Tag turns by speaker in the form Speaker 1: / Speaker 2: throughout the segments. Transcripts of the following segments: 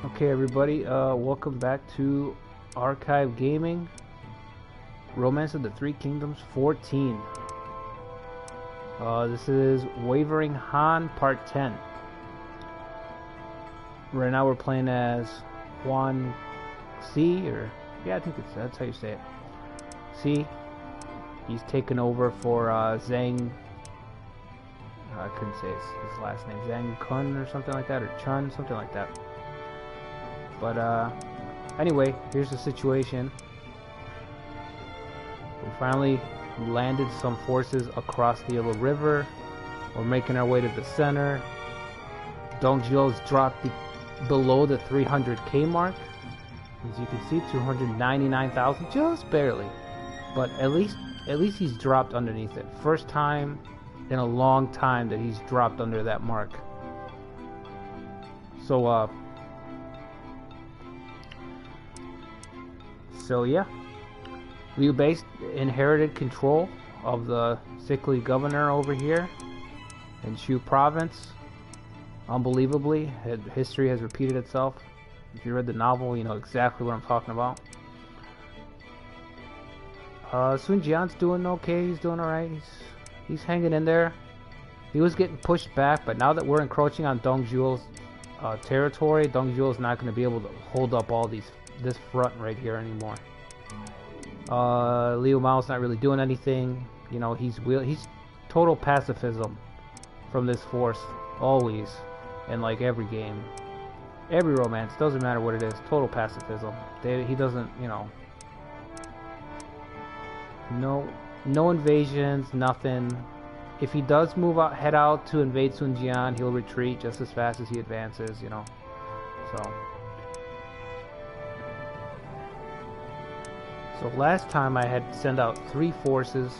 Speaker 1: Okay, everybody, welcome back to Archive Gaming, Romance of the Three Kingdoms 14. This is Wavering Han Part 10. Right now we're playing as Juan C, or yeah, I think that's how you say it. C. He's taken over for Zhang. I couldn't say his last name, Zhang Kun or something like that, or Chun, something like that. But anyway, here's the situation. We finally landed some forces across the Yellow River. We're making our way to the center. Dongzhou's dropped below the 300k mark. As you can see, 299,000, just barely. But at least he's dropped underneath it. First time in a long time that he's dropped under that mark. So yeah, Liu Bei inherited control of the sickly governor over here in Shu province. Unbelievably, history has repeated itself. If you read the novel, you know exactly what I'm talking about. Sun Jian's doing okay. He's doing alright. He's hanging in there. He was getting pushed back, but now that we're encroaching on Dongzhou's territory, Dongzhou's not going to be able to hold up all this front right here anymore. Liu Mao's not really doing anything. You know, he's total pacifism from this force, always, in like every game, every romance, doesn't matter what it is, total pacifism. He doesn't, you know, no invasions, nothing. If he does head out to invade Sun Jian, he'll retreat just as fast as he advances, you know. So last time I had sent out three forces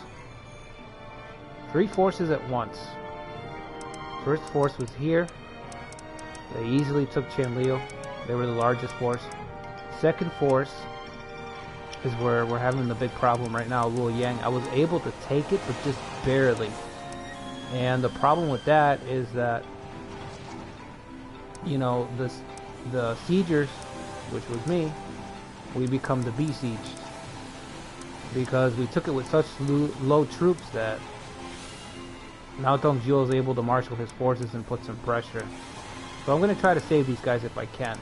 Speaker 1: at once. First force was here. They easily took Qianliu. They were the largest force. Second force is where we're having the big problem right now, Luoyang. I was able to take it, but just barely. And the problem with that is that, you know, the siegers, which was me, we become the besieged. Because we took it with such low troops that now Dongzhou is able to marshal his forces and put some pressure. So I'm going to try to save these guys if I can.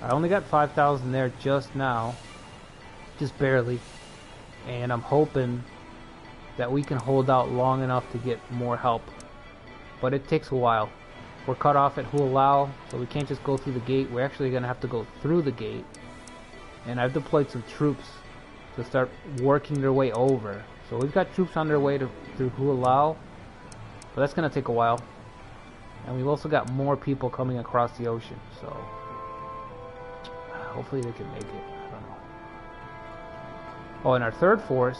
Speaker 1: I only got 5,000 there just now. Just barely. And I'm hoping that we can hold out long enough to get more help. But it takes a while. We're cut off at Hulao, so we can't just go through the gate. We're actually going to have to go through the gate. And I've deployed some troops to start working their way over. So we've got troops on their way through Hulao, but that's going to take a while. And we've also got more people coming across the ocean, so hopefully they can make it. I don't know. Oh, and our third force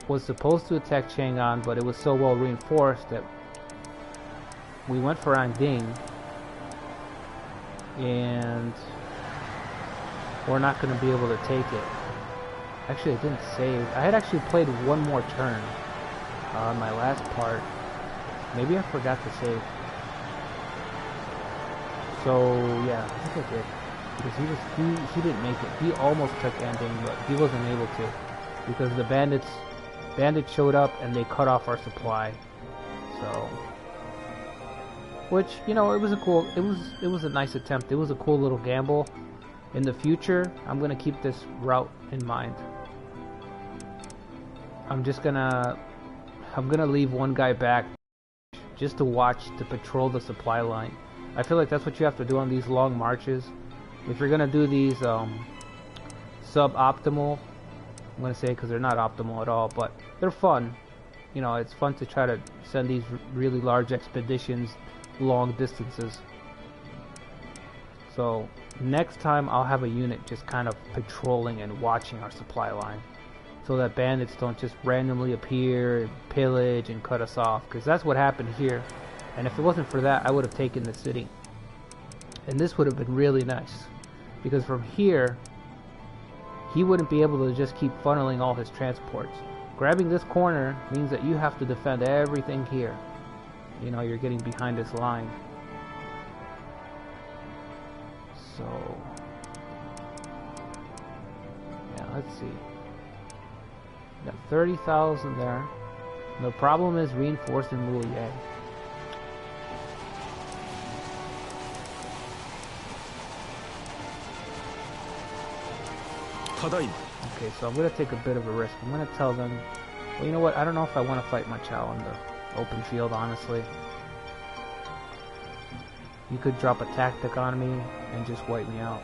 Speaker 1: was supposed to attack Chang'an, but it was so well reinforced that we went for Anding, and we're not going to be able to take it. Actually, I didn't save. I had actually played one more turn on my last part. Maybe I forgot to save. So yeah, I think I did. Because he didn't make it. He almost took Anding, but he wasn't able to. Because the bandits showed up and they cut off our supply. So, which, you know, it was a nice attempt. It was a cool little gamble. In the future, I'm gonna keep this route in mind. I'm gonna leave one guy back just to patrol the supply line. I feel like that's what you have to do on these long marches. If you're gonna do these suboptimal, I'm gonna say, because they're not optimal at all, but they're fun. You know, it's fun to try to send these really large expeditions long distances. So next time I'll have a unit just kind of patrolling and watching our supply line, so that bandits don't just randomly appear and pillage and cut us off, because that's what happened here. And if it wasn't for that, I would have taken the city. And this would have been really nice, because from here he wouldn't be able to just keep funneling all his transports. Grabbing this corner means that you have to defend everything here. You know, you're getting behind this line. So, yeah, let's see. Got 30,000 there. The problem is reinforcing Luoyang. Okay, so I'm going to take a bit of a risk. I'm going to tell them, well, you know what, I don't know if I want to fight my Chow in the open field, honestly. You could drop a tactic on me and just wipe me out.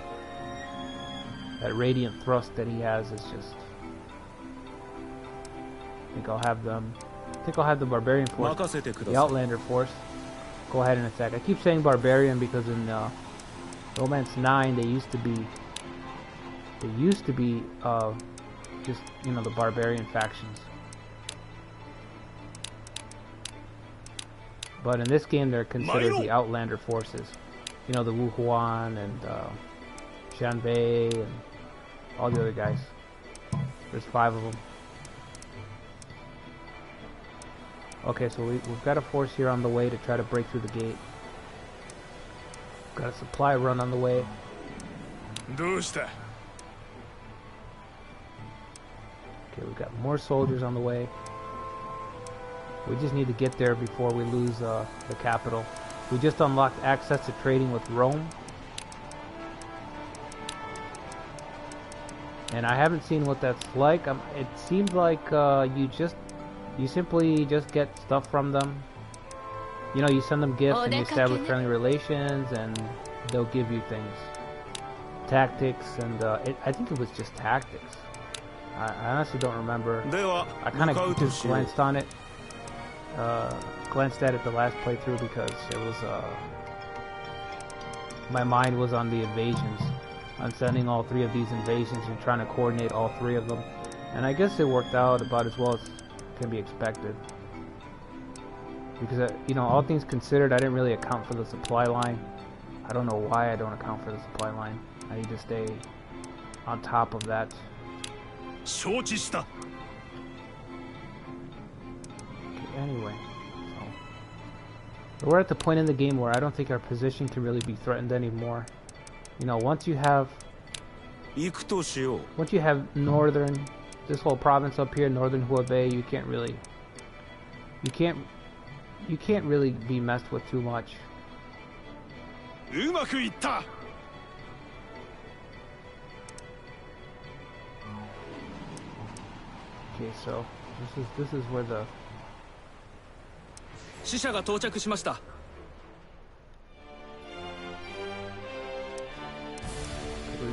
Speaker 1: That radiant thrust that he has is just... I think I'll have the Barbarian force, the Outlander force, go ahead and attack. I keep saying Barbarian because in Romance 9 they used to be just, you know, the Barbarian factions. But in this game they're considered the Outlander forces. You know, the Wu Huan and Shanbei and all the other guys. There's 5 of them. Okay, so we've got a force here on the way to try to break through the gate. Got a supply run on the way. Okay, we've got more soldiers on the way. We just need to get there before we lose the capital. We just unlocked access to trading with Rome. And I haven't seen what that's like. It seems like you simply just get stuff from them. You know, you send them gifts and you establish friendly relations and they'll give you things. Tactics and I think it was just tactics. I honestly don't remember. I kind of just glanced on it. Glanced at it the last playthrough because it was my mind was on the invasions, on sending all 3 of these invasions and trying to coordinate all 3 of them, and I guess it worked out about as well as can be expected because you know, all things considered, I didn't really account for the supply line. I don't know why I don't account for the supply line. I need to stay on top of that. Okay, anyway, so we're at the point in the game where I don't think our position can really be threatened anymore. You know, once you have northern, this whole province up here, northern Hubei, you can't really be messed with too much. Okay, so this is where the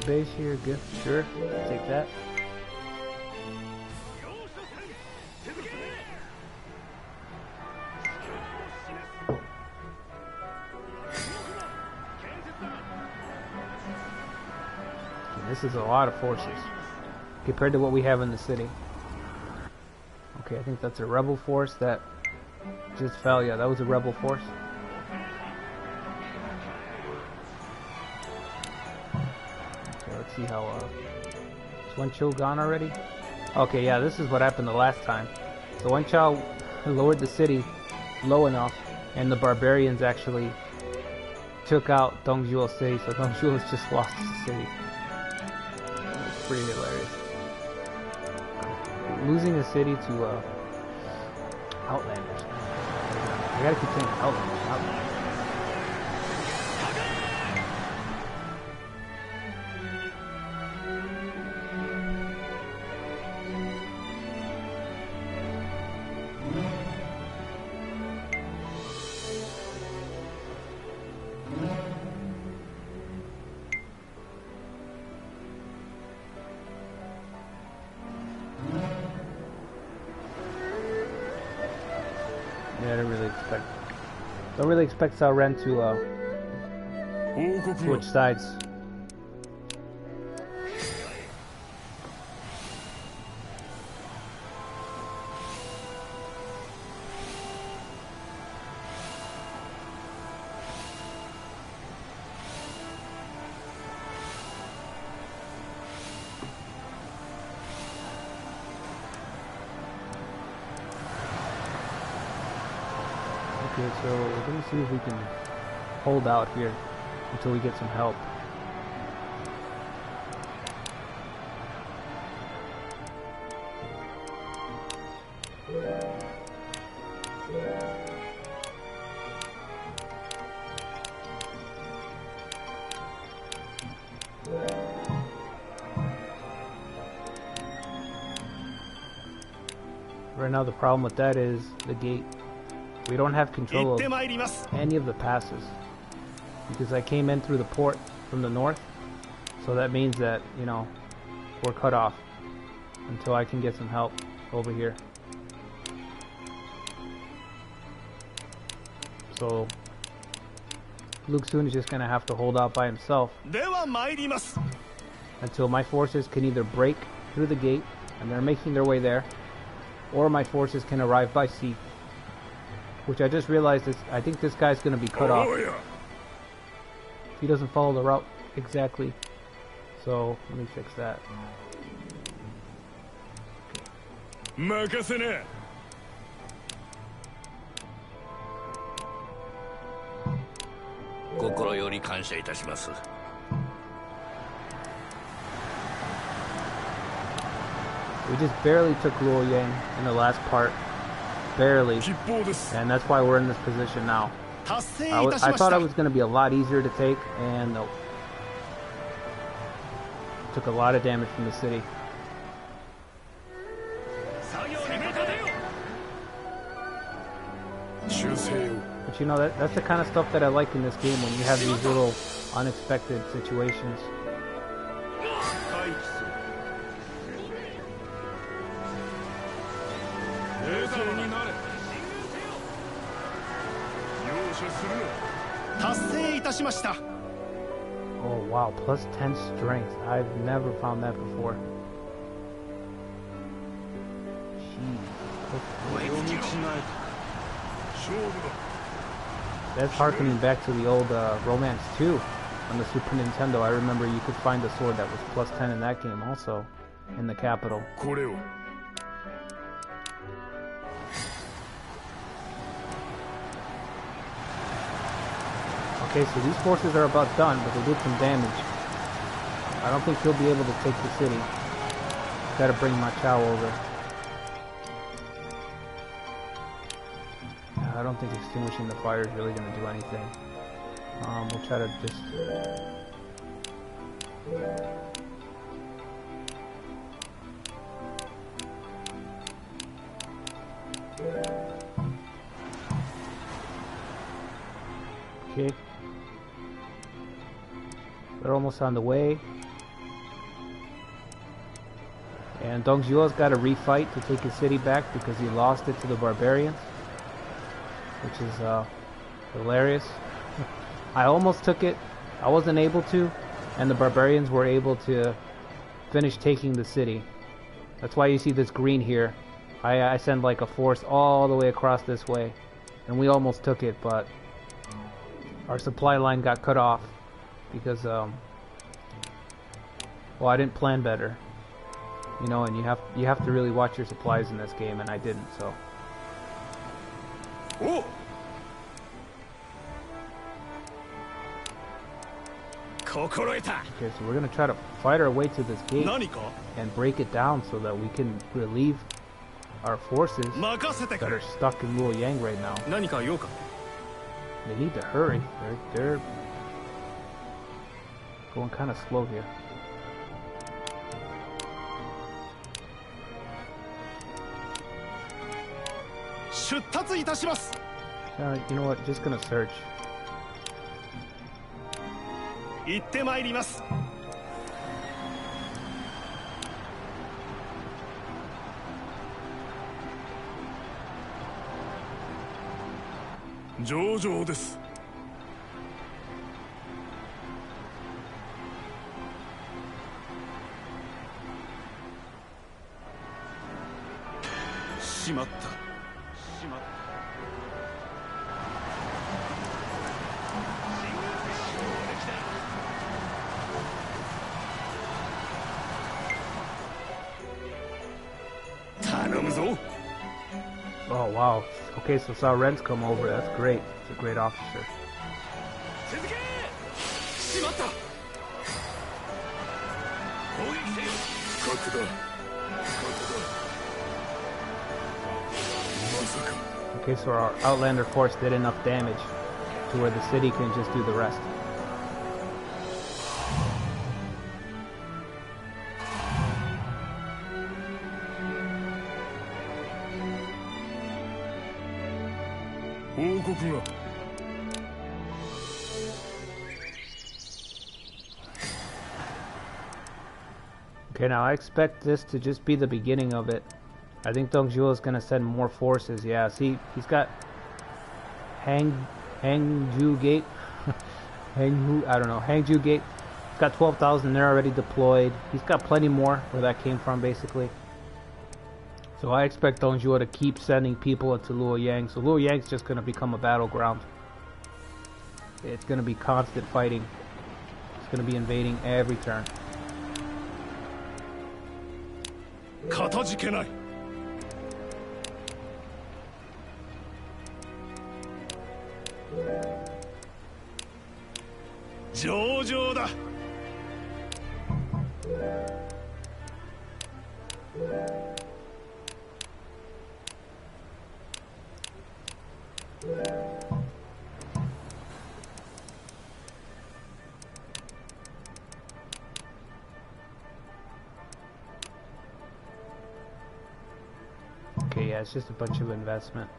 Speaker 1: base here, gift, sure, take that. Okay, this is a lot of forces compared to what we have in the city. Okay, I think that's a rebel force that just fell. Yeah, that was a rebel force. Okay, let's see how is Wen Chou gone already? Okay, yeah, this is what happened the last time. So Wen Chou lowered the city low enough, and the barbarians actually took out Dongzhuo City, so Dongzhuo has just lost the city. It's pretty hilarious. Losing a city to Outlanders. I gotta keep saying Outlanders. Yeah, I don't really expect Cao Ren to switch sides. Okay, so we're going to see if we can hold out here until we get some help. Right now the problem with that is the gate. We don't have control of any of the passes because I came in through the port from the north, so that means that, you know, we're cut off until I can get some help over here. So Luke Soon is just gonna have to hold out by himself until my forces can either break through the gate, and they're making their way there, or my forces can arrive by sea. Which I just realized is, I think this guy's gonna be cut off. He doesn't follow the route exactly. So let me fix that. Okay. We just barely took Luoyang in the last part. Barely. And that's why we're in this position now. I thought it was going to be a lot easier to take, and nope. Took a lot of damage from the city. But you know, that's the kind of stuff that I like in this game, when you have these little unexpected situations. Oh wow, plus 10 strength. I've never found that before. That's harkening back to the old Romance 2 on the Super Nintendo. I remember you could find a sword that was plus 10 in that game also, in the capital. Okay, so these forces are about done, but they did some damage. I don't think he'll be able to take the city. Gotta bring Ma Chao over. I don't think extinguishing the fire is really going to do anything. We'll try to just... Okay. They're almost on the way. And Dong Zhuo's got to refight to take his city back because he lost it to the barbarians, which is hilarious. I almost took it. I wasn't able to, and the barbarians were able to finish taking the city. That's why you see this green here. I send like a force all the way across this way, and we almost took it, but our supply line got cut off because well, I didn't plan better, you know, and you have to really watch your supplies in this game, and I didn't. So
Speaker 2: oh.
Speaker 1: Okay, so we're gonna try to fight our way to this gate and break it down so that we can relieve our forces that are stuck in Luoyang right now. They need to hurry. They're going kind of slow here. You know what? Just gonna search. Oh wow. Okay, so Sao Ren's come over. That's great. He's a great officer. Okay, so our Outlander force did enough damage to where the city can just do the rest.
Speaker 2: 報告が。
Speaker 1: Okay, now I expect this to just be the beginning of it. I think Dongzhuo is gonna send more forces. Yeah, see, he's got Hangju Gate, Hangju Gate. He's got 12,000 there already deployed. He's got plenty more where that came from, basically. So I expect Dongzhuo to keep sending people into Luoyang. So Luoyang's just gonna become a battleground. It's gonna be constant fighting. It's gonna be invading every turn.
Speaker 2: かたじけない。上々だ。
Speaker 1: Okay, yeah, it's just a bunch of investment.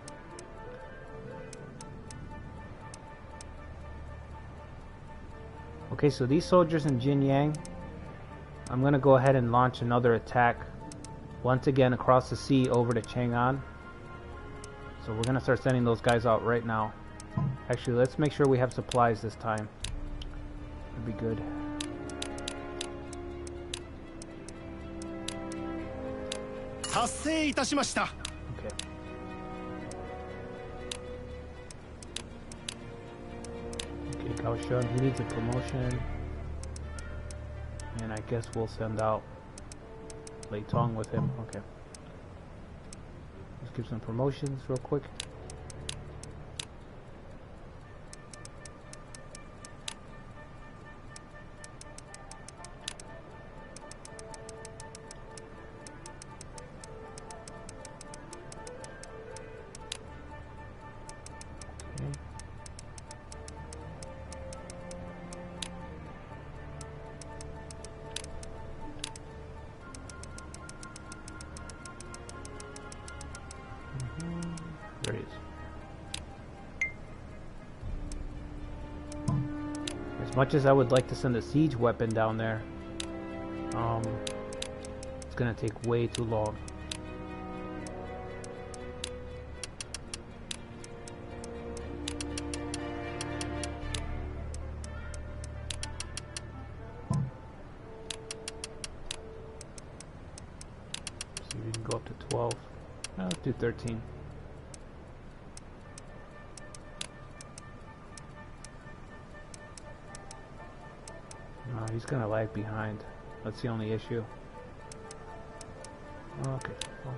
Speaker 1: Okay, so these soldiers in Jinyang, I'm gonna go ahead and launch another attack once again across the sea over to Chang'an. So we're gonna start sending those guys out right now. Actually, let's make sure we have supplies this time. That'd be good.
Speaker 2: Okay.
Speaker 1: Okay, Kaohsiung, he needs a promotion. And I guess we'll send out Lei Tong with him. Okay. Let's give some promotions real quick. There he is. As much as I would like to send a siege weapon down there, it's gonna take way too long. See if we can go up to 12. No, let's do 13. He's gonna lag behind. That's the only issue. Okay. Well.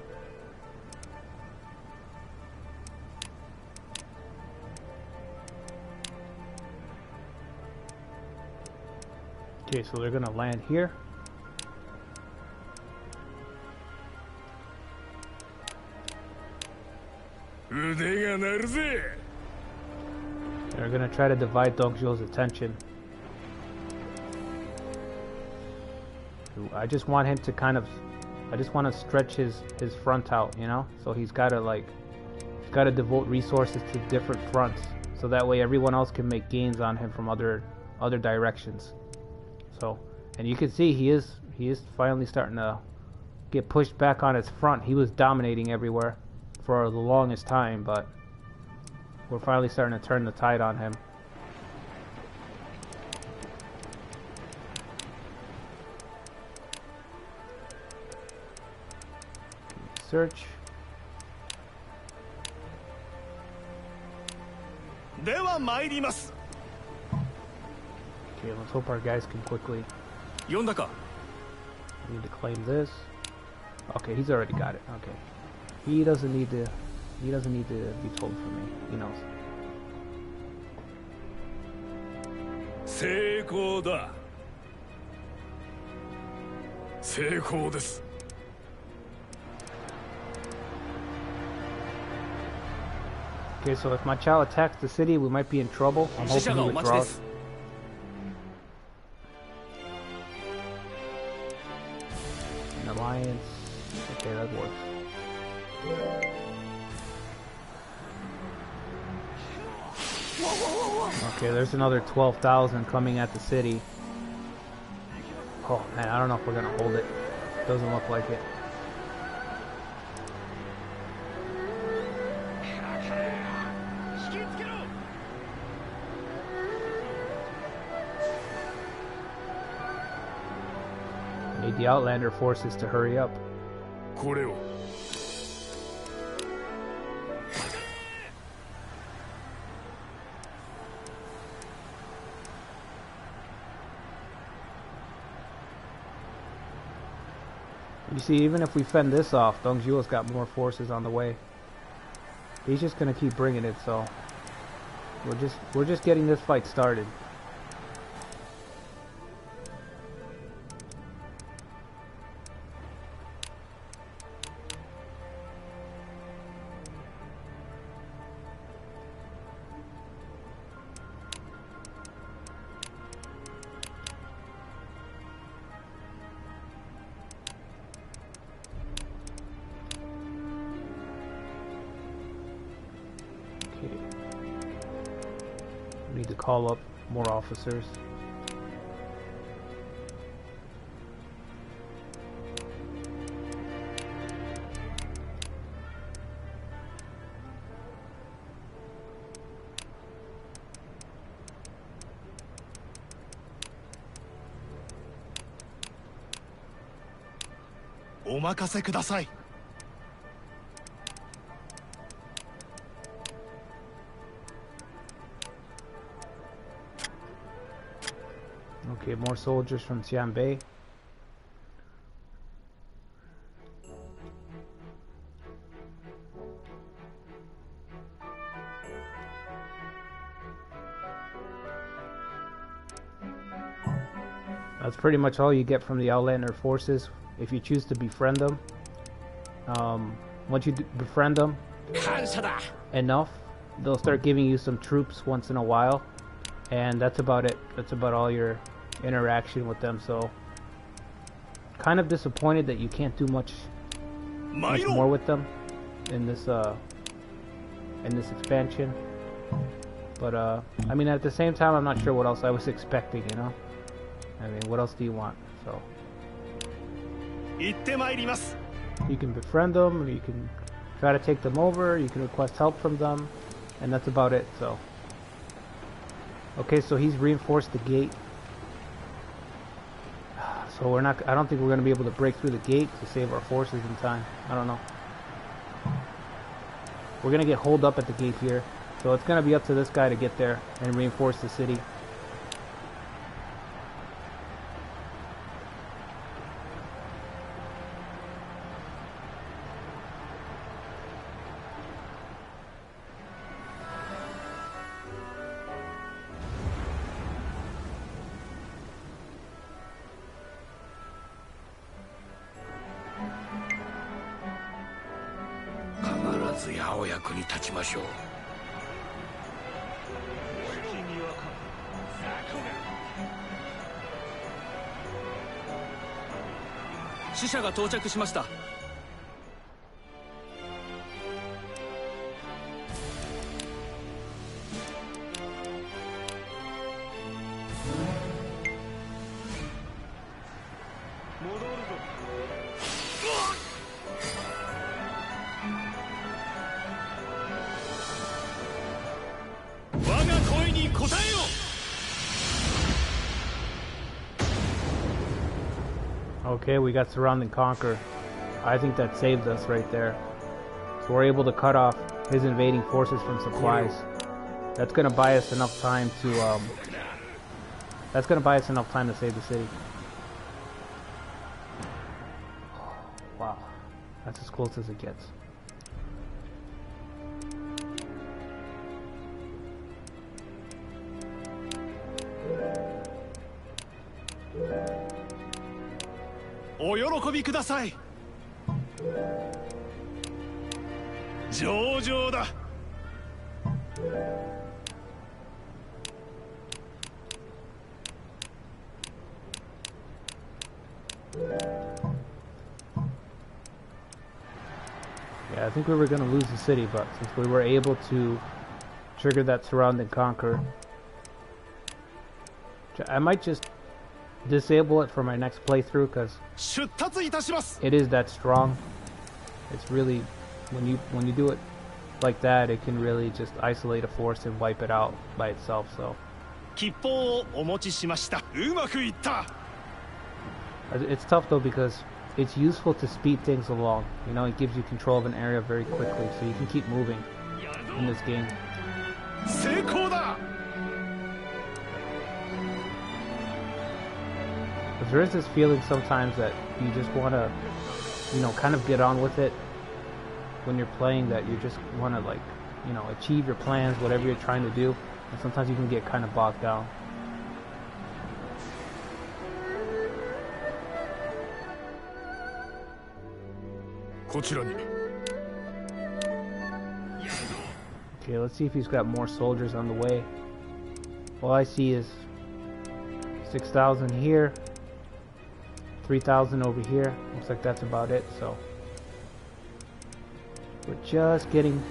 Speaker 1: Okay, so they're gonna land here. They're gonna try to divide Dongzhuo's attention. I just want him to kind of, I just want to stretch his front out, you know? So he's got to devote resources to different fronts. So that way everyone else can make gains on him from other directions. So, and you can see he is finally starting to get pushed back on his front. He was dominating everywhere for the longest time, but we're finally starting to turn the tide on him. Search. Okay, let's hope our guys can quickly. We need to claim this. Okay, he's already got it. Okay. He doesn't need to be told for me. He knows.
Speaker 2: 成功だ。成功です。
Speaker 1: Okay, so if my child attacks the city, we might be in trouble. I'm hoping he withdraws. An alliance. Okay, that works. Okay, there's another 12,000 coming at the city. Oh man, I don't know if we're gonna hold it. Doesn't look like it. Need the Outlander forces to hurry up.
Speaker 2: これを
Speaker 1: You see, even if we fend this off, Dongzhuo's got more forces on the way. He's just gonna keep bringing it, so we're just getting this fight started. We need to call up more officers.
Speaker 2: お任せください
Speaker 1: Okay, more soldiers from Xianbei. That's pretty much all you get from the Outlander forces if you choose to befriend them. Once you befriend them enough, they'll start giving you some troops once in a while, and that's about it. That's about all your interaction with them. So kind of disappointed that you can't do much more with them in this expansion, but I mean, at the same time, I'm not sure what else I was expecting, you know. I mean, what else do you want? So you can befriend them, you can try to take them over, you can request help from them, and that's about it. So okay, so he's reinforced the gate. So I don't think we're going to be able to break through the gate to save our forces in time. I don't know. We're going to get holed up at the gate here. So it's going to be up to this guy to get there and reinforce the city. Okay, we got surround and conquer. I think that saved us right there. So we're able to cut off his invading forces from supplies. That's gonna buy us enough time to save the city. Wow, that's as close as it gets. Yeah, I think we were going to lose the city, but since we were able to trigger that surround and conquer, I might just disable it for my next playthrough because
Speaker 2: 出立いたします
Speaker 1: it is that strong. It's really, when you do it like that, it can really just isolate a force and wipe it out by itself. So
Speaker 2: 吉報をお持ちしましたうまくいった
Speaker 1: it's tough though because it's useful to speed things along. You know, it gives you control of an area very quickly, so you can keep moving in this game.
Speaker 2: 成功だ
Speaker 1: Because there is this feeling sometimes that you just want to, you know, kind of get on with it when you're playing, that you just want to, like, you know, achieve your plans, whatever you're trying to do, and sometimes you can get kind of bogged down. Okay, let's see if he's got more soldiers on the way. All I see is 6,000 here, 3,000 over here. Looks like that's about it. So we're just getting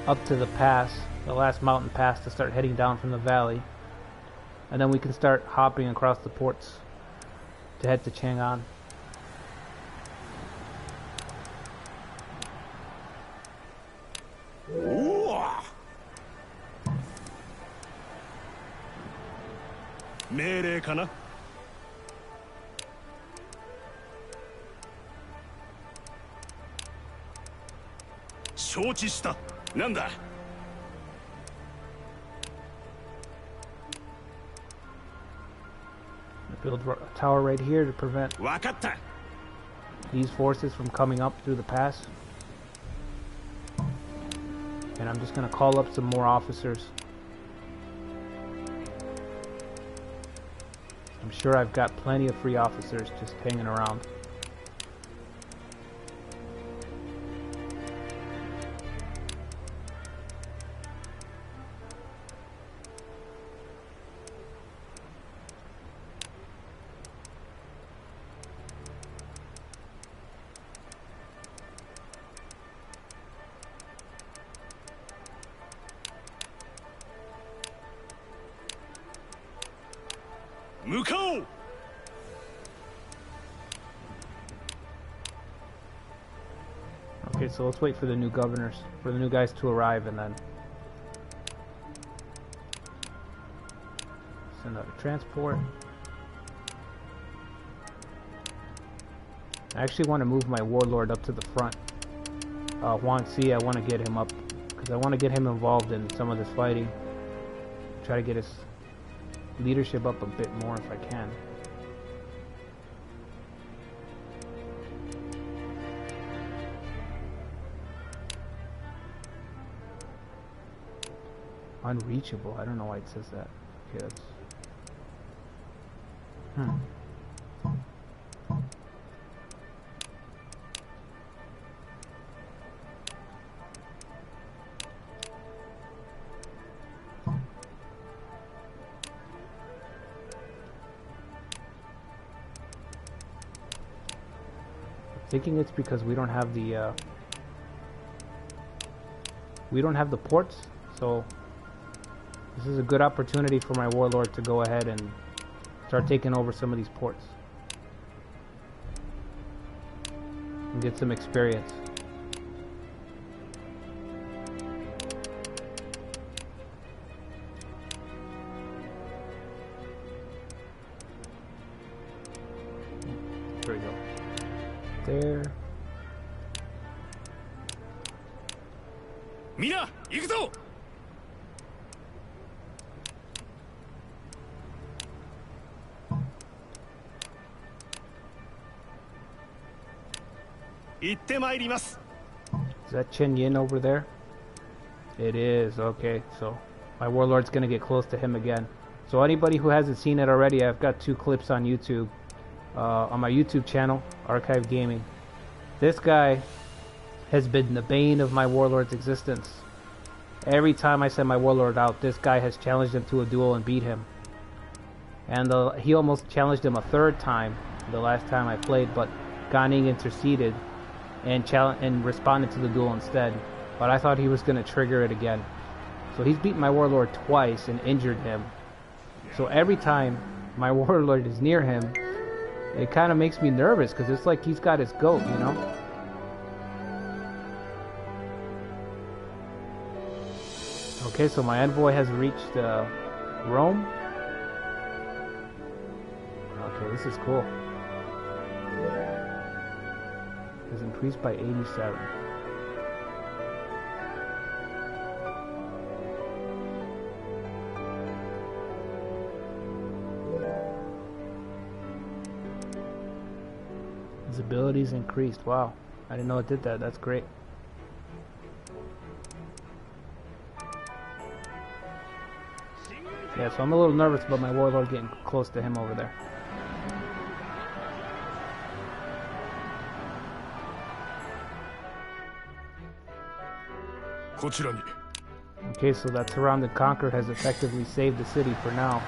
Speaker 1: up to the pass, the last mountain pass, to start heading down from the valley, and then we can start hopping across the ports to head to Chang'an.
Speaker 2: 命令かな承知したなんだ
Speaker 1: Build a tower right here to prevent
Speaker 2: わかった
Speaker 1: these forces from coming up through the pass. And I'm just going to call up some more officers. I'm sure I've got plenty of free officers just hanging around. Okay, so let's wait for the new governors, for the new guys to arrive, and then send out a transport. I actually want to move my warlord up to the front. Huang Si, I want to get him up because I want to get him involved in some of this fighting. Try to get his leadership up a bit more if I can. Unreachable. I don't know why it says that. Okay, that's... Thinking it's because we don't have the ports, so this is a good opportunity for my warlord to go ahead and start taking over some of these ports and get some experience. There we go. There.
Speaker 2: Mina, 行くぞ!
Speaker 1: Is that Chen Yin over there? It is. Okay, so my warlord's gonna get close to him again. So anybody who hasn't seen it already, I've got 2 clips on YouTube. On my YouTube channel, Archive Gaming. This guy has been the bane of my warlord's existence. Every time I send my warlord out, this guy has challenged him to a duel and beat him. And he almost challenged him a 3rd time the last time I played, but Ganing interceded and responded to the duel instead. But I thought he was going to trigger it again. So he's beaten my warlord twice and injured him. So every time my warlord is near him, it kind of makes me nervous because it's like he's got his goat, you know? Okay, so my envoy has reached Rome. Okay, this is cool. Has increased by 87. His abilities increased. Wow, I didn't know it did that. That's great. Yeah, so I'm a little nervous about my warlord getting close to him over there. Okay, so that surrounded conquer has effectively saved the city for now.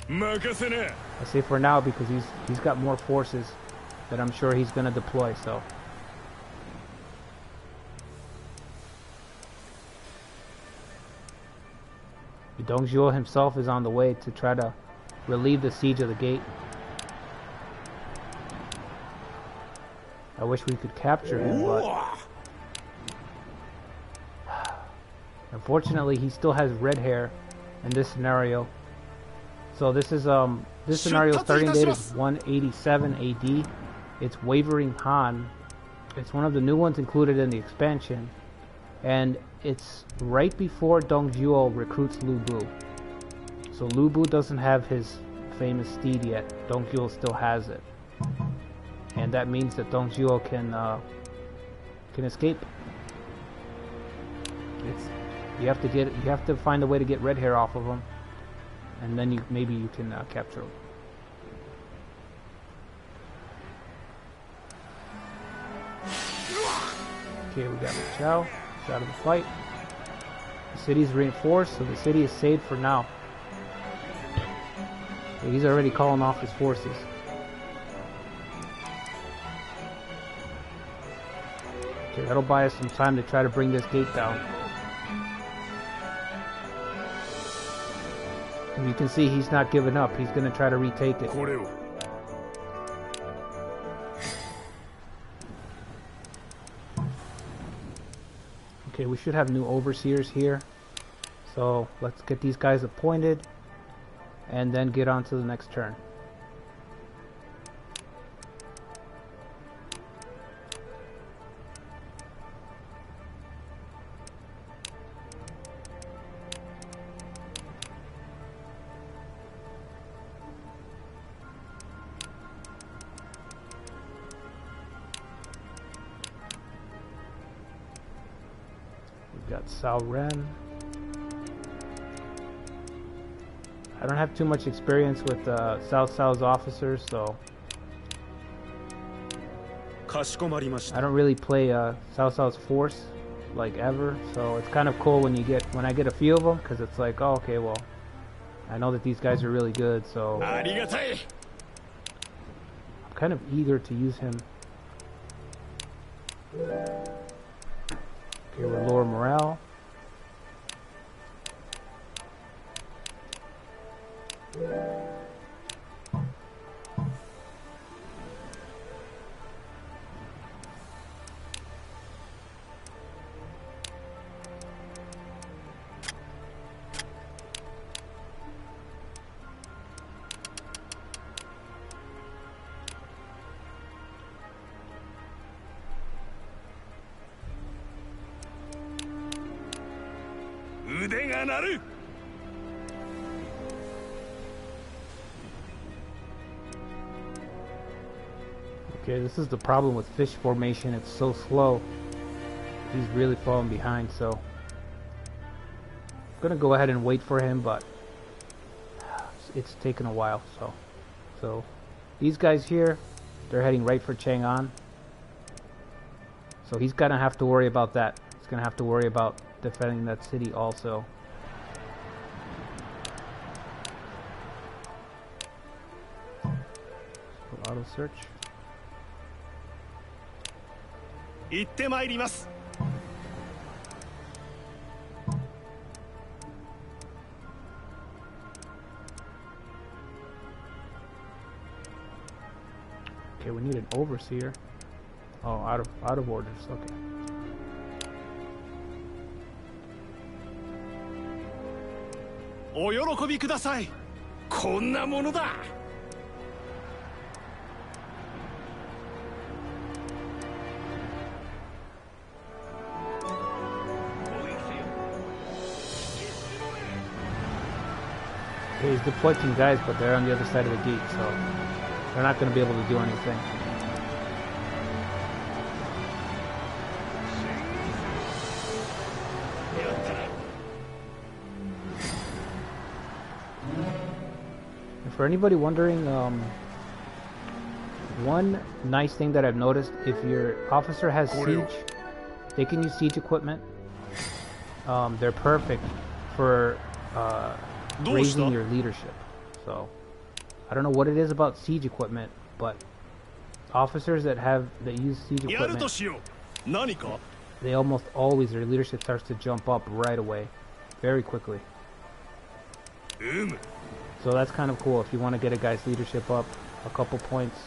Speaker 1: I say for now because he's got more forces that I'm sure he's gonna deploy, so. Dongzhuo himself is on the way to try to relieve the siege of the gate. I wish we could capture him, but unfortunately he still has red hair in this scenario. So this is this scenario's starting date is 187 AD. It's Wavering Han. It's one of the new ones included in the expansion, and it's right before Dongzhuo recruits Lu Bu. So Lu Bu doesn't have his famous steed yet. Dongzhuo still has it, and that means that Dongzhuo can escape. You have to find a way to get red hair off of him, and then maybe you can capture him. Okay, we got Chao out of the fight. The city's reinforced, so the city is saved for now. So he's already calling off his forces. Okay, that'll buy us some time to try to bring this gate down. And you can see he's not giving up. He's going to try to retake it. Okay, we should have new overseers here. So let's get these guys appointed and then get on to the next turn. Got Sao Ren. I don't have too much experience with Cao's officers, so I don't really play Cao's force like ever. So it's kind of cool when I get a few of them, because it's like, oh, okay, well, I know that these guys are really good, so I'm kind of eager to use him. Okay, we're lower morale. Okay, this is the problem with fish formation. It's so slow. He's really falling behind, so I'm gonna go ahead and wait for him, but it's taken a while. So these guys here, they're heading right for Chang'an. So he's gonna have to worry about that. He's gonna have to worry about defending that city also. Auto search. we need an overseer. Oh, out of orders. Okay.
Speaker 2: お喜びください。こんなものだ。
Speaker 1: He's deployed some guys, but they're on the other side of the gate, so they're not going to be able to do anything. And for anybody wondering, one nice thing that I've noticed, if your officer has siege, they can use siege equipment. They're perfect for raising your leadership. So I don't know what it is about siege equipment, but officers that use siege equipment, they almost always, their leadership starts to jump up right away, very quickly. So that's kind of cool if you want to get a guy's leadership up a couple points.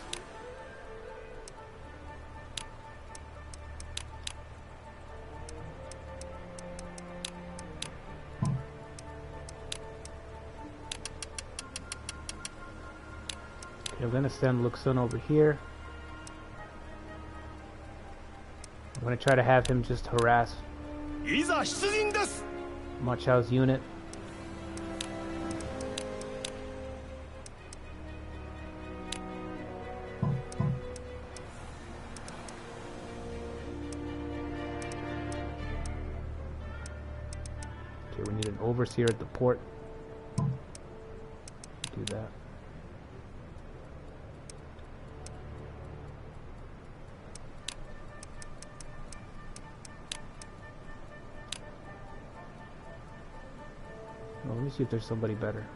Speaker 1: I'm going to send Luxun over here. I'm going to try to have him just harass Machao's unit. Okay, we need an overseer at the port. Do that. Well, let me see if there's somebody better.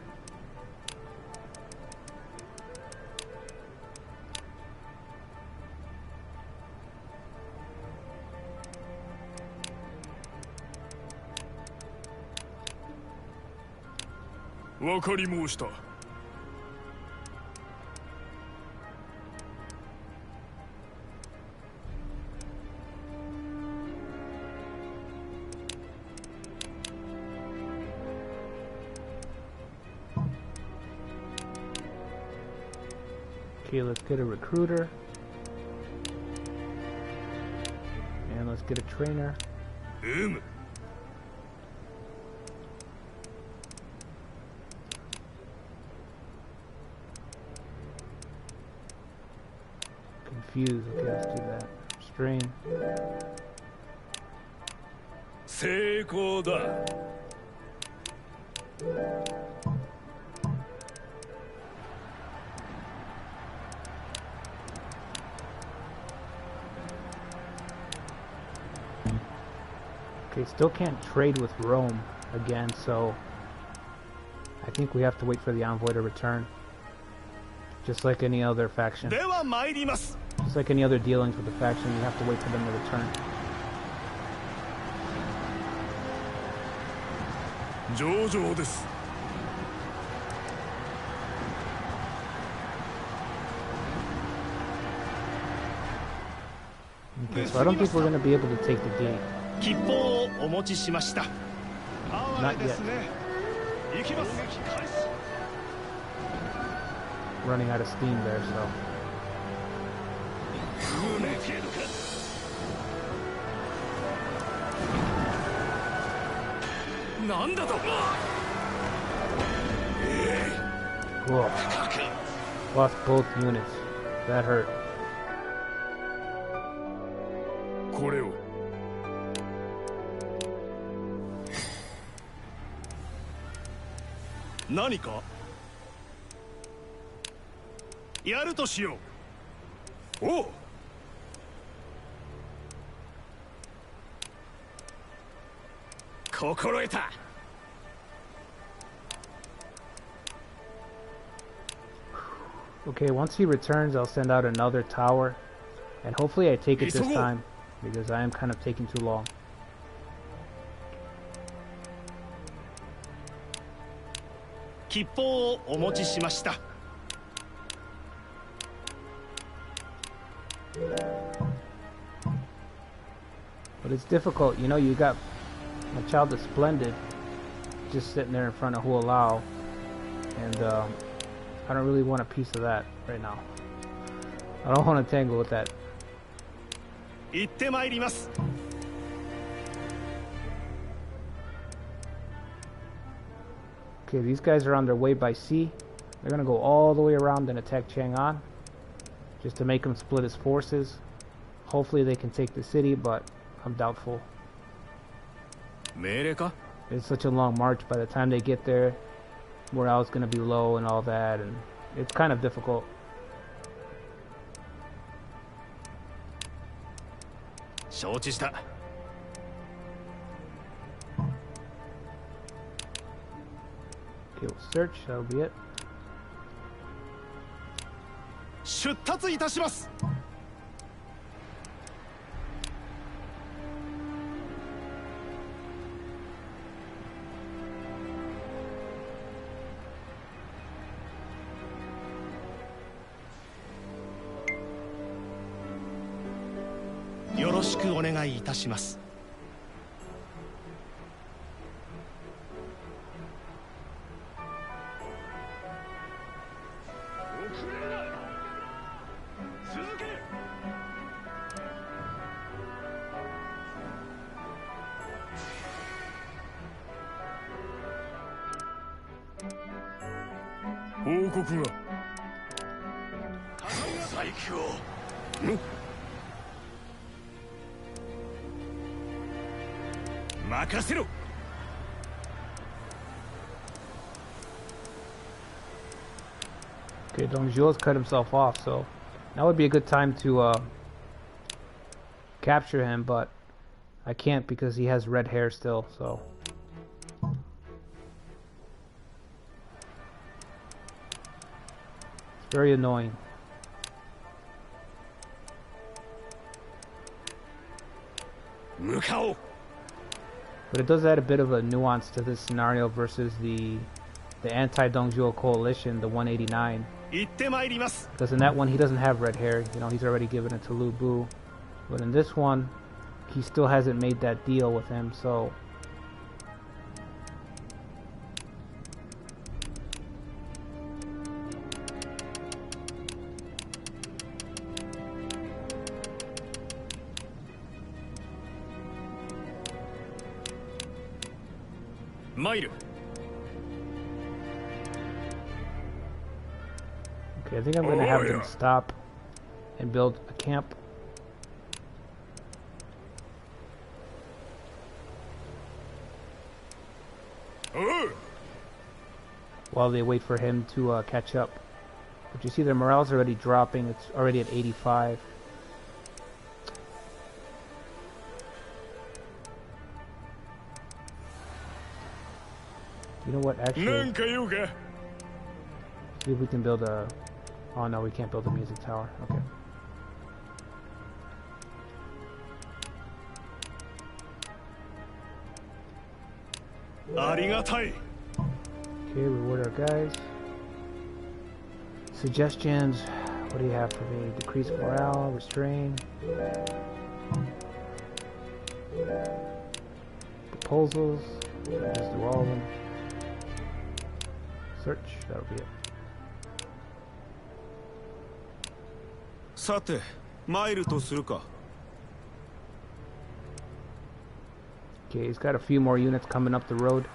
Speaker 1: Okay, let's get a recruiter. And let's get a trainer. Confused. Okay, let's do that. Strain. Okay, still can't trade with Rome again, so I think we have to wait for the envoy to return. Just like any other faction. Just like any other dealings with the faction, you have to wait for them to return. Okay, so I don't think we're going to be able to take the gate. Not yet. Running out of steam there, so. Whoa. Lost both units. That hurt. Okay, once he returns, I'll send out another tower, and hopefully I take it this time, because I am kind of taking too long. But it's difficult, you know. You got my child is splendid, just sitting there in front of Hualao, and I don't really want a piece of that right now. I don't want to tangle with that. Okay, these guys are on their way by sea. They're gonna go all the way around and attack Chang'an, just to make him split his forces. Hopefully they can take the city, but I'm doubtful. It's such a long march. By the time they get there, morale's gonna be low and all that, and it's kind of difficult. Okay, we'll search, that'll be it. Okay, Dongzhuo's cut himself off, so that would be a good time to capture him, but I can't because he has red hair still, so. It's very annoying. But it does add a bit of a nuance to this scenario versus the anti-Dongzhuo coalition, the 189. Because in that one he doesn't have red hair, you know, he's already given it to Lu Bu. But in this one, he still hasn't made that deal with him, so. Okay, I think I'm gonna have them stop and build a camp. While they wait for him to catch up. But you see their morale's already dropping, it's already at 85. You know what, actually, see if we can build a. Oh no, we can't build a music tower. Okay. Okay, reward our guys. Suggestions. What do you have for me? Decrease morale, restrain. Proposals. Just do all of them. Search. That'll be it. Okay, he's got a few more units coming up the road.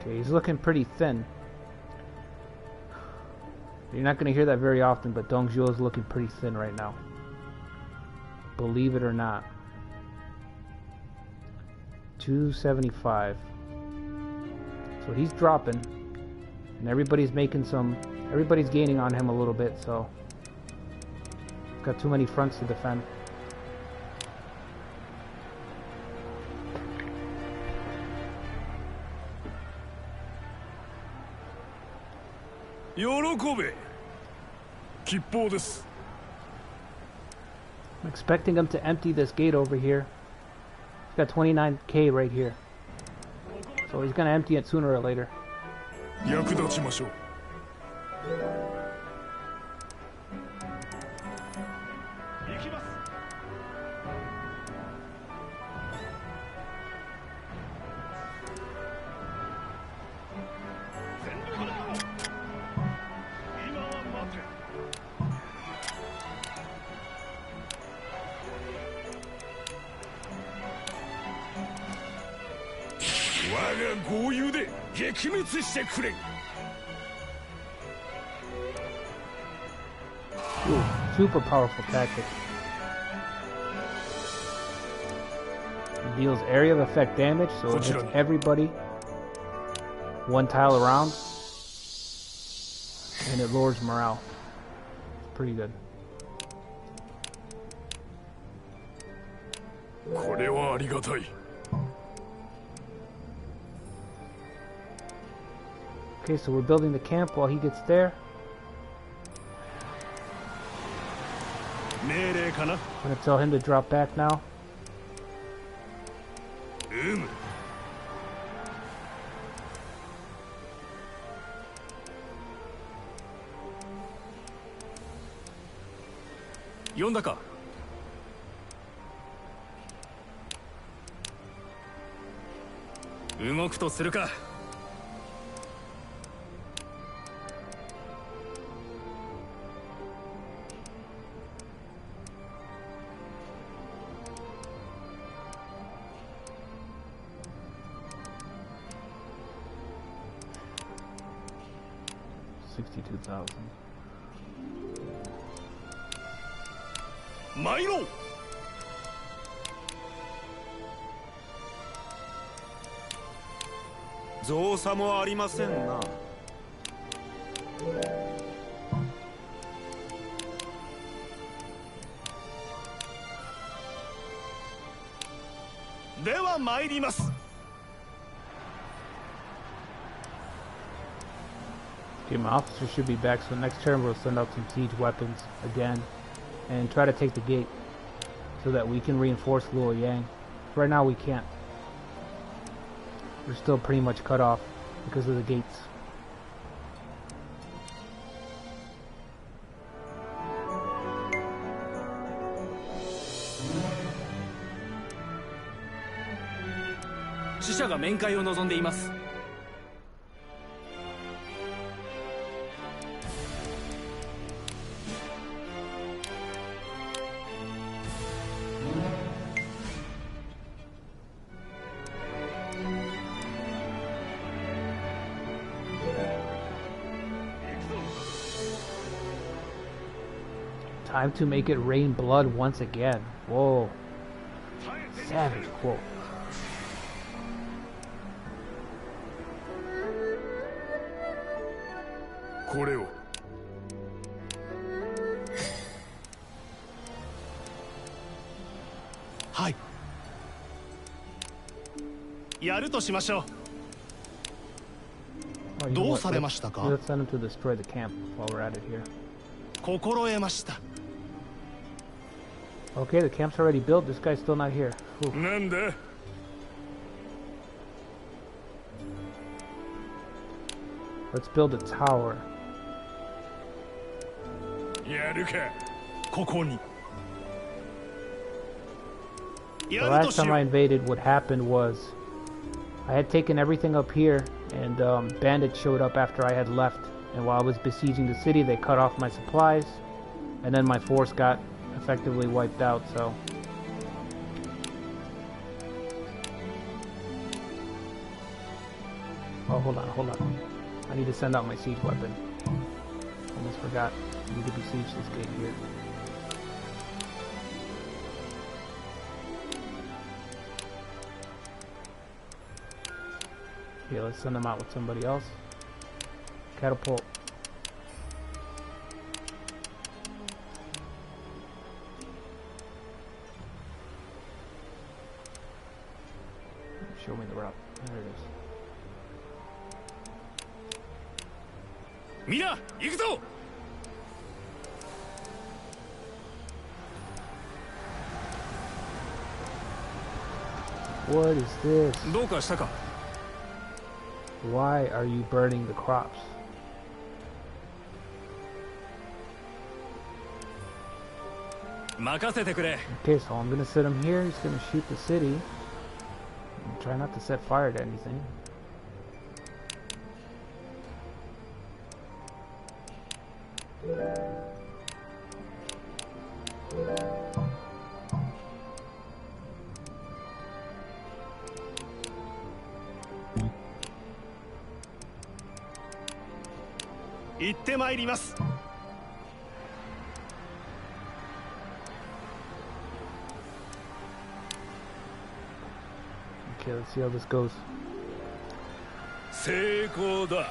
Speaker 1: Okay, he's looking pretty thin. You're not going to hear that very often, but Dongzhuo is looking pretty thin right now. Believe it or not. 275. So he's dropping. And everybody's gaining on him a little bit, so. He's got too many fronts to defend. I'm expecting him to empty this gate over here Got 29k right here. So he's gonna empty it sooner or later.
Speaker 2: 役立ちましょう。行きます。全力だろ。今は待て。我が豪遊で撃滅してくれ。
Speaker 1: Ooh, super powerful tactic. It deals area of effect damage, so it hits everybody one tile around, and it lowers morale. It's pretty good.
Speaker 2: これはありがたい。
Speaker 1: Okay, so we're building the camp while he gets there.
Speaker 2: 命令かな。
Speaker 1: I'm gonna tell him to drop back now.
Speaker 2: 呼んだか。動くとするか。
Speaker 1: 62,000.
Speaker 2: 参ろう。
Speaker 3: 造作もありませんな。
Speaker 2: では参ります。
Speaker 1: Okay, my officer should be back, so next turn we'll send out some siege weapons again and try to take the gate so that we can reinforce Luoyang. Right now we can't. We're still pretty much cut off because of the gates. Time to make it rain blood once again. Whoa. Savage quote.
Speaker 2: Hi. やるとしましょう。
Speaker 1: Oh, you know
Speaker 2: どう
Speaker 1: what?
Speaker 2: されましたか。
Speaker 1: Let's send him to destroy the camp while we're at it here.
Speaker 2: 心得ました。
Speaker 1: Okay, the camp's already built. This guy's still not here. Whew.
Speaker 2: なんだ。
Speaker 1: Let's build a tower.
Speaker 2: やるか。ここに。
Speaker 1: The last time I invaded, what happened was I had taken everything up here, and bandits showed up after I had left. And while I was besieging the city, they cut off my supplies, and then my force got effectively wiped out. So oh, hold on. I need to send out my siege weapon. Almost forgot. I need to besiege this gate here. Okay, let's send them out with somebody else. Catapult. Show me the route. There it is.
Speaker 2: みんな、行くぞ。
Speaker 1: Okay, What is this?
Speaker 2: どうかしたか。
Speaker 1: Why are you burning the crops? Okay, so I'm gonna sit him here. He's gonna shoot the city. And try not to set fire to anything. Okay, let's see how this goes.
Speaker 2: 成功だ。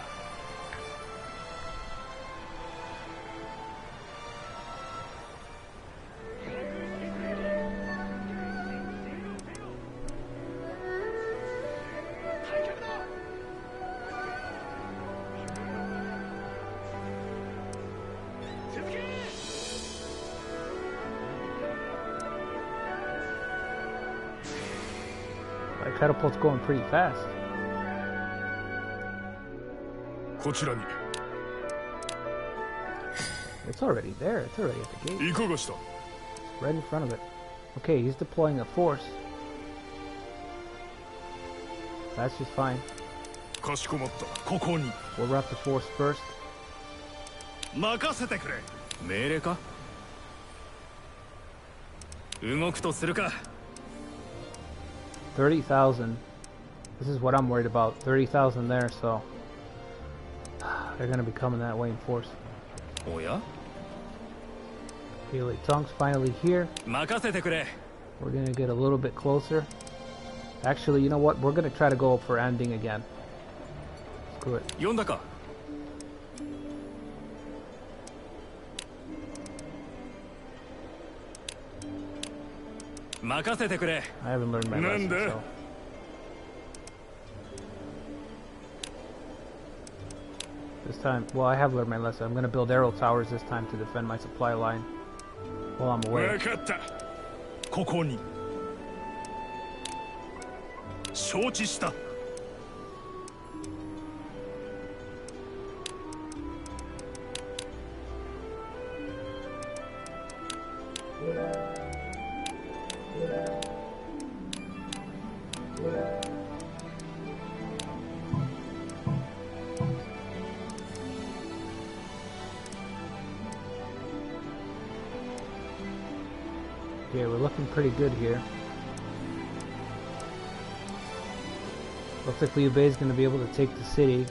Speaker 1: My catapult's going pretty fast.
Speaker 2: こちらに。
Speaker 1: It's already there. It's already at the gate.
Speaker 2: いかがした。
Speaker 1: Right in front of it. Okay, he's deploying a force. That's just fine.
Speaker 2: かしこまった。ここに。
Speaker 1: We'll route the force first.
Speaker 2: 任せてくれ。命令か。動くとするか。
Speaker 1: 30,000. This is what I'm worried about. 30,000 there, so they're gonna be coming that way in force.
Speaker 2: おや。
Speaker 1: Okay, Tongue's finally here.
Speaker 2: 任せてくれ。
Speaker 1: We're gonna get a little bit closer. Actually, you know what? We're gonna try to go for ending again. Screw it.
Speaker 2: 読んだか。 任せてくれ。
Speaker 1: I haven't learned my lesson, so. This time, well, I have learned my lesson. I'm gonna build arrow towers this time to defend my supply line while I'm away.
Speaker 2: 分かった。ここに。承知した。
Speaker 1: Okay, we're looking pretty good here. Looks like Liu Bei is going to be able to take the city.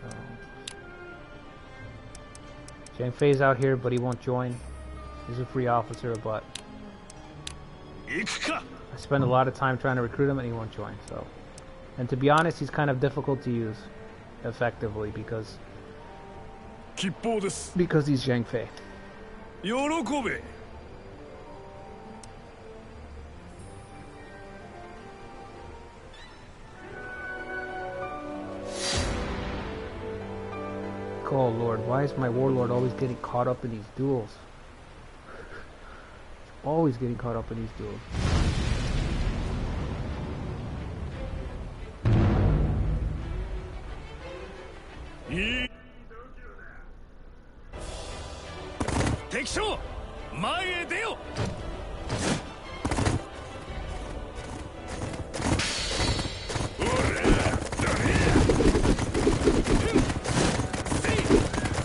Speaker 1: So, Zhang Fei's out here, but he won't join. He's a free officer, but I spend a lot of time trying to recruit him and he won't join. So, and to be honest, he's kind of difficult to use effectively because he's Zhang Fei.
Speaker 2: 喜べ。
Speaker 1: Oh Lord, why is my warlord always getting caught up in these duels? Always getting caught up in these duels.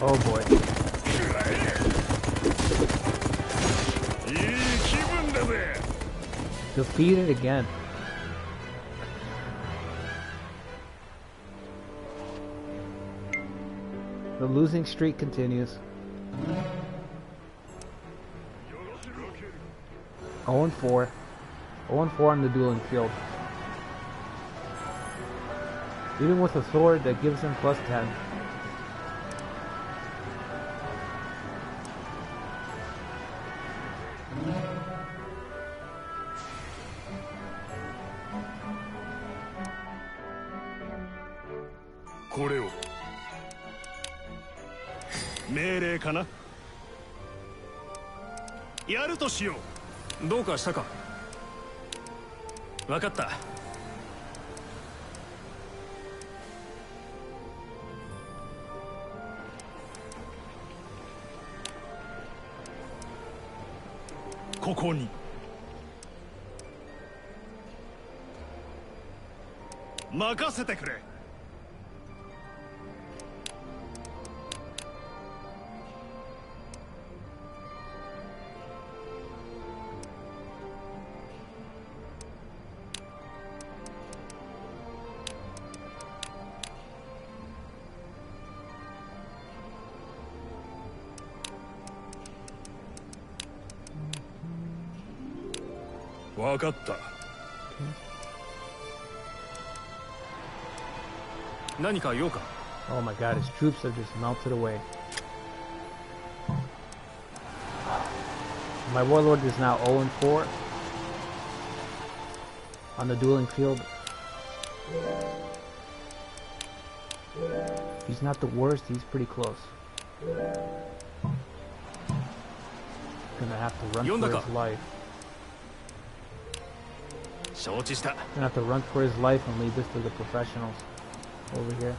Speaker 1: Oh boy. Defeated again. The losing streak continues. 0-4. 0-4 on the dueling field. Even with a sword that gives him +10.
Speaker 2: Koreo. 命令かな。やるとしよう。どうかしたか。分かった。ここに任せてくれ。分かった。何か用か。
Speaker 1: Oh my god, his troops have just melted away. My warlord is now 0-4 on the dueling field. He's not the worst, he's pretty close. Gonna have to run for his life. Gonna have to run for his life and leave this to the professionals over here.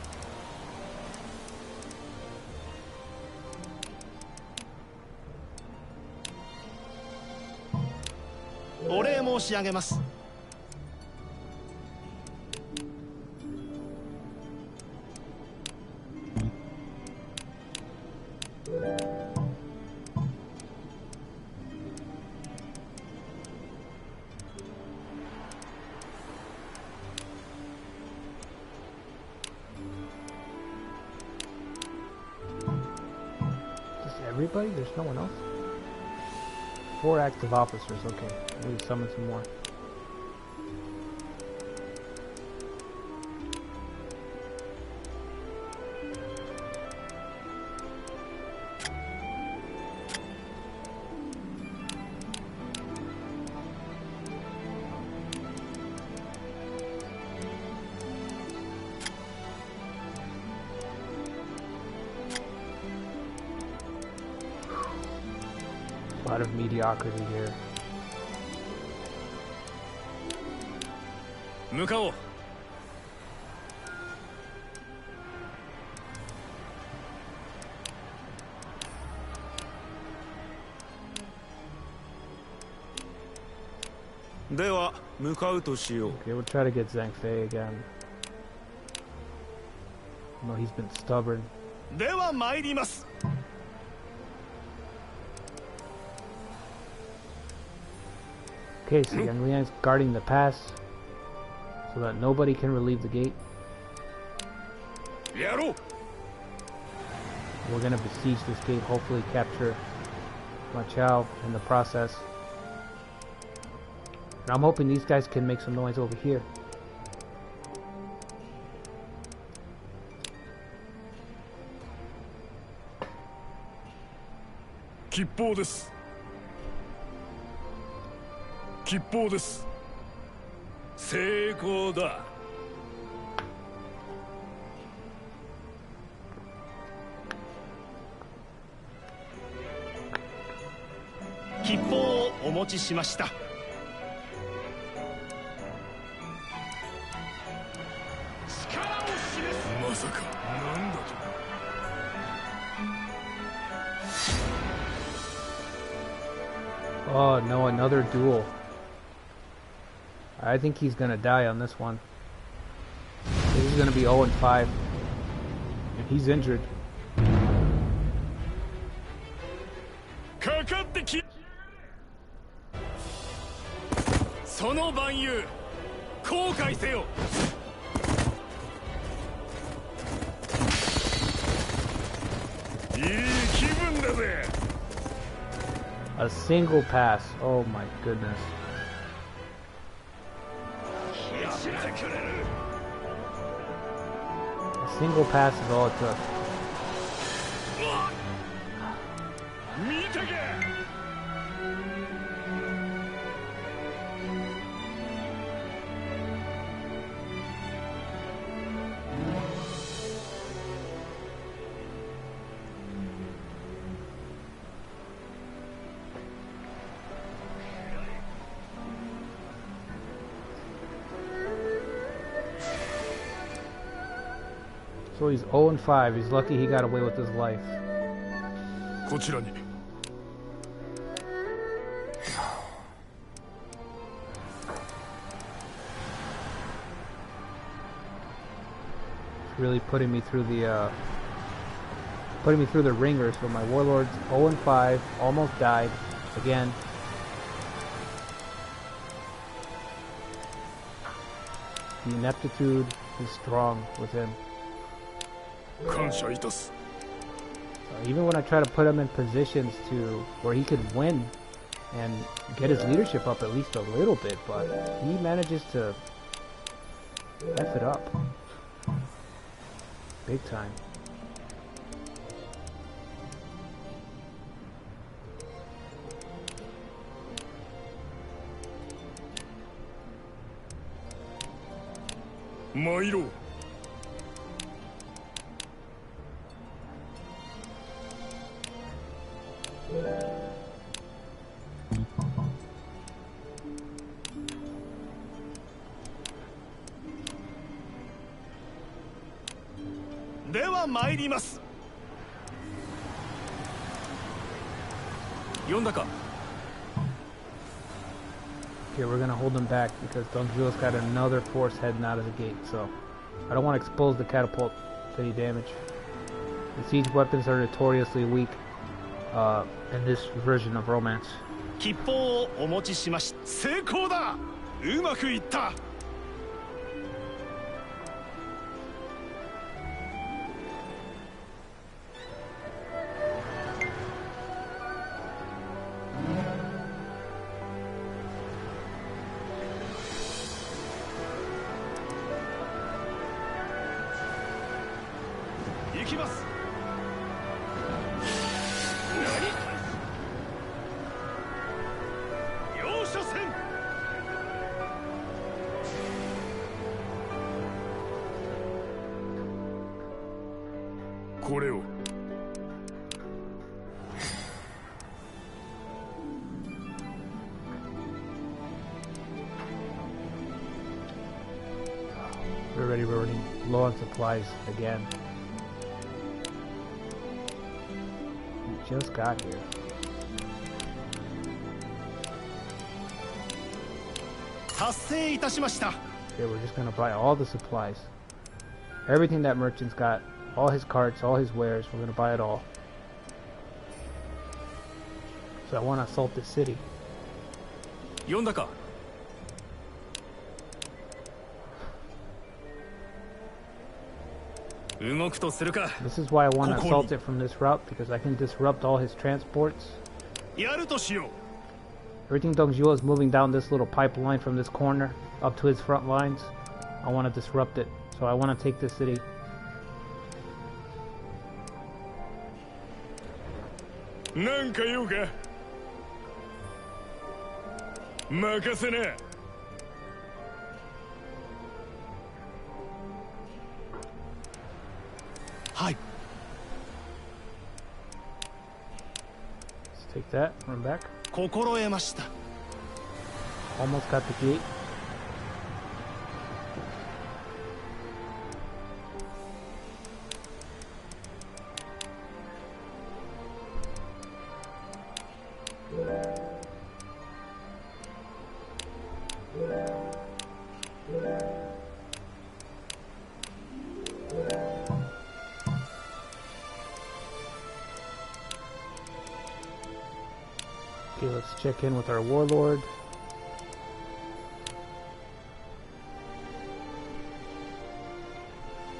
Speaker 1: Everybody? There's no one else? 4 active officers, okay. I need to summon some more. A lot of mediocrity here.
Speaker 2: 向かおう。
Speaker 3: では向かうとしよう。
Speaker 1: Okay, we'll try to get Zhang Fei again. No, he's been stubborn.
Speaker 2: では参ります。
Speaker 1: Okay, so Yang Liang's guarding the pass so that nobody can relieve the gate.
Speaker 2: やろう。
Speaker 1: We're gonna besiege this gate, hopefully capture Ma Chao in the process. And I'm hoping these guys can make some noise over here.
Speaker 2: 吉報です。吉報です。成功だ。吉報をお持ちしました。力を示す。まさかなんだと。
Speaker 1: Oh no, another duel. I think he's gonna die on this one. This is gonna be 0-5. And he's injured.
Speaker 2: かかってき。その蛮勇、後悔せよ。いい気分だぜ。
Speaker 1: A single pass. Oh my goodness. A single pass is all it took. So he's 0-5. He's lucky he got away with his life.
Speaker 2: こちらに
Speaker 1: It's really putting me through the ringer. So my warlord's 0-5, almost died again. The ineptitude is strong with him.
Speaker 2: 感謝いたす
Speaker 1: Even when I try to put him in positions to where he could win and get his leadership up at least a little bit, but he manages to F it up big time.
Speaker 2: Mairo. では参ります。読んだか。
Speaker 1: Okay, we're gonna hold them back because Dongzhuo's got another force heading out of the gate, so I don't want to expose the catapult to any damage. The siege weapons are notoriously weak in this version of Romance.
Speaker 2: 吉報をお持ちしました。成功だ。うまくいった。 行きます。何？容赦せん。これを。
Speaker 1: We're running low on supplies again. We just got here.
Speaker 2: Okay,
Speaker 1: we're just gonna buy all the supplies. Everything that merchant's got, all his carts, all his wares, we're gonna buy it all. So I wanna assault this city.
Speaker 2: 読んだか。
Speaker 1: This is why I want to assault it from this route, because I can disrupt all his transports. Everything Dongzhuo is moving down this little pipeline from this corner up to his front lines. I want to disrupt it, so I want to take this city.
Speaker 2: Hi.
Speaker 1: Let's take that, run back.
Speaker 2: 心得ました。
Speaker 1: Almost got the gate. Okay, let's check in with our warlord.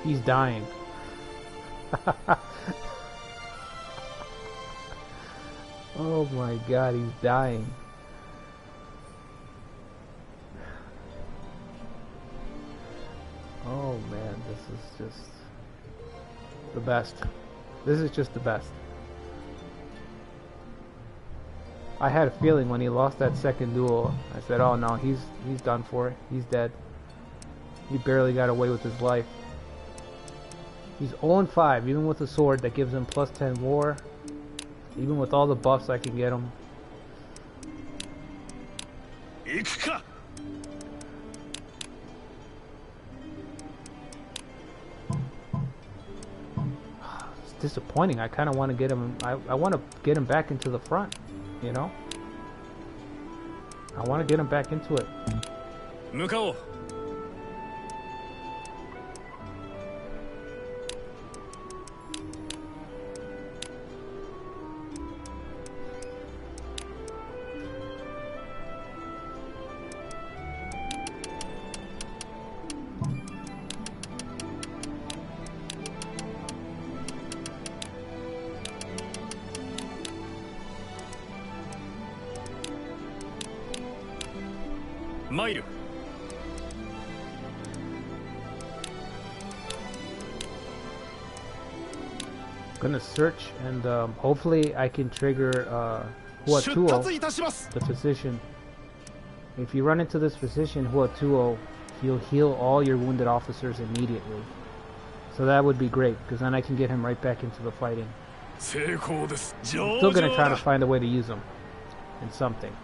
Speaker 1: He's dying. Oh my god, he's dying. Oh man, this is just the best. This is just the best. I had a feeling when he lost that second duel, I said, oh no, he's done for it. He's dead. He barely got away with his life. He's 0-5, even with a sword that gives him plus 10 war. Even with all the buffs I can get him. disappointing. I kind of want to get him. I want to get him back into the front. You know. I want to get him back into it.
Speaker 2: 向かおう。参る。
Speaker 1: Gonna search and hopefully I can trigger Huatuo, the physician. If you run into this physician, Huatuo, he'll heal all your wounded officers immediately. So that would be great, because then I can get him right back into the fighting. I'm still gonna try to find a way to use him in something.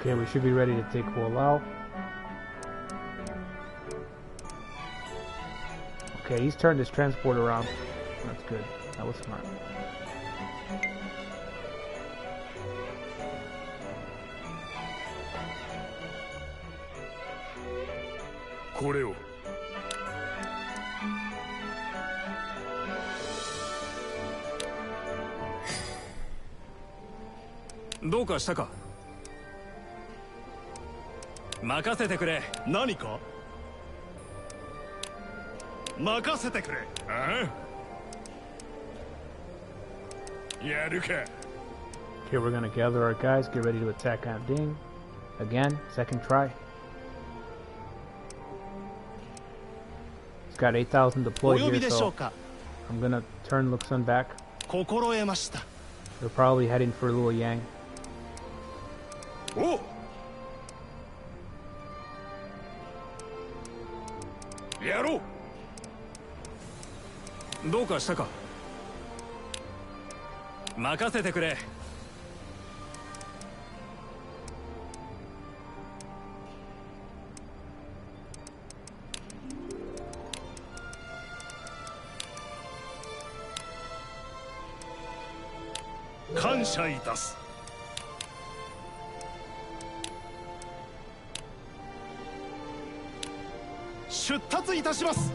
Speaker 1: Okay, we should be ready to take Huolao. Okay, he's turned his transport around. That's good. That was smart.
Speaker 2: Koreo. どうかしたか。任せてくれ。何か。任せてくれ。ああ。やるか。
Speaker 1: Okay, we're gonna gather our guys, get ready to attack on Ding. Again, second try. It's got 8,000 deployed here, so I'm gonna turn Luxun back. They're probably heading for Luoyang.
Speaker 2: Oh! やろう。どうかしたか。任せてくれ。感謝いたす。出立いたします。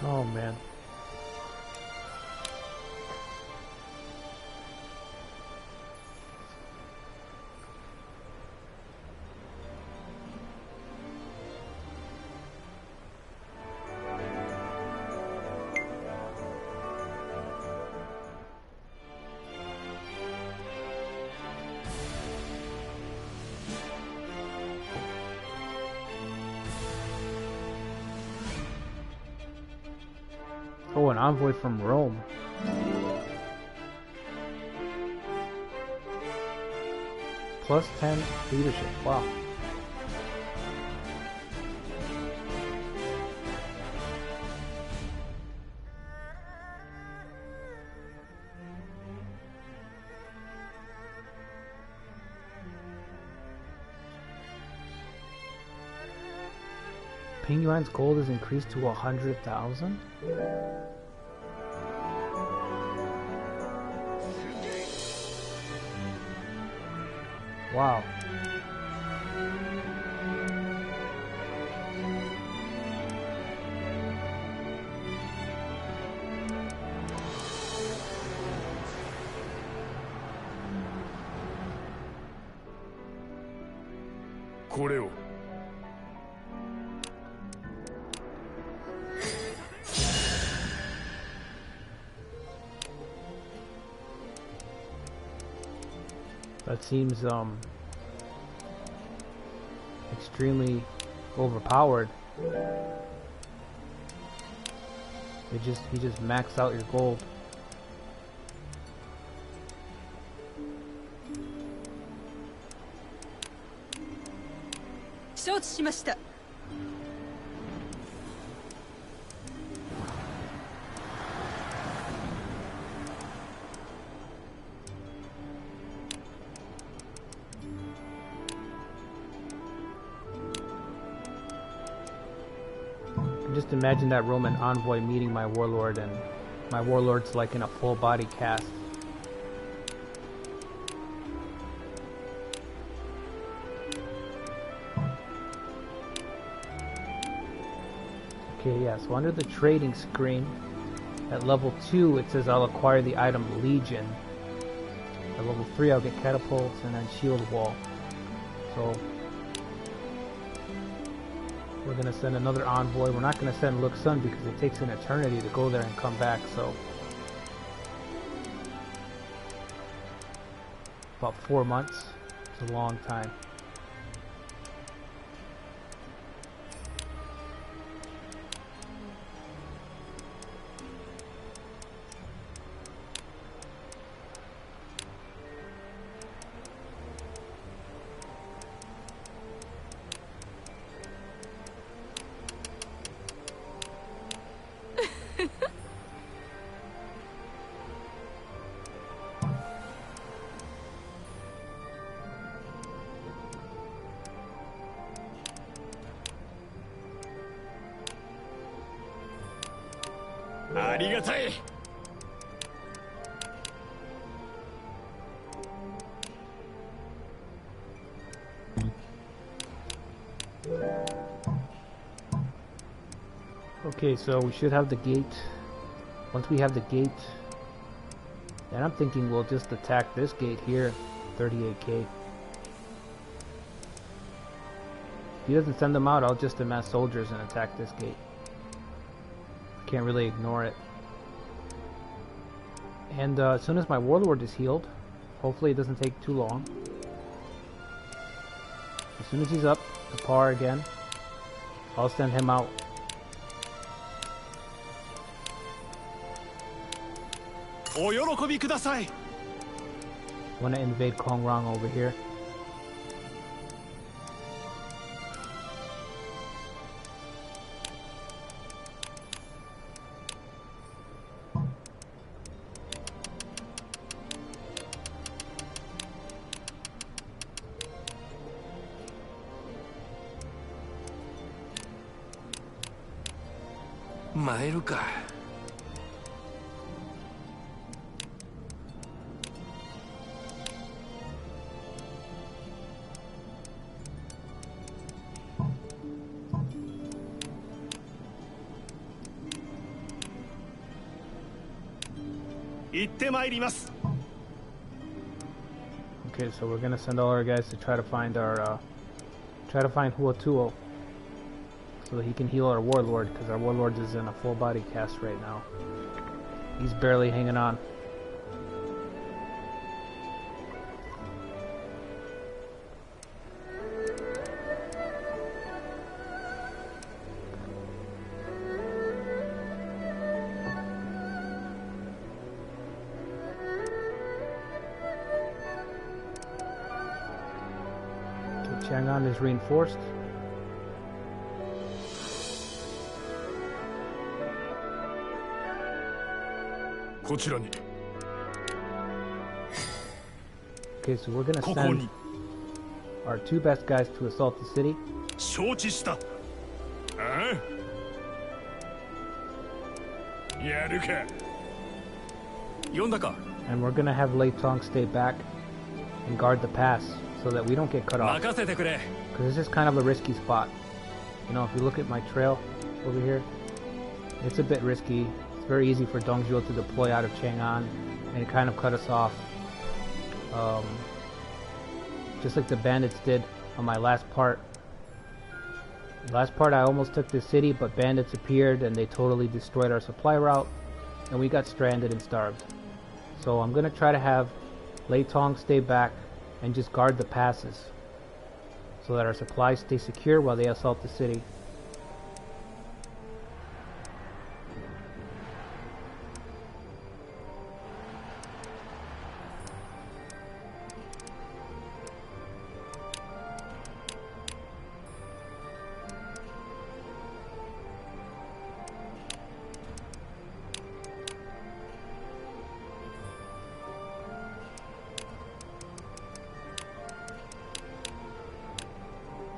Speaker 1: Oh man. Oh, an envoy from Rome. Plus 10 leadership. Wow. Ping Yuan's gold is increased to 100,000? Wow.
Speaker 2: Koreo.
Speaker 1: That seems extremely overpowered. He just maxed out your gold.
Speaker 4: しました。
Speaker 1: Just imagine that Roman envoy meeting my warlord, and my warlord's like in a full body cast. Okay, yeah, so under the trading screen, at level 2 it says I'll acquire the item Legion. At level 3 I'll get catapults and then shield wall. So we're going to send another envoy. We're not going to send Luxun because it takes an eternity to go there and come back, so about 4 months. It's a long time. Okay, so we should have the gate. Once we have the gate, then I'm thinking we'll just attack this gate here, 38k. If he doesn't send them out, I'll just amass soldiers and attack this gate. Can't really ignore it. And as soon as my warlord is healed, hopefully it doesn't take too long. As soon as he's up to par again, I'll send him out. Want to invade Kongrang over here. Okay, so we're gonna send all our guys to try to find our Huatuo so that he can heal our warlord, because our warlord is in a full body cast right now. He's barely hanging on. Chang'an is reinforced. Okay, so we're gonna send our 2 best guys to assault the city. And we're gonna have Lei Tong stay back and guard the pass so that we don't get cut off. Because this is kind of a risky spot. You know, if you look at my trail over here, it's a bit risky. It's very easy for Dongzhuo to deploy out of Chang'an and it kind of cut us off. Just like the bandits did on my last part. Last part I almost took the city, but bandits appeared and they totally destroyed our supply route and we got stranded and starved. So I'm gonna try to have Lei Tong stay back and just guard the passes so that our supplies stay secure while they assault the city.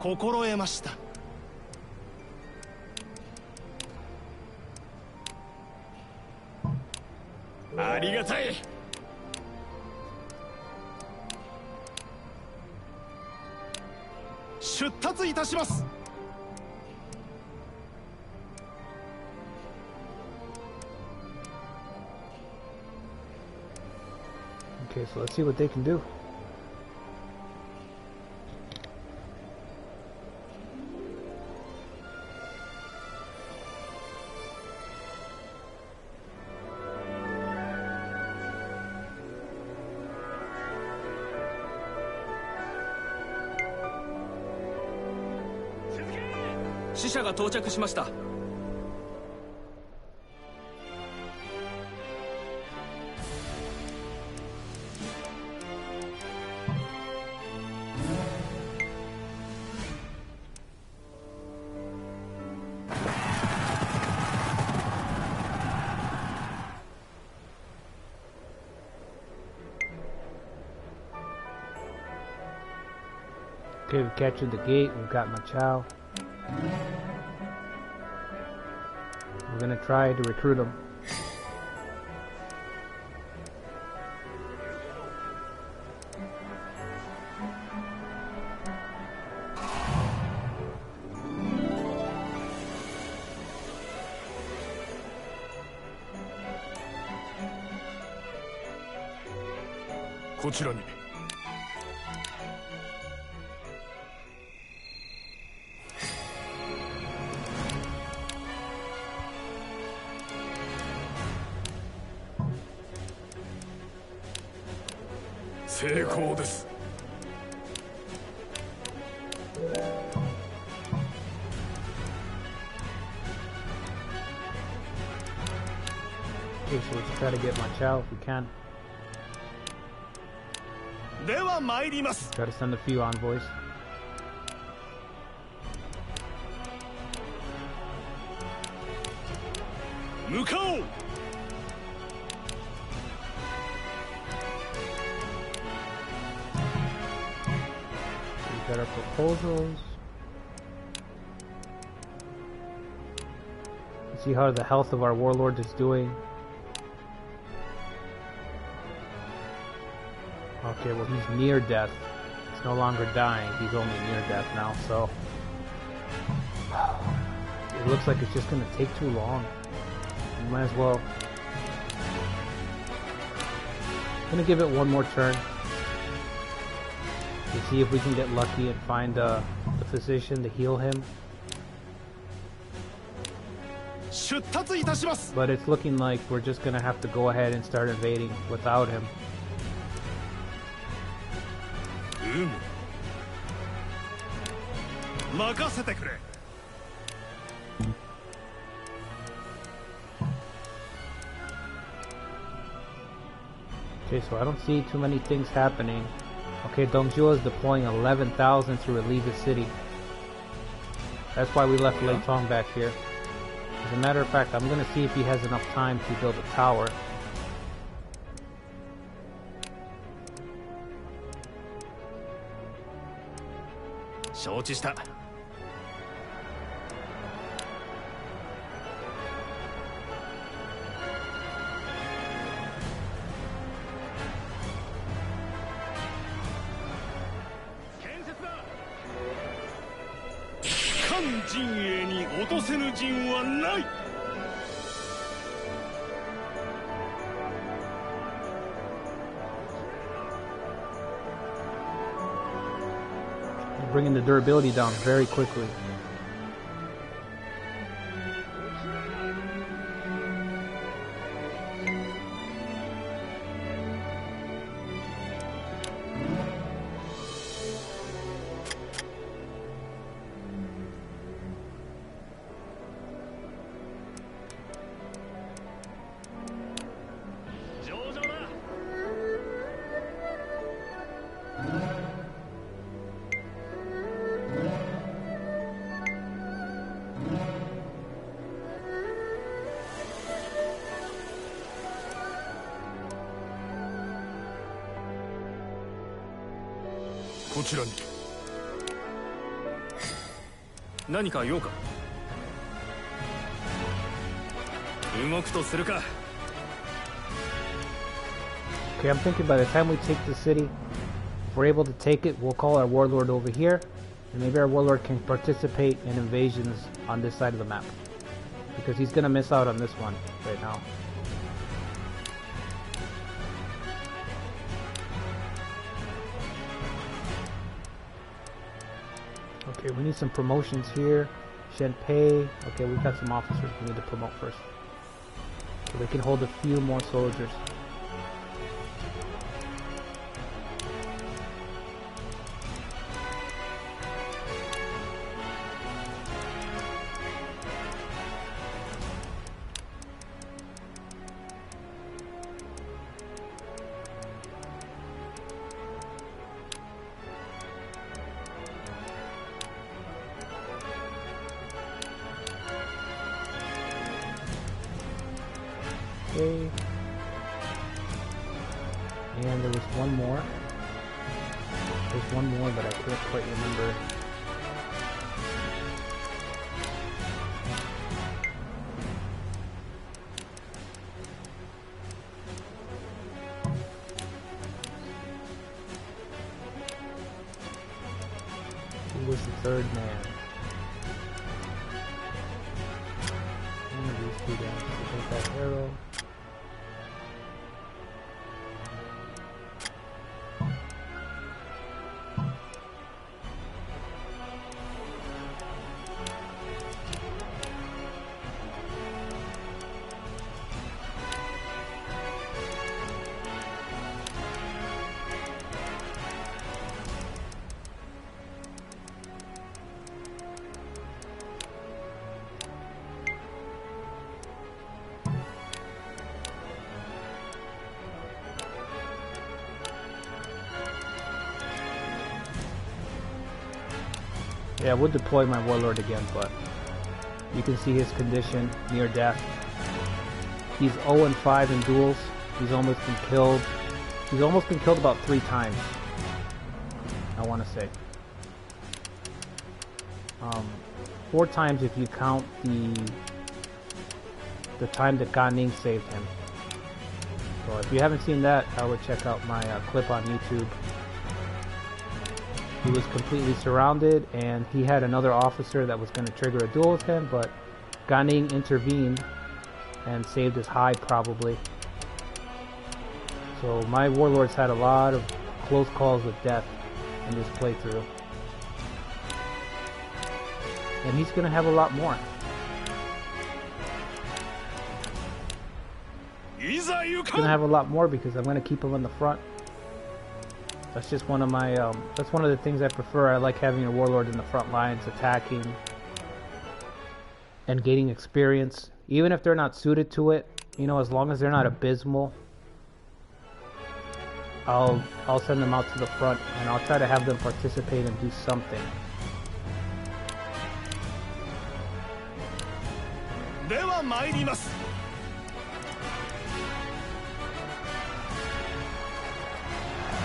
Speaker 2: 心得ました。ありがたい。出立いたします。
Speaker 1: Okay, so let's see what they can do.
Speaker 4: "死者が到着しました。
Speaker 1: Okay, we captured the gate. We've got Machao. We're gonna try to recruit him. Okay, so let's try to get Machao if we can.
Speaker 2: では参ります。
Speaker 1: Try to send a few envoys.
Speaker 2: 向かおう。
Speaker 1: We've got our proposals. Let's see how the health of our warlord is doing. Okay, well he's near death. He's no longer dying. He's only near death now, so it looks like it's just gonna take too long. We might as well. Gonna give it one more turn to see if we can get lucky and find the physician to heal him.
Speaker 2: 出立いたします。
Speaker 1: But it's looking like we're just gonna have to go ahead and start invading without him.
Speaker 2: 任せてくれ。
Speaker 1: Okay, so I don't see too many things happening. Okay, Dongjua is deploying 11,000 to relieve the city. That's why we left Lei Tong back here. As a matter of fact, I'm gonna see if he has enough time to build a tower.
Speaker 2: 承知した。 韓陣営に落とせぬ陣はない。
Speaker 1: Bringing the durability down very quickly.
Speaker 4: 何か用か。動くとするか。
Speaker 1: Okay, I'm thinking by the time we take the city, if we're able to take it, we'll call our warlord over here, and maybe our warlord can participate in invasions on this side of the map. Because he's gonna miss out on this one right now. Okay, we need some promotions here. Shenpei. Okay, we've got some officers we need to promote first. So they can hold a few more soldiers. Okay. And there was one more. There's one more, but I can't quite remember. Who was the third man? One of these two guys. Take that arrow. Yeah, I would deploy my warlord again, but you can see his condition near death. He's 0-5 in duels. He's almost been killed. He's almost been killed about 3 times, I want to say. 4 times if you count the time that Gan Ning saved him. So if you haven't seen that, I would check out my clip on YouTube. He was completely surrounded, and he had another officer that was going to trigger a duel with him, but Gan Ning intervened and saved his hide, probably. So my warlords had a lot of close calls with death in this playthrough. And he's going to have a lot more. He's going to have a lot more because I'm going to keep him in the front. That's just one of my, that's one of the things I prefer. I like having a warlord in the front lines, attacking and gaining experience. Even if they're not suited to it, you know, as long as they're not abysmal, I'll send them out to the front and I'll try to have them participate and do something.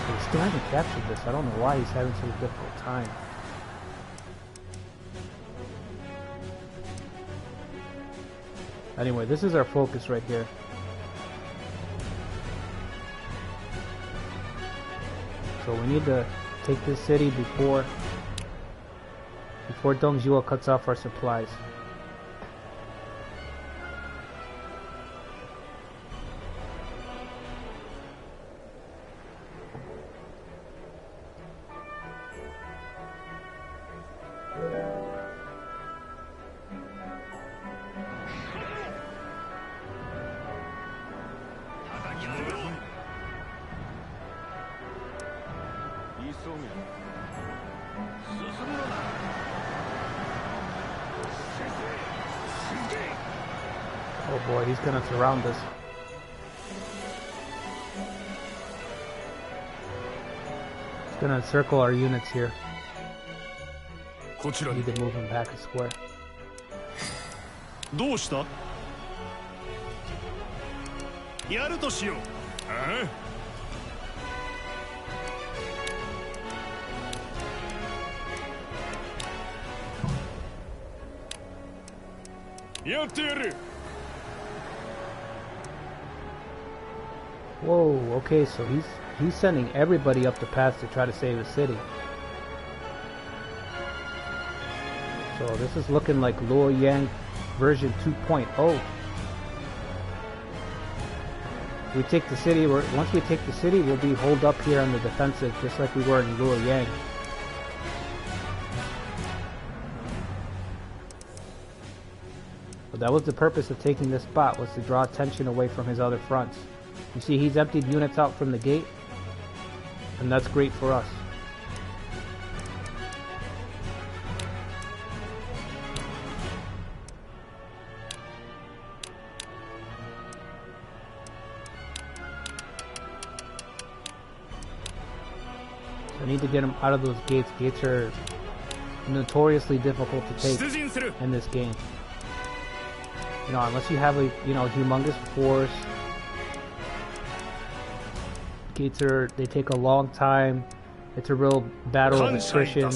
Speaker 1: He still hasn't captured this. I don't know why he's having such a difficult time. Anyway, this is our focus right here. So we need to take this city before Dongzhuo cuts off our supplies. Oh boy, he's gonna surround us. He's gonna encircle our units here. We need to move him back a square.
Speaker 2: やってやる。
Speaker 1: Whoa, okay, so he's sending everybody up the path to try to save the city. So this is looking like Luoyang version 2.0. We take the city, once we take the city, we'll be holed up here on the defensive, just like we were in Luoyang. But that was the purpose of taking this spot, was to draw attention away from his other fronts. You see, he's emptied units out from the gate, and that's great for us. I need to get him out of those gates. Gates are notoriously difficult to take in this game. You know, unless you have a humongous force. Gates they take a long time. It's a real battle of attrition.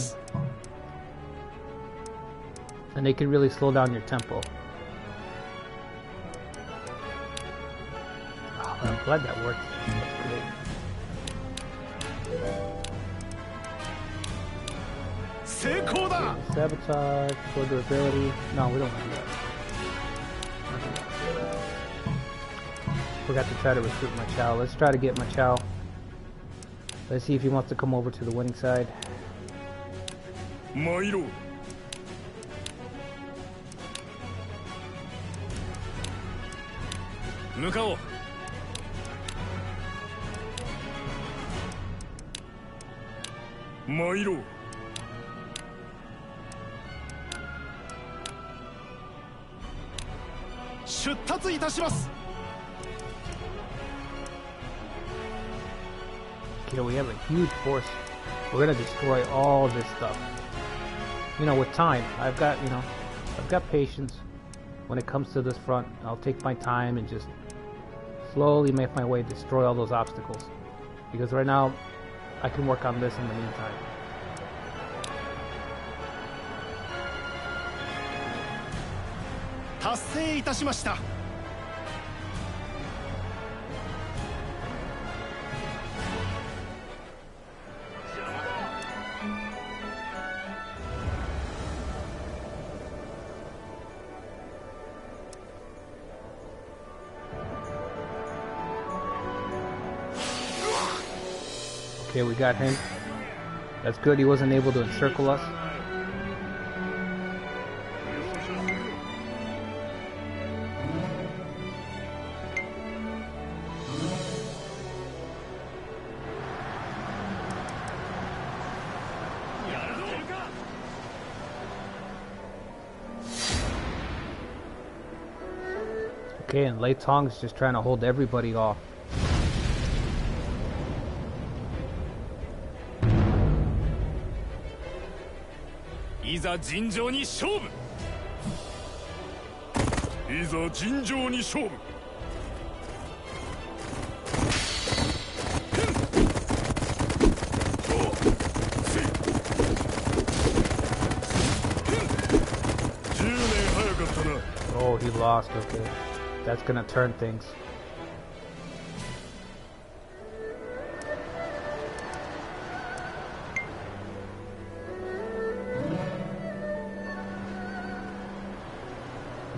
Speaker 1: And they can really slow down your tempo. Oh, I'm glad that worked. That's great. Sabotage, for durability. No, we don't want to do that. Forgot to try to recruit my Chow. Let's try to get my Chow. Let's see if he wants to come over to the winning side.
Speaker 2: Mairo. Mukao. Mairo. Shuttatsu itashimasu.
Speaker 1: Okay, we have a huge force. We're gonna destroy all this stuff. You know, with time, I've got patience. When it comes to this front, I'll take my time and just slowly make my way, destroy all those obstacles. Because right now, I can work on this in the meantime. Okay, we got him. That's good, he wasn't able to encircle us. Okay, and Lei Tong's just trying to hold everybody off. Oh, he lost, okay. That's gonna turn things.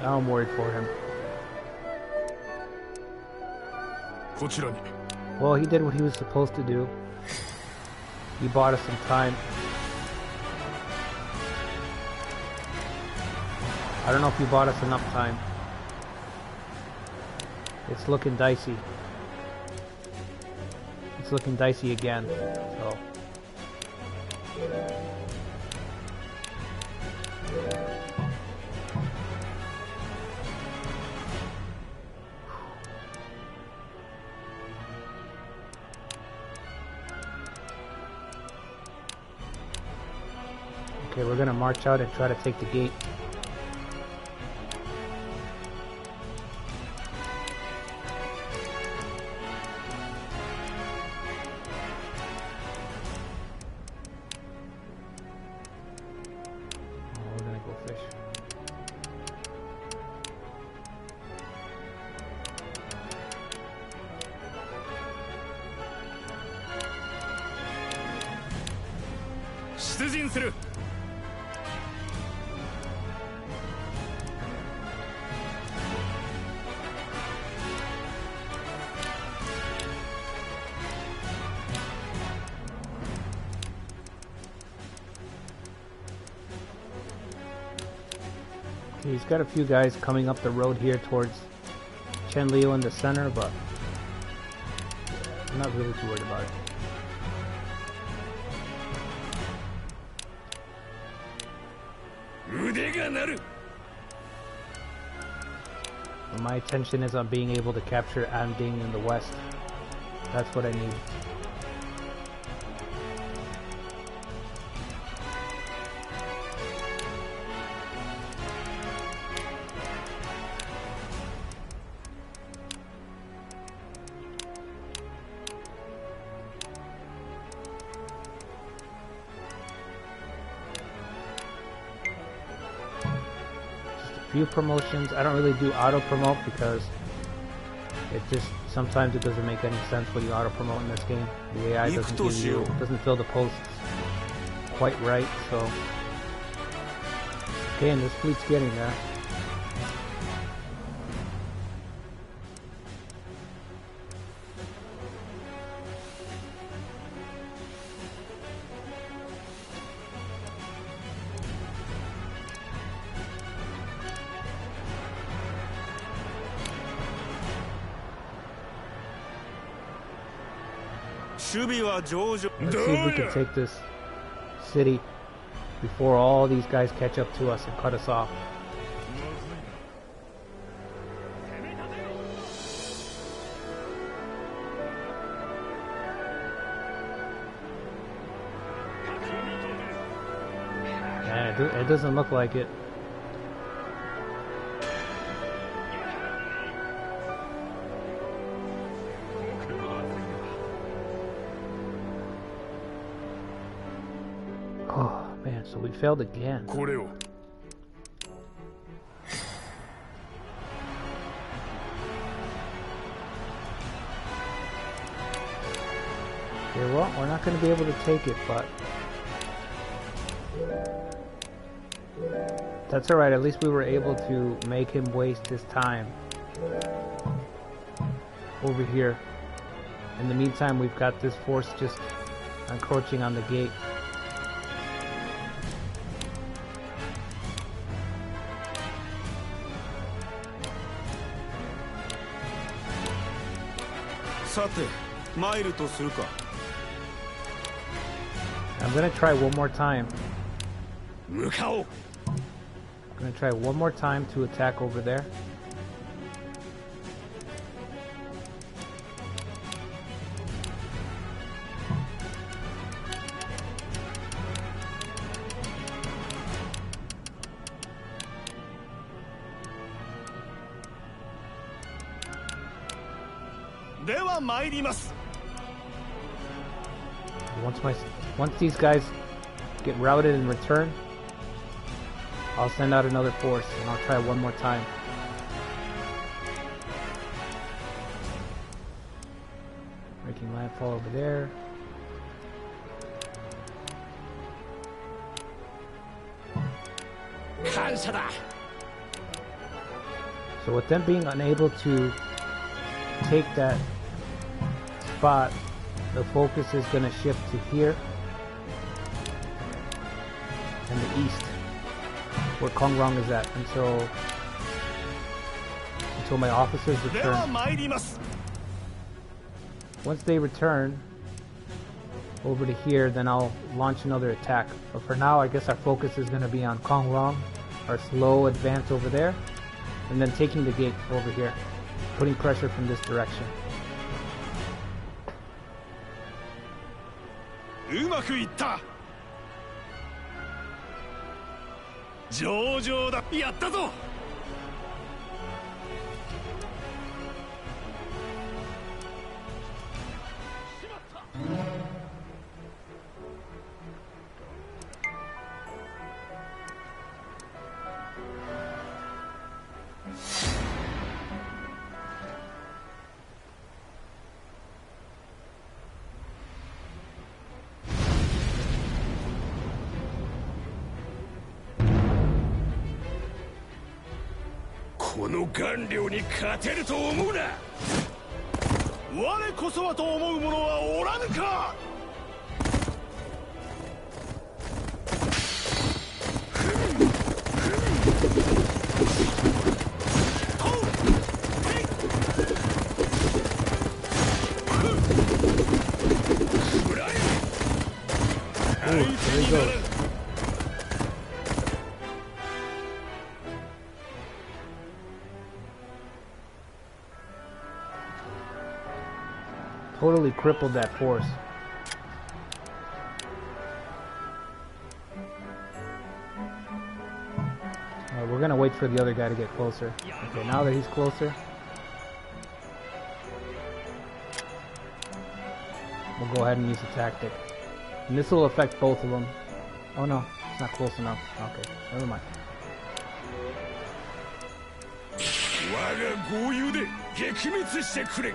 Speaker 1: Now I'm worried for him. Well, he did what he was supposed to do. He bought us some time. I don't know if he bought us enough time. It's looking dicey. It's looking dicey again, so. Okay, we're gonna march out and try to take the gate. Oh, we're gonna go fish.
Speaker 4: 進する。
Speaker 1: He's got a few guys coming up the road here towards Chenliu in the center, but I'm not really too worried about it. My attention is on being able to capture Anding in the west. That's what I need. Few promotions. I don't really do auto promote because it just sometimes it doesn't make any sense when you auto promote in this game. The AI doesn't fill the posts quite right. So okay, and this fleet's getting there. Let's see if we can take this city before all these guys catch up to us and cut us off. Yeah, it doesn't look like it. Oh man, so we failed again. Okay, well, we're not going to be able to take it, but that's alright. At least we were able to make him waste his time over here. In the meantime, we've got this force just encroaching on the gate. I'm gonna try one more time. I'm gonna try one more time to attack over there. Once these guys get routed and return, I'll send out another force and I'll try one more time. Making landfall over there. So with them being unable to take that spot, the focus is going to shift to here and the east, where Kongrong is at, until my officers return. Once they return over to here, then I'll launch another attack. But for now, I guess our focus is going to be on Kongrong, our slow advance over there, and then taking the gate over here, putting pressure from this direction.
Speaker 2: の顔料に勝てると思うな。我こそはと思う者はおらぬか。
Speaker 1: There he goes. Totally crippled that force. Alright, we're gonna wait for the other guy to get closer. Okay, now that he's closer, we'll go ahead and use the tactic. And this will affect both of them. Oh no, it's not close enough. Okay, never mind.
Speaker 2: 我が豪遊で撃滅してくれ。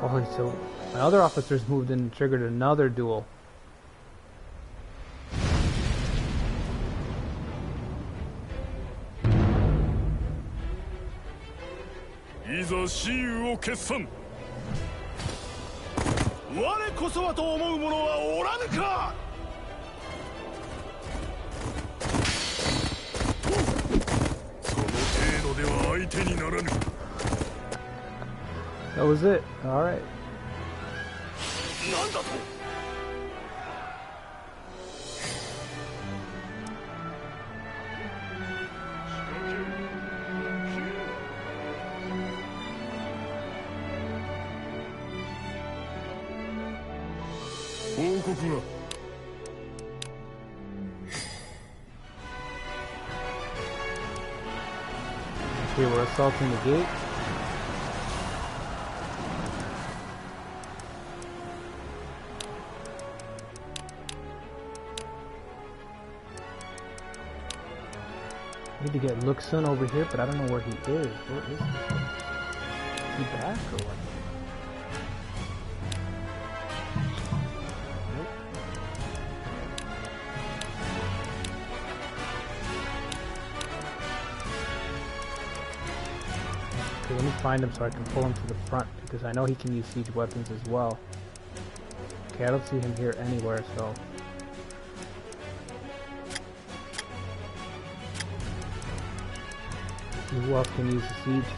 Speaker 1: Holy, so my other officers moved in and triggered another duel.
Speaker 2: いざ雌雄を決算。我こそはと思う者はおらぬか。その程度では相手にならぬ。
Speaker 1: That was it. All right.
Speaker 2: なんだと。報告は。
Speaker 1: Okay, we're assaulting the gate. Need to get Luxun over here, but I don't know where he is. Where is he? Is he back or what? Nope. Okay, let me find him so I can pull him to the front, because I know he can use siege weapons as well. Okay, I don't see him here anywhere, so... Who else can use the siege?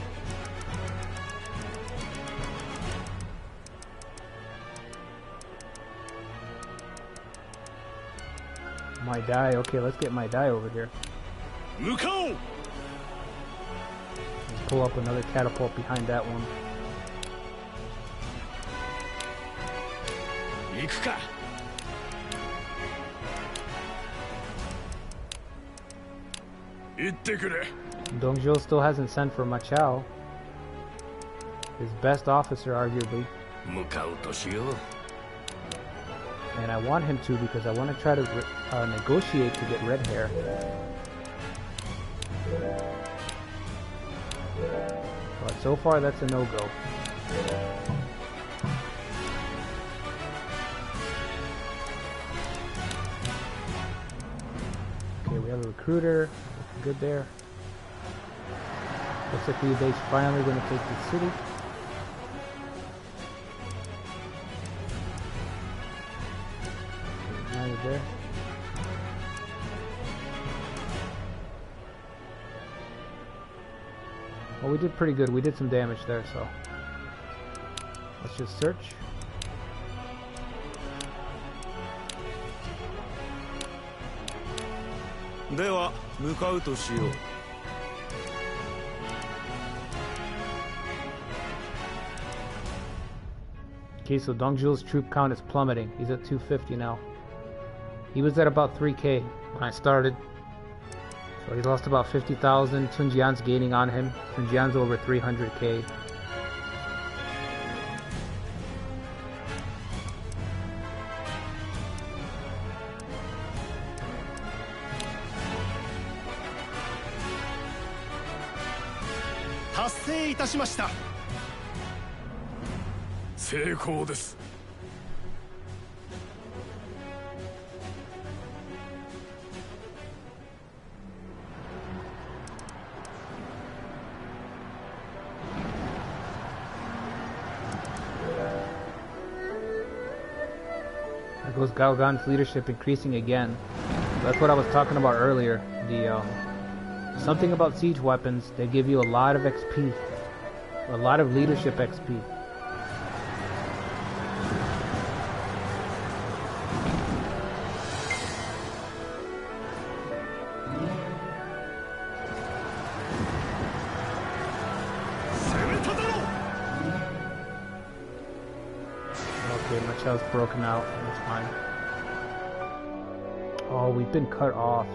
Speaker 1: My die. Okay, let's get my die over here. Let's pull up another catapult behind that one.
Speaker 2: 行くか。行ってくれ。
Speaker 1: Dongzhou still hasn't sent for Machao. His best officer, arguably.
Speaker 2: 向かうとしよう。
Speaker 1: And I want him to because I want to try to negotiate to get red hair. But so far, that's a no-go. Okay, we have a recruiter. Looking good there. Looks like they're finally going to take the city. There. Well, we did pretty good. We did some damage there, so let's just search. Okay, so Dongzhou's troop count is plummeting. He's at 250 now. He was at about 3k when I started. So he's lost about 50,000. Tunjian's gaining on him. Tunjian's over 300k. was Galgan's leadership increasing again. That's what I was talking about earlier. The something about siege weapons, they give you a lot of XP, a lot of leadership XP. Okay, my shell's broken out. That's fine. Oh, we've been cut off.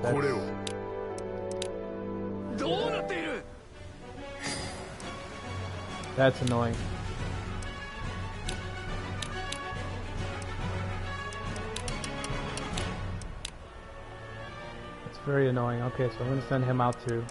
Speaker 1: That's annoying. It's very annoying. Okay, so I'm gonna send him out too.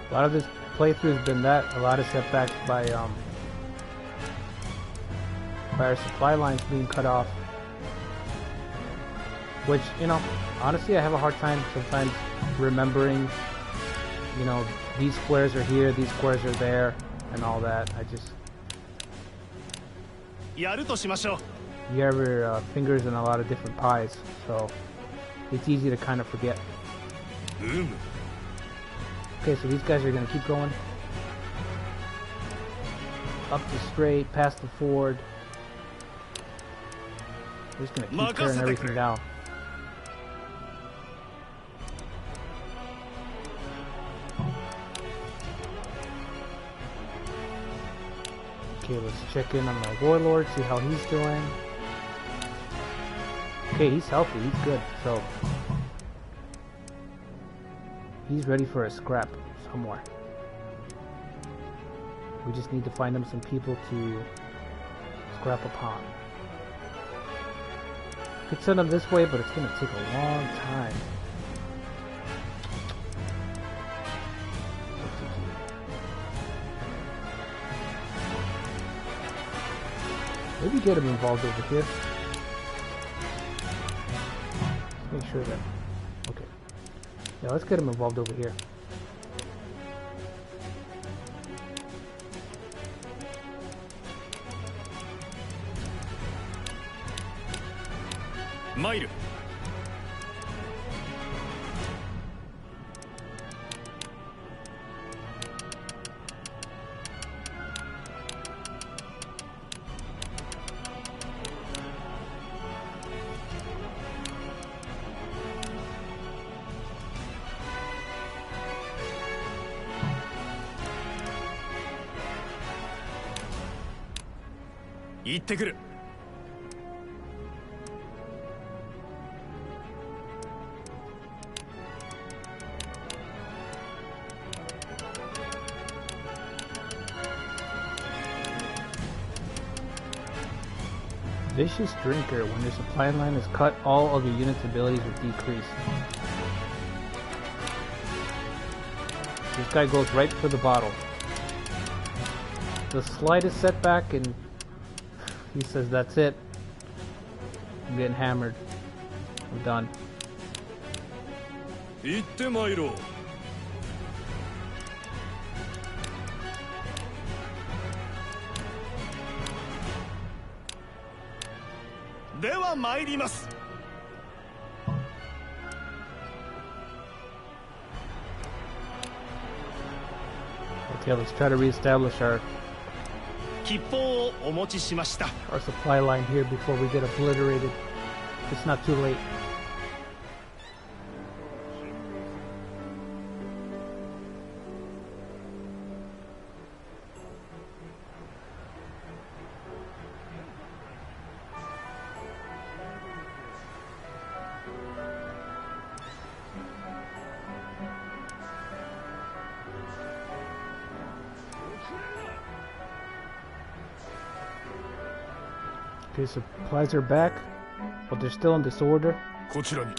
Speaker 1: A lot of this playthrough has been that, a lot of setbacks by our supply lines being cut off. Which, you know, honestly I have a hard time sometimes remembering, you know, these squares are here, these squares are there, and all that. I just... You have your fingers in a lot of different pies, so it's easy to kind of forget. Okay, so these guys are going to keep going. Up the straight, past the ford. We're just going to keep tearing everything down. Okay, let's check in on my warlord, see how he's doing. Okay, he's healthy, he's good, so he's ready for a scrap somewhere. We just need to find him some people to scrap upon. Could send him this way, but it's gonna take a long time. Maybe get him involved over here. Let's make sure that... Okay. Yeah, let's get him involved over here.
Speaker 4: Mairu.
Speaker 1: Vicious Drinker. When your supply line is cut, all of your unit's abilities will decrease. This guy goes right for the bottle. The slightest setback and he says, that's it. I'm getting hammered. I'm done. Okay, let's try to reestablish our supply line here before we get obliterated. It's not too late. Okay, supplies are back, but they're still in disorder.
Speaker 2: こちらに。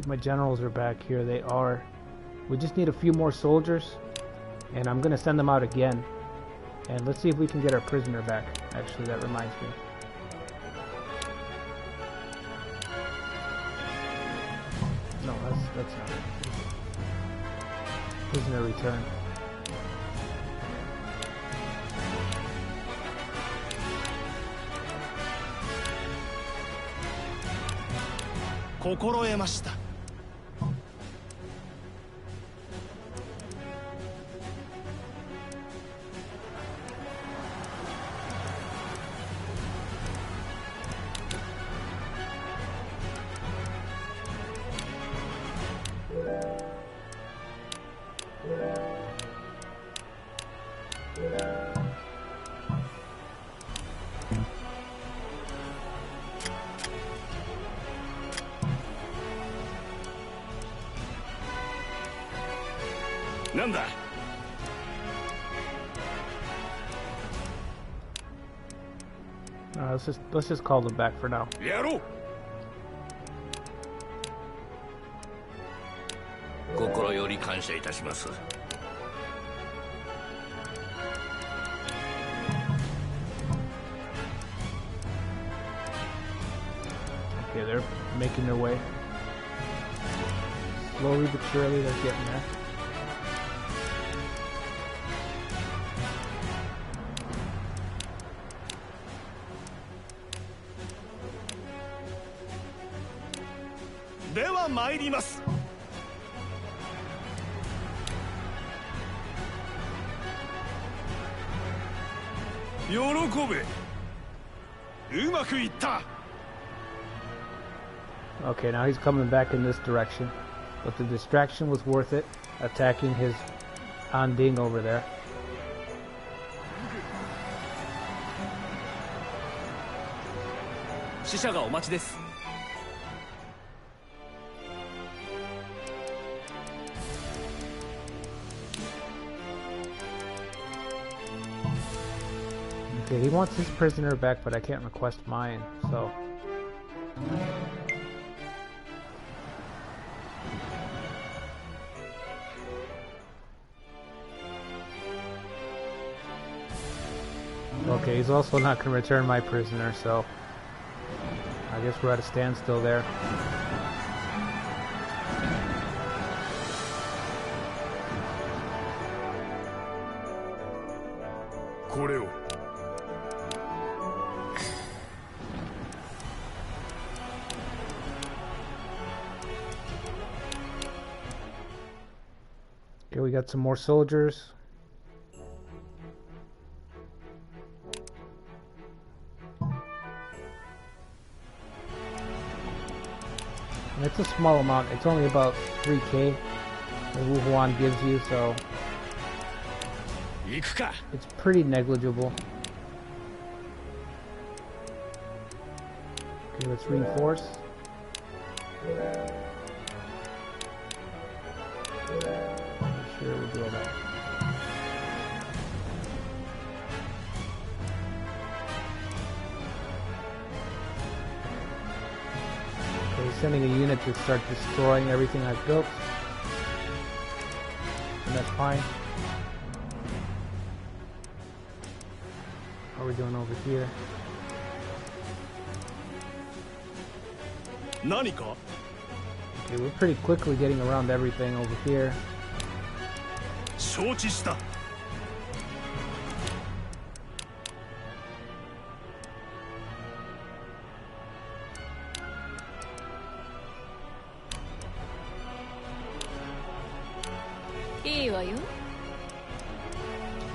Speaker 1: My generals are back here. They are. We just need a few more soldiers, and I'm gonna send them out again. And let's see if we can get our prisoner back. Actually, that reminds me. No, that's not it. Prisoner return.
Speaker 2: Kokoroemashita. Nanda.
Speaker 1: Let's just call them back for now.
Speaker 2: Yaro.
Speaker 5: 心より感謝いたします。
Speaker 1: Okay, they're making their way. Slowly but surely, they're getting there.
Speaker 2: Dewa mairimasu. 喜べ。うまくいった。
Speaker 1: Okay, now he's coming back in this direction. But the distraction was worth it, attacking his Anding over there.
Speaker 4: 死者がお待ちです。
Speaker 1: Okay, he wants his prisoner back, but I can't request mine, so... Okay, he's also not going to return my prisoner, so... I guess we're at a standstill there. Okay, we got some more soldiers. And it's a small amount. It's only about 3k that Wu Huan gives you, so it's pretty negligible. Okay, let's reinforce. Sure, we'll do all that. Okay, sending a unit to start destroying everything I've built. And that's fine. How are we doing over here?
Speaker 2: 何か?
Speaker 1: Okay, we're pretty quickly getting around everything over here.
Speaker 2: 承知した.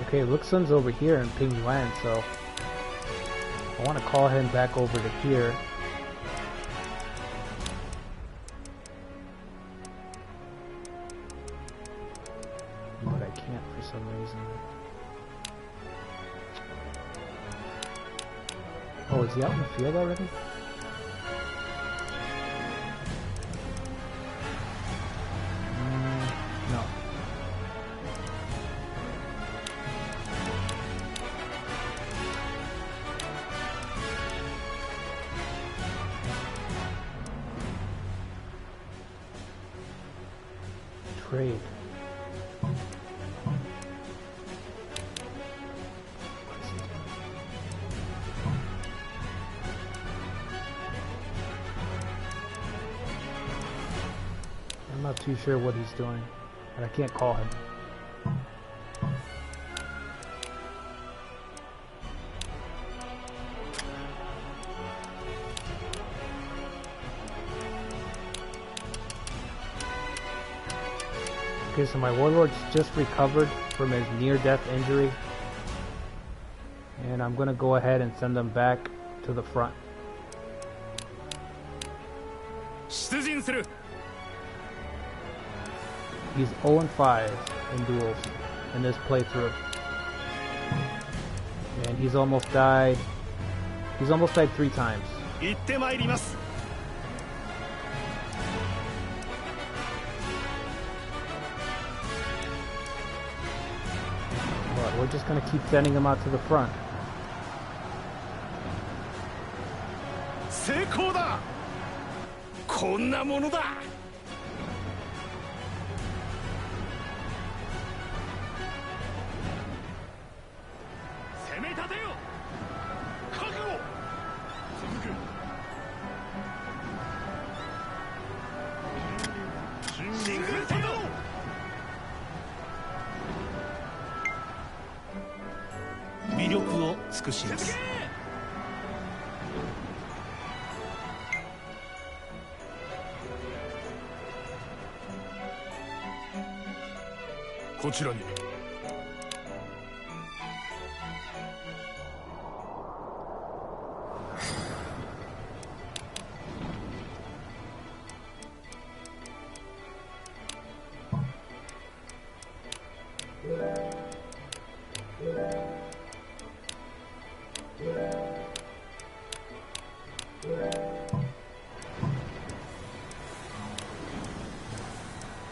Speaker 1: Okay, Luxun's over here in Pingguan, so I want to call him back over to here. But I can't for some reason. Oh, is he out in the field already? No. trade. I'm not too sure what he's doing, and I can't call him. Okay, so my warlord's just recovered from his near-death injury, and I'm gonna go ahead and send them back to the front.
Speaker 4: 出陣する
Speaker 1: He's 0-5 in duels in this playthrough, and he's almost died 3 times.
Speaker 2: 行ってまいります
Speaker 1: But we're just gonna keep sending him out to the front.
Speaker 2: 成功だこんなものだ 攻め立てよ覚悟続く進軍せよ魅力を尽くします
Speaker 4: こちらに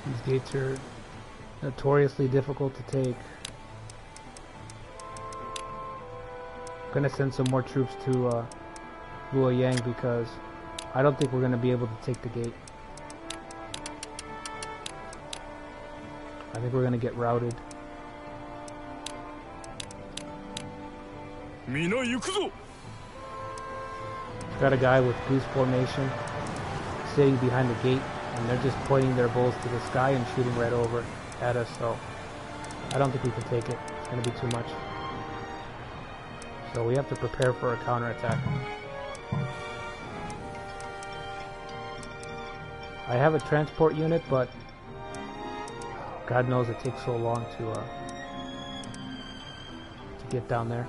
Speaker 1: These gates are notoriously difficult to take. I'm gonna send some more troops to Luoyang because I don't think we're gonna be able to take the gate. I think we're gonna get routed.
Speaker 4: 皆行くぞ
Speaker 1: Got a guy with goose formation sitting behind the gate, and they're just pointing their bows to the sky and shooting right over at us, so I don't think we can take it. It's going to be too much. So we have to prepare for a counterattack. I have a transport unit, but God knows it takes so long to get down there.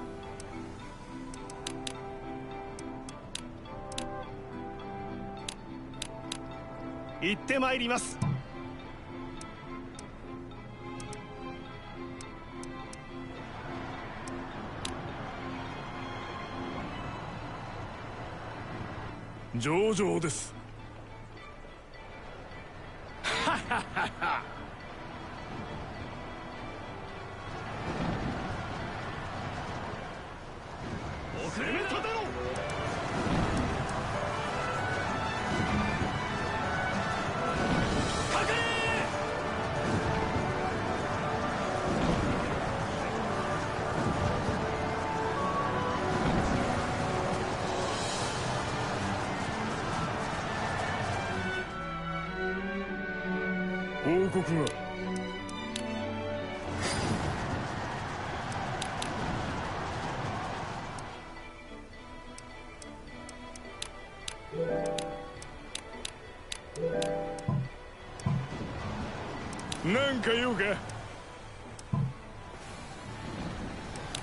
Speaker 2: 行ってまいります
Speaker 4: 上々です
Speaker 2: 遅れただろかかれ
Speaker 4: 報告が なんか用か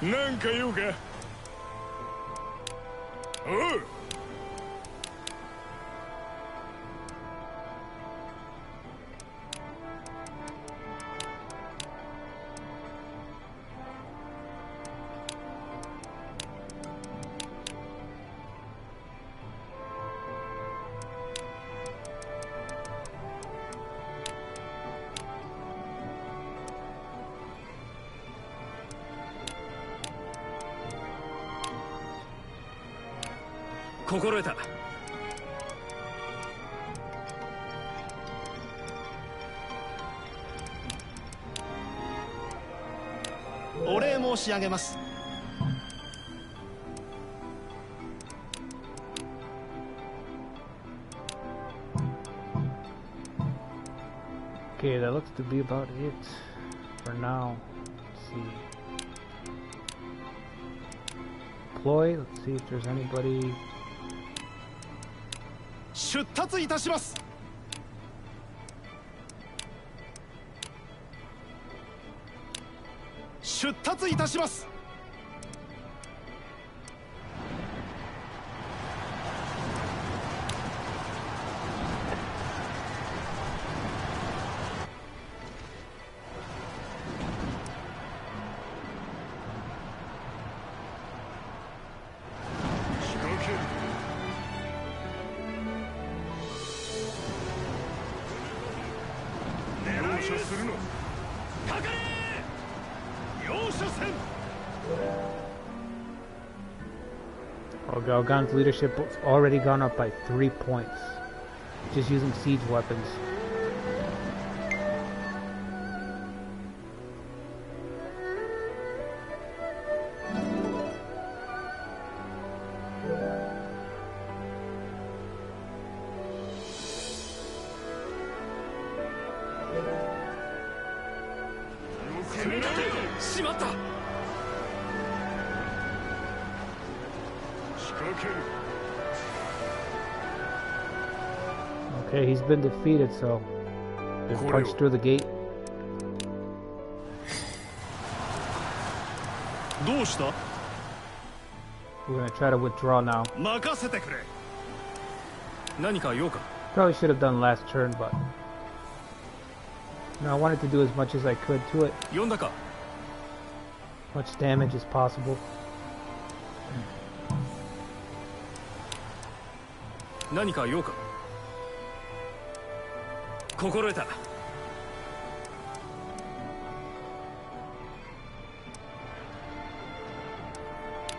Speaker 4: なんか用かおう 心得た
Speaker 2: お礼申し上げます。
Speaker 1: Okay, that looks to be about it for now. Let's see. Deploy. Let's see if there's anybody.
Speaker 2: 出立いたします。 出立いたします。
Speaker 1: Oh, Galgan's leadership has already gone up by 3 points. Just using siege weapons. Okay, he's been defeated, so just punch through the gate.
Speaker 2: どうした？
Speaker 1: We're gonna try to withdraw now.
Speaker 2: 任せてくれ。
Speaker 4: 何か用か？
Speaker 1: Probably should have done last turn, but no, I wanted to do as much as I could to it.
Speaker 4: 呼んだか？
Speaker 1: Much damage as possible.
Speaker 4: 何か用か？心得た。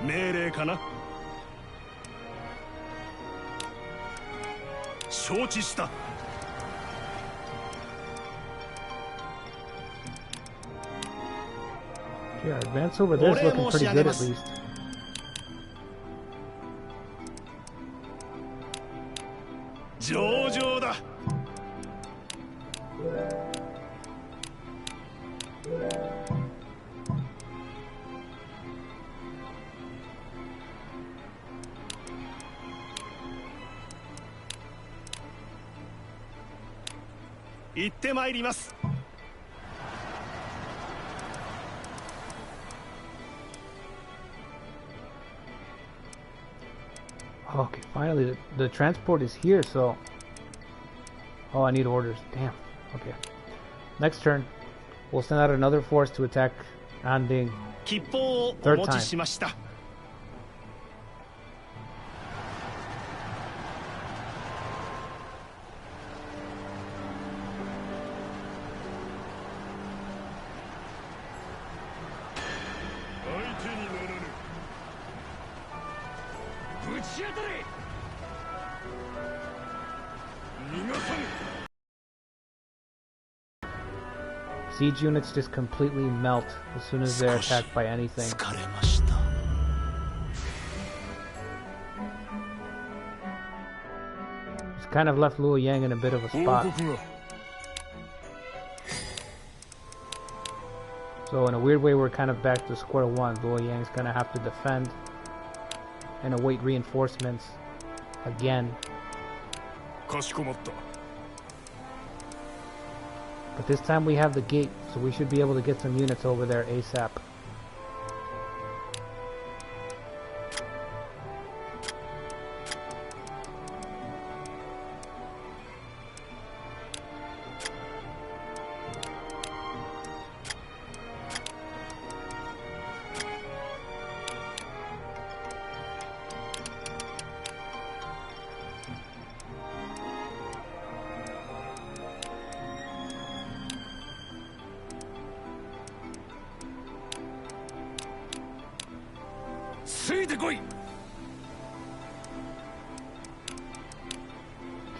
Speaker 2: 命令かな？承知した。
Speaker 1: Yeah, advance over there's looking pretty good at least.
Speaker 2: 上々だ。 行ってまいります。
Speaker 1: Okay, finally the transport is here, so... Oh, I need orders. Damn. Okay. Next turn, we'll send out another force to attack Anding.
Speaker 2: 吉報をお持ちしました。
Speaker 1: Siege units just completely melt as soon as they're attacked by anything.
Speaker 2: 疲れました。
Speaker 1: It's kind of left Luo Yang in a bit of a spot. So in a weird way, we're kind of back to square one. Luo Yang's gonna have to defend and await reinforcements again.
Speaker 4: かしこまった。
Speaker 1: But this time we have the gate, so we should be able to get some units over there ASAP.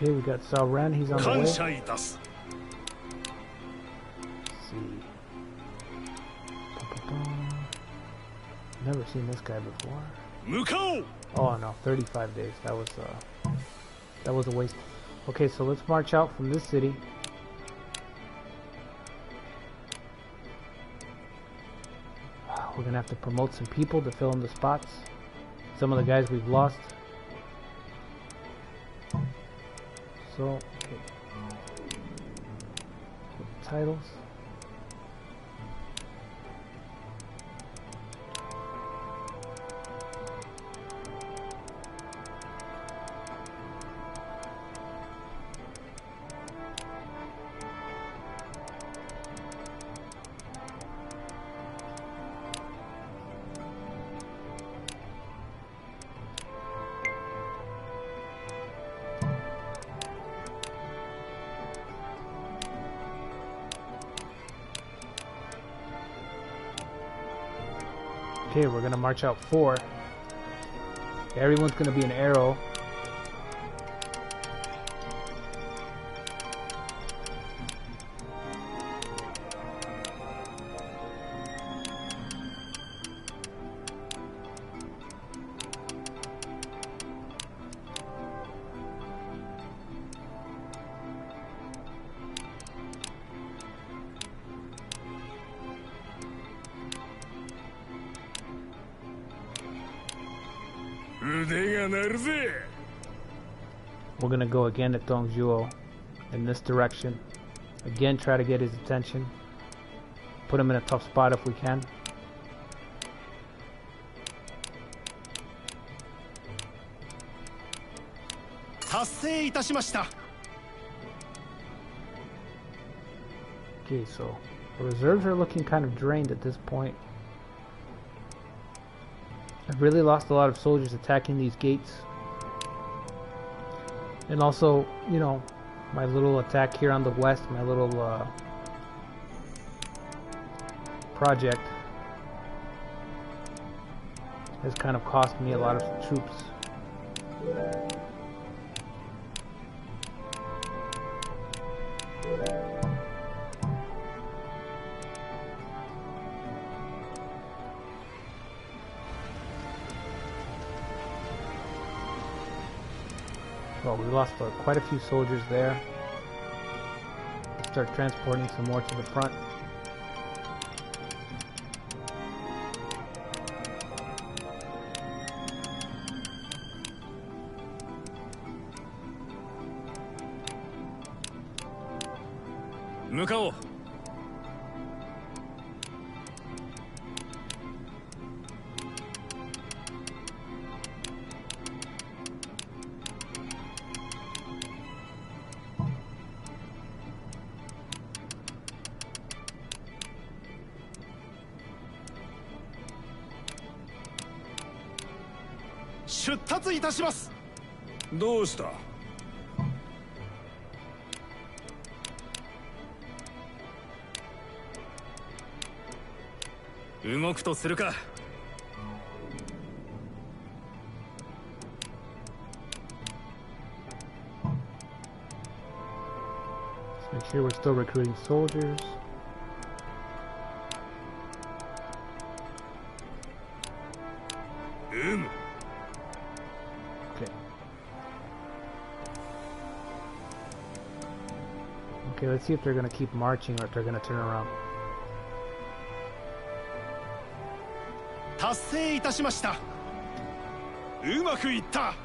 Speaker 1: Okay, we got Sao Ren, he's on the way.
Speaker 2: 感謝いたす。
Speaker 1: Let's see. never seen this guy before.
Speaker 2: 向かおう
Speaker 1: Oh no, 35 days. That was a waste. Okay, so let's march out from this city. We're gonna have to promote some people to fill in the spots. Some of the guys we've lost. So, okay. Titles. Okay, we're gonna march out 4. Everyone's gonna be an arrow. We're gonna go again to Dongjuo in this direction. Again, try to get his attention. Put him in a tough spot if we can. Okay, so the reserves are looking kind of drained at this point. I've really lost a lot of soldiers attacking these gates. And also, you know, my little attack here on the west, my little project has kind of cost me a lot of troops. Well, we lost quite a few soldiers there. Let's start transporting some more to the front.
Speaker 4: Mukao.
Speaker 3: どうした？
Speaker 4: 動くとするか。
Speaker 1: Let's make sure we're still recruiting soldiers. Okay, let's see if they're going to keep marching or if they're going to turn around.
Speaker 2: 達成いたしました。うまくいった。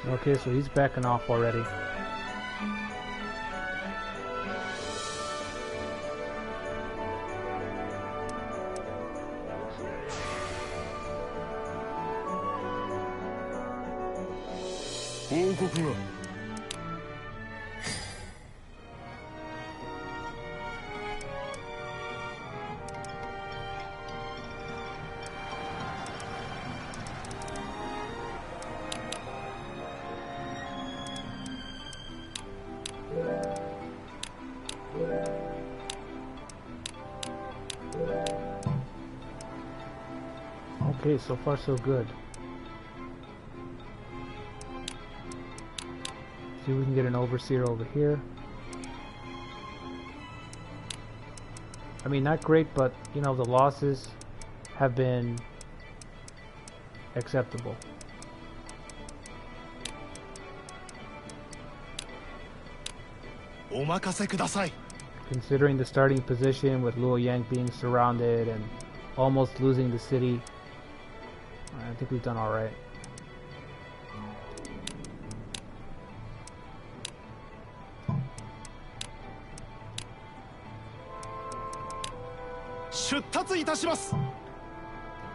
Speaker 1: Okay, so he's backing off already. Okay, so far so good. See if we can get an overseer over here. I mean, not great, but you know, the losses have been acceptable. Considering the starting position with Luoyang being surrounded and almost losing the city, I think we've done alright.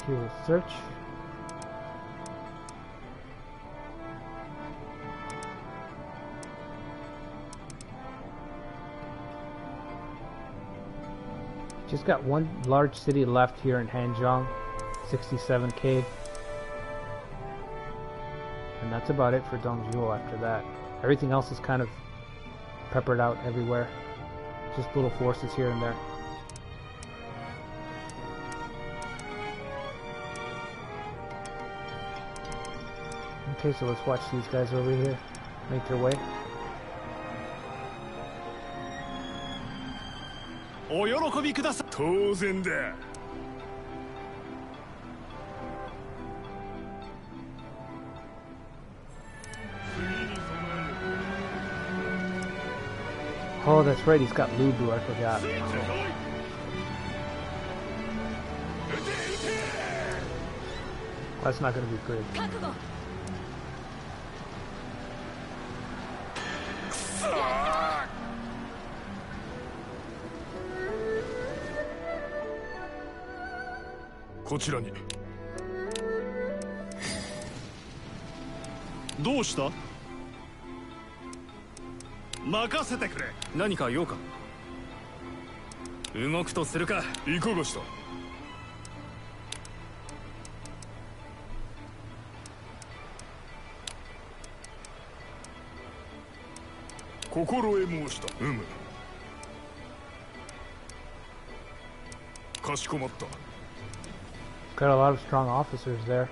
Speaker 1: He will search. Just got one large city left here in Hanzhong, 67k. And that's about it for Dongzhuo after that. Everything else is kind of peppered out everywhere. Just little forces here and there. Okay, so let's watch these guys over here make their way. Oh, that's right, he's got Lubu, I forgot. That's not gonna be good.
Speaker 4: 何か用か。動くとするか。いかがした。心得申した。かしこまった。
Speaker 1: Got a lot of strong officers there.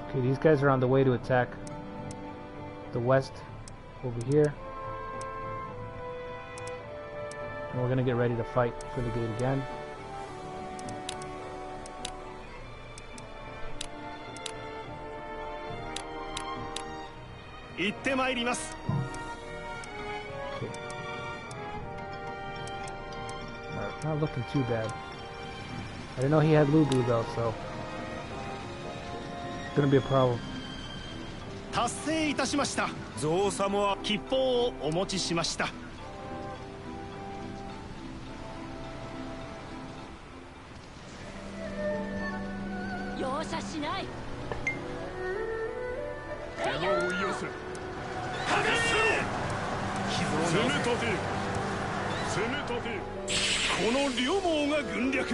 Speaker 1: Okay, these guys are on the way to attack the west over here. And we're gonna get ready to fight for the gate again. Okay. Alright, not looking too bad. I didn't know he had Lubu though, so it's gonna be a problem.
Speaker 2: 達成いたしました。
Speaker 3: 造作も
Speaker 2: 吉報をお持ちしました。
Speaker 6: 容赦しない。
Speaker 4: 手を追い寄せ。
Speaker 2: かかれ。
Speaker 4: 攻め立て。攻め立て。
Speaker 2: この両毛が軍略。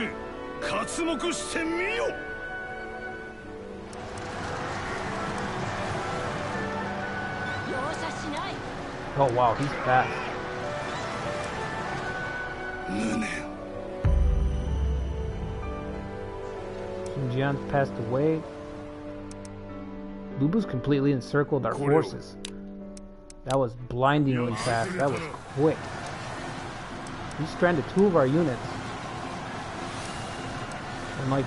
Speaker 2: 刮目してみよ。
Speaker 1: Oh wow, he's fast. Xinjiang's passed away. Lubu's completely encircled our forces. That was blindingly fast. That was quick. He stranded 2 of our units in like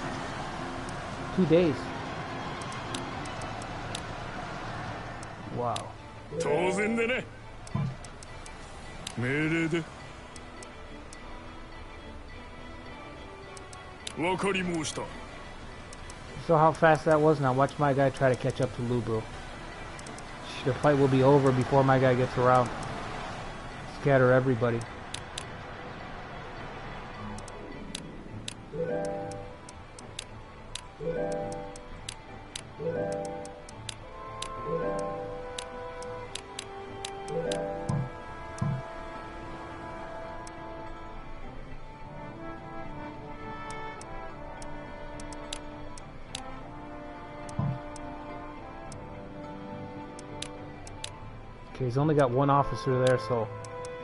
Speaker 1: 2 days. Wow.
Speaker 4: 当然でね。命令で。わかり申した。
Speaker 1: So how fast that was? Now watch my guy try to catch up to Lubu. The fight will be over before my guy gets around. Scatter everybody. Okay, he's only got one officer there, so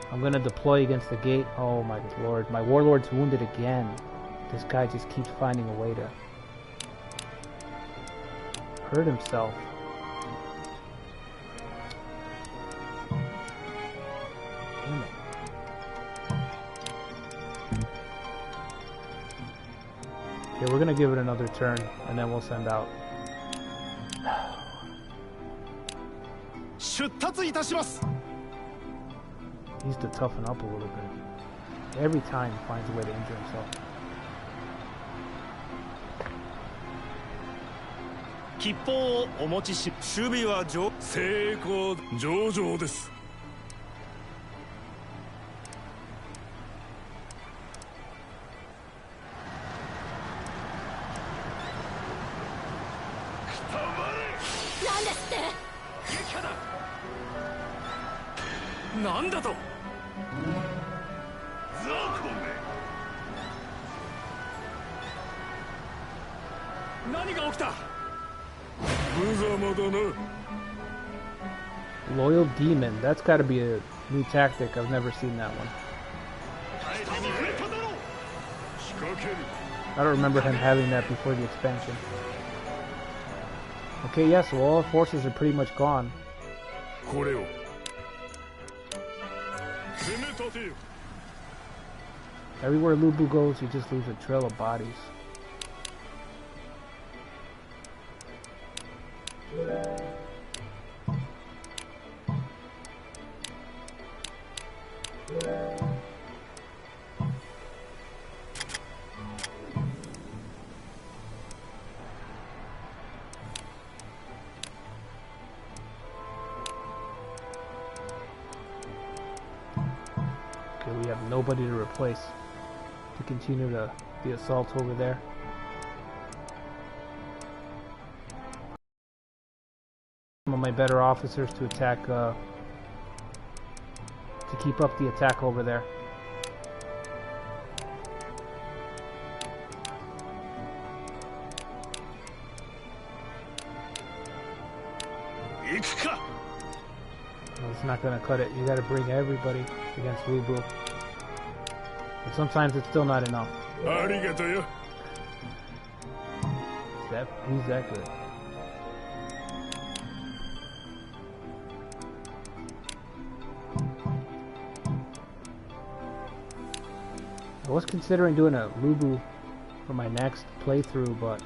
Speaker 1: I'm gonna deploy against the gate. Oh my lord, my warlord's wounded again. This guy just keeps finding a way to hurt himself. Damn it. Okay, we're gonna give it another turn, and then we'll send out.
Speaker 2: 出立いたします
Speaker 1: Needs to toughen up a little bit. Every time he finds a way to injure himself.
Speaker 2: 吉報をお持ちし
Speaker 3: 守備は上
Speaker 4: 成功上々です。
Speaker 6: なんですって。
Speaker 2: なんだと何が起きた
Speaker 4: 無様だな。
Speaker 1: Loyal Demon. That's got to be a new tactic. I've never seen that one. I don't remember him having that before the expansion. Okay, yeah, so all our forces are pretty much gone.
Speaker 4: これを攻め立てよ。
Speaker 1: Everywhere Lubu goes, he just leaves a trail of bodies. Okay, we have nobody to replace to continue the assault over there. Some of my better officers to attack, to keep up the attack over there. Well, it's not gonna cut it. You gotta bring everybody against Lubu. And sometimes it's still not enough.
Speaker 4: ありがとよ。
Speaker 1: Who's that good? I was considering doing a Lubu for my next playthrough, but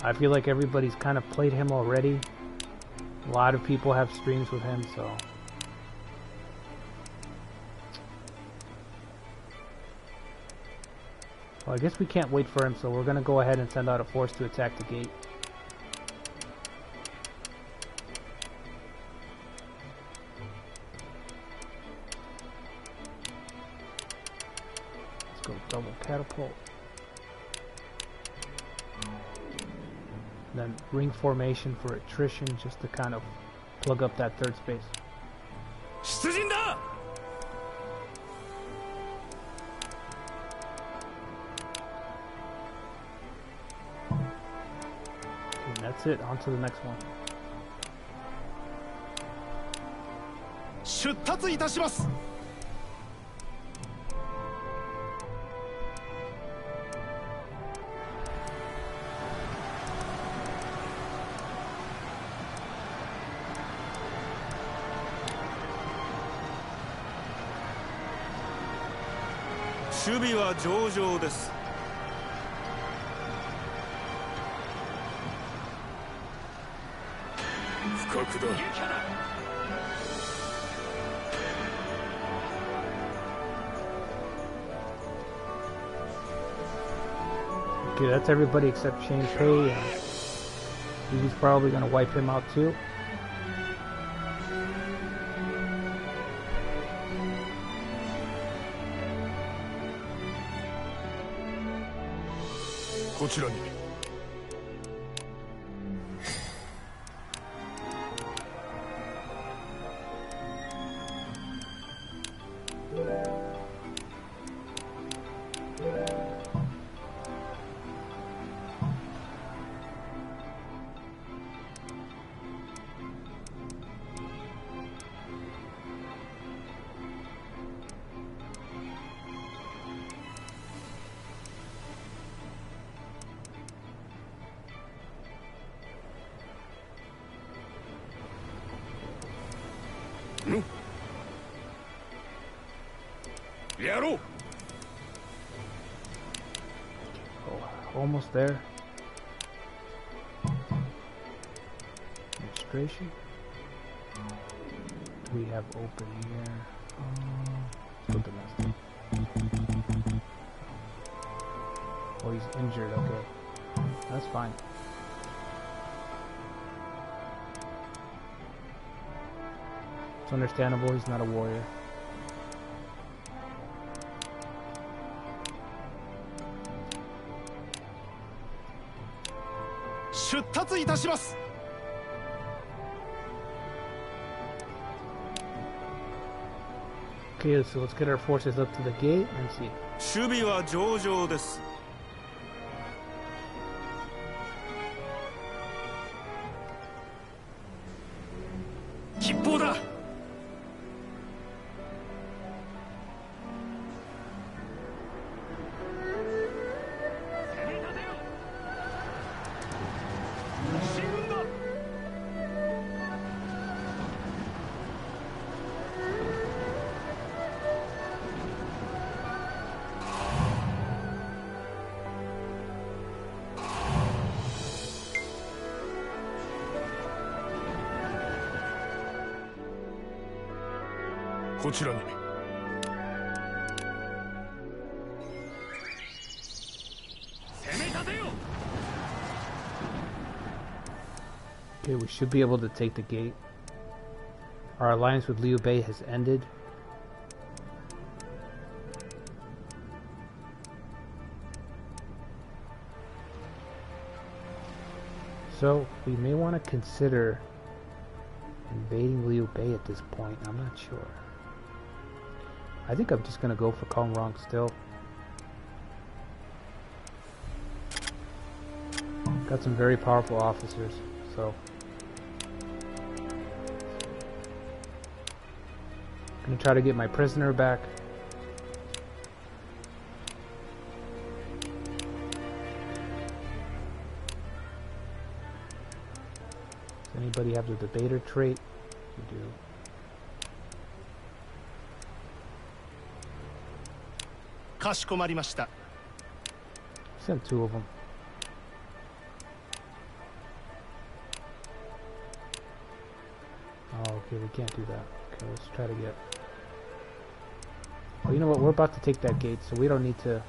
Speaker 1: I feel like everybody's kind of played him already. A lot of people have streams with him, so well, I guess we can't wait for him, so we're gonna go ahead and send out a force to attack the gate. Let's go double catapult. Then ring formation for attrition, just to kind of plug up that third space.
Speaker 2: 出陣だ
Speaker 1: And that's it, on to the next one.
Speaker 2: 出立いたします
Speaker 3: 守備は上々です。
Speaker 4: 不覚だ。
Speaker 1: Okay, that's everybody except Shane Pei, and he's probably gonna wipe him out too.
Speaker 4: こちらに。
Speaker 1: Okay,
Speaker 2: やろう。
Speaker 1: Oh, almost there. Administration. We have open here. Let's go domestic. Oh, he's injured. Okay, that's fine. It's understandable. He's not a warrior.
Speaker 2: 出立いたします。
Speaker 1: Okay, so let's get our forces up to the gate and see.
Speaker 3: 守備は上々です。
Speaker 2: 吉報だ。 こちらに。
Speaker 1: Okay, we should be able to take the gate. Our alliance with Liu Bei has ended. So, we may want to consider invading Liu Bei at this point. I'm not sure. I think I'm just going to go for Kong Rong still. Got some very powerful officers, so... Gonna try to get my prisoner back. Does anybody have the debater trait? We do. Sent 2 of them. Oh, okay, we can't do that. Okay, let's try to get... Oh, you know what? We're about to take that gate, so we don't need to...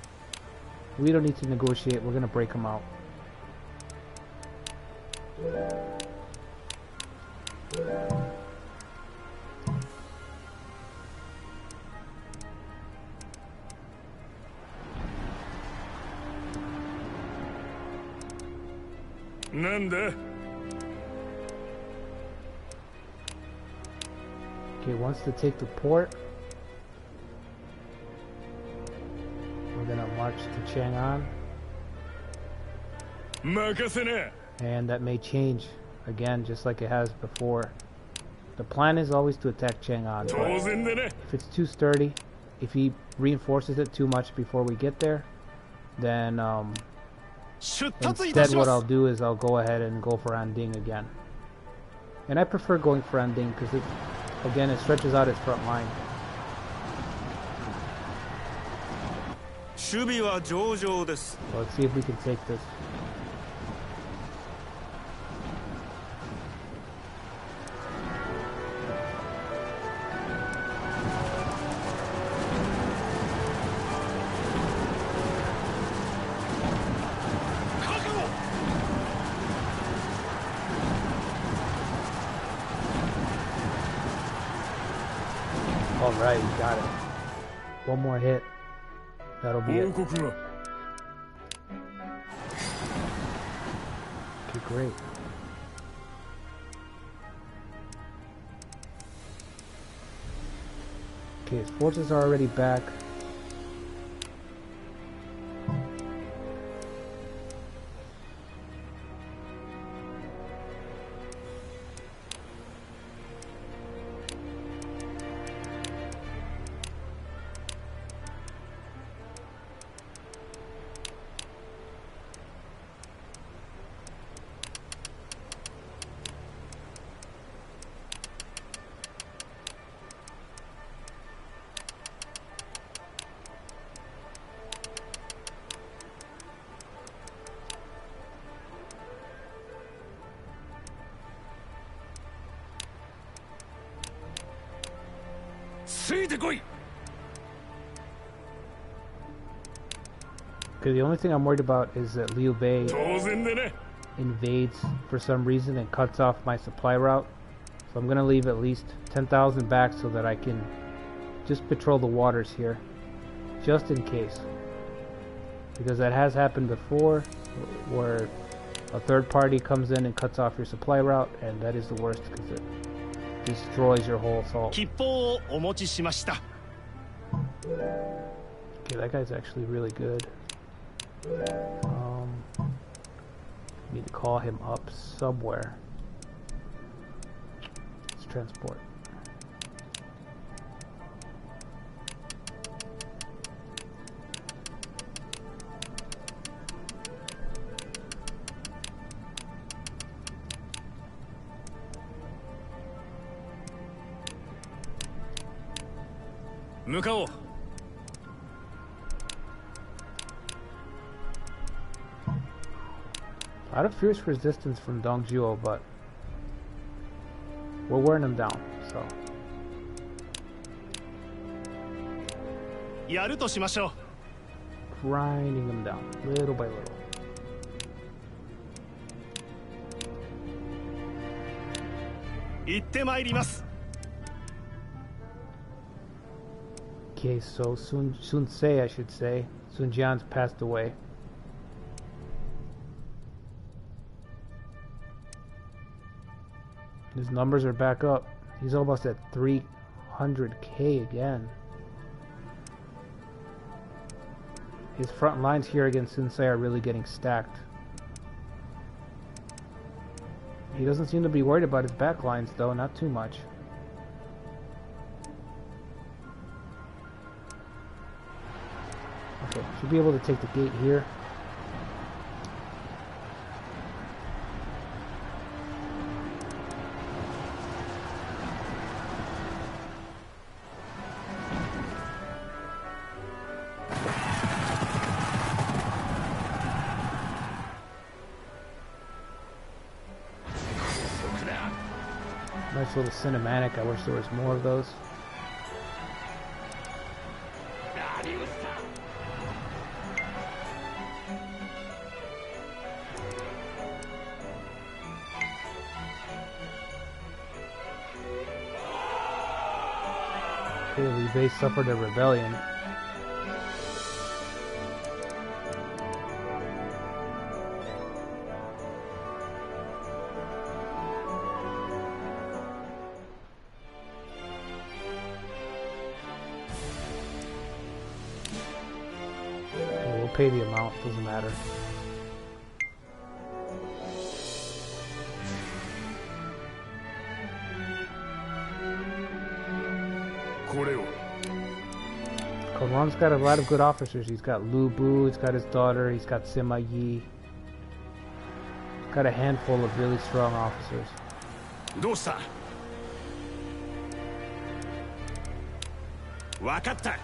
Speaker 1: We don't need to negotiate. We're gonna break them out.
Speaker 2: Nanda?
Speaker 1: Okay, wants to take the port. We're gonna march to Chang'an. And that may change again, just like it has before. The plan is always to attack Chang'an. If it's too sturdy, if he reinforces it too much before we get there, then instead what I'll do is I'll go ahead and go for Anding again. And I prefer going for Anding because it, again, it stretches out its front line. So let's see if we can take this. Alright, we got it. One more hit. That'll be it. Okay, great. Okay, his forces are already back.
Speaker 2: ついてこい。
Speaker 1: Okay, the only thing I'm worried about is that Liu Bei
Speaker 2: 当然でね。
Speaker 1: invades for some reason and cuts off my supply route. So I'm gonna leave at least 10,000 back so that I can just patrol the waters here, just in case. Because that has happened before, where a third party comes in and cuts off your supply route, and that is the worst because it destroys your whole assault.
Speaker 2: 吉報をお持ちしました。
Speaker 1: Okay, that guy's actually really good. Need to call him up somewhere. Let's transport.
Speaker 2: Mukao.
Speaker 1: A lot of fierce resistance from Dongjuo, but we're wearing them down, so.
Speaker 2: やるとしましょう。
Speaker 1: Grinding them down, little by little.
Speaker 2: 行ってまいります。
Speaker 1: Okay, so Sun Ce, I should say. Sun Jian's passed away. His numbers are back up. He's almost at 300k again. His front lines here against Sun Ce are really getting stacked. He doesn't seem to be worried about his back lines though, not too much. Okay, should be able to take the gate here. Nice little cinematic. I wish there was more of those. Okay, Liu Bei suffered a rebellion. Pay the amount, doesn't matter. Kalwan's got a lot of good officers. He's got Lu Bu, he's got his daughter, he's got Sima Yi. He's got a handful of really strong officers.
Speaker 2: どうした？わかった。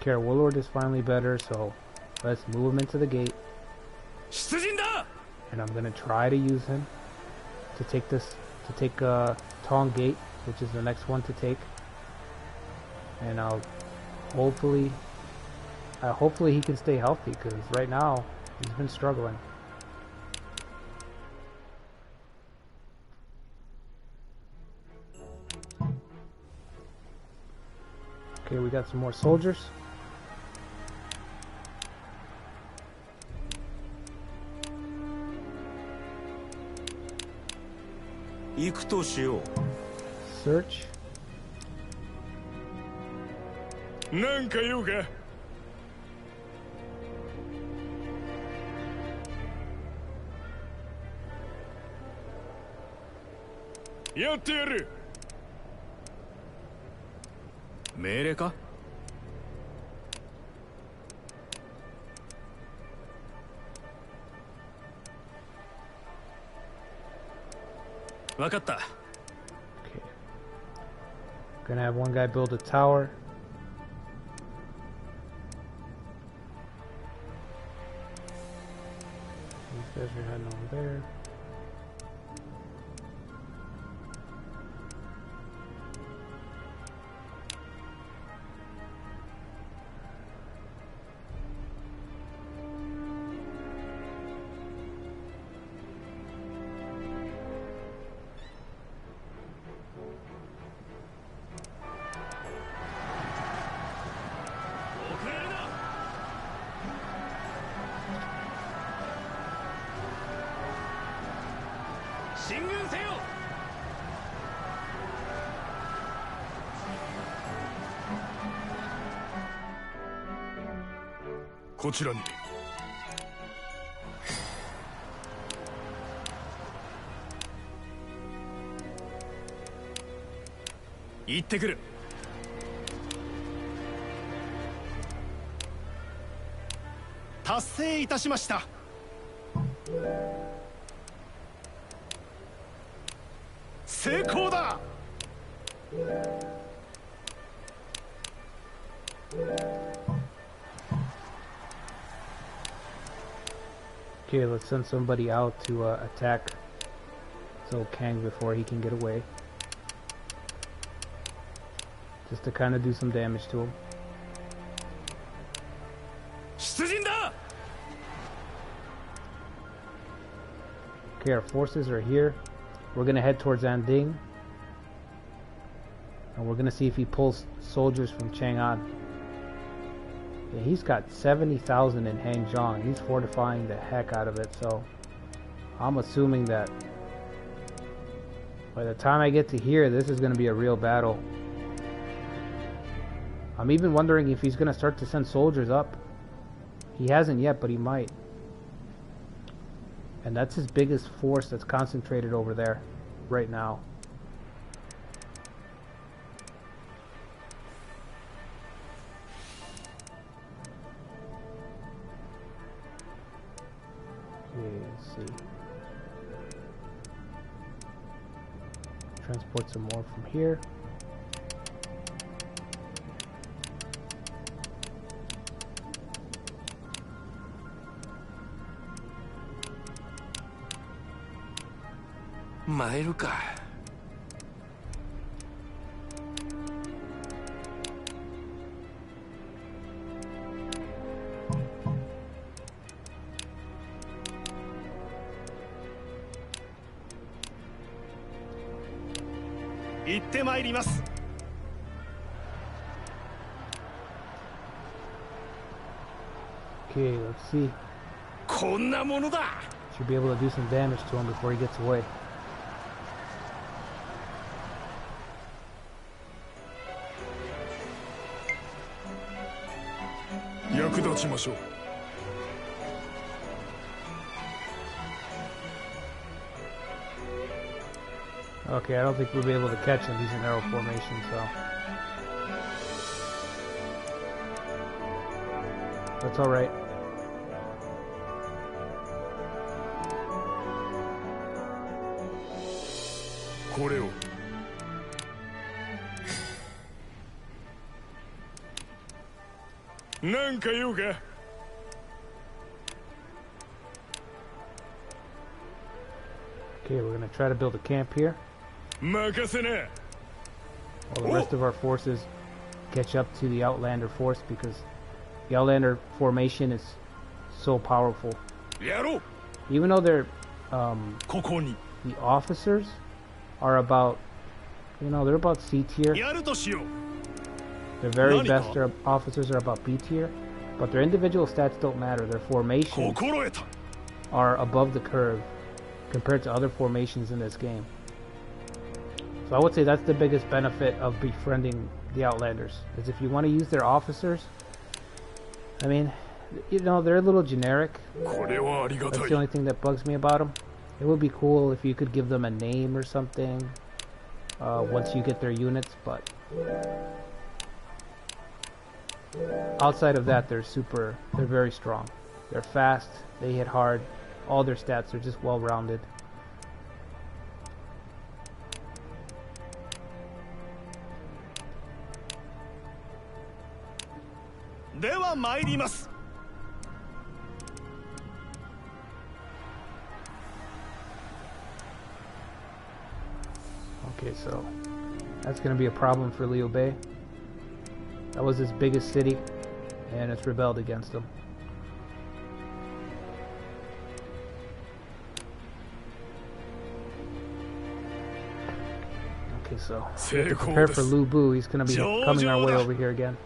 Speaker 1: Our Warlord is finally better, so let's move him into the gate.
Speaker 2: 出陣だ!
Speaker 1: And I'm gonna try to use him to take Tong Gate, which is the next one to take. And I'll hopefully he can stay healthy, because right now he's been struggling. Okay, we got some more soldiers. Search.
Speaker 2: なんか用か? やってやる. 命令か? わかった.
Speaker 1: Okay. Gonna have one guy build a tower. Guys are heading over there.
Speaker 4: こちらに。
Speaker 2: 行ってくる。達成いたしました。成功だ。
Speaker 1: Okay, let's send somebody out to attack Zhou Kang before he can get away. Just to kind of do some damage to him.
Speaker 2: 出陣だ。
Speaker 1: Okay, our forces are here. We're gonna head towards Anding. And we're gonna see if he pulls soldiers from Chang'an. Yeah, he's got 70,000 in Hangzhong. He's fortifying the heck out of it, so I'm assuming that by the time I get to here, this is gonna be a real battle. I'm even wondering if he's gonna start to send soldiers up. He hasn't yet, but he might. And that's his biggest force that's concentrated over there right now. Okay, let's see. Transport some more from here.
Speaker 5: 参るか。
Speaker 2: 行ってまいります。
Speaker 1: Okay, let's see.
Speaker 2: こんなものだ。
Speaker 1: Should be able to do some damage to him before he gets away.
Speaker 4: 役立ちましょう。
Speaker 1: Okay, I don't think we'll be able to catch him. He's in arrow formation, so that's all right. Okay, we're gonna try to build a camp here. While the rest of our forces catch up to the Outlander force, because the Outlander formation is so powerful. Even though they're the officers are about, you know, they're about C tier. The very best officers are about B tier, but their individual stats don't matter. Their formations are above the curve compared to other formations in this game. So I would say that's the biggest benefit of befriending the Outlanders, is if you want to use their officers, I mean, you know, they're a little generic. That's the only thing that bugs me about them. It would be cool if you could give them a name or something once you get their units, but outside of that, they're very strong. They're fast, they hit hard, all their stats are just well-rounded. Okay, so that's gonna be a problem for Liu Bei. That was his biggest city, and it's rebelled against him. Okay, so we have to prepare for Lu Bu. He's gonna be coming our way over here again.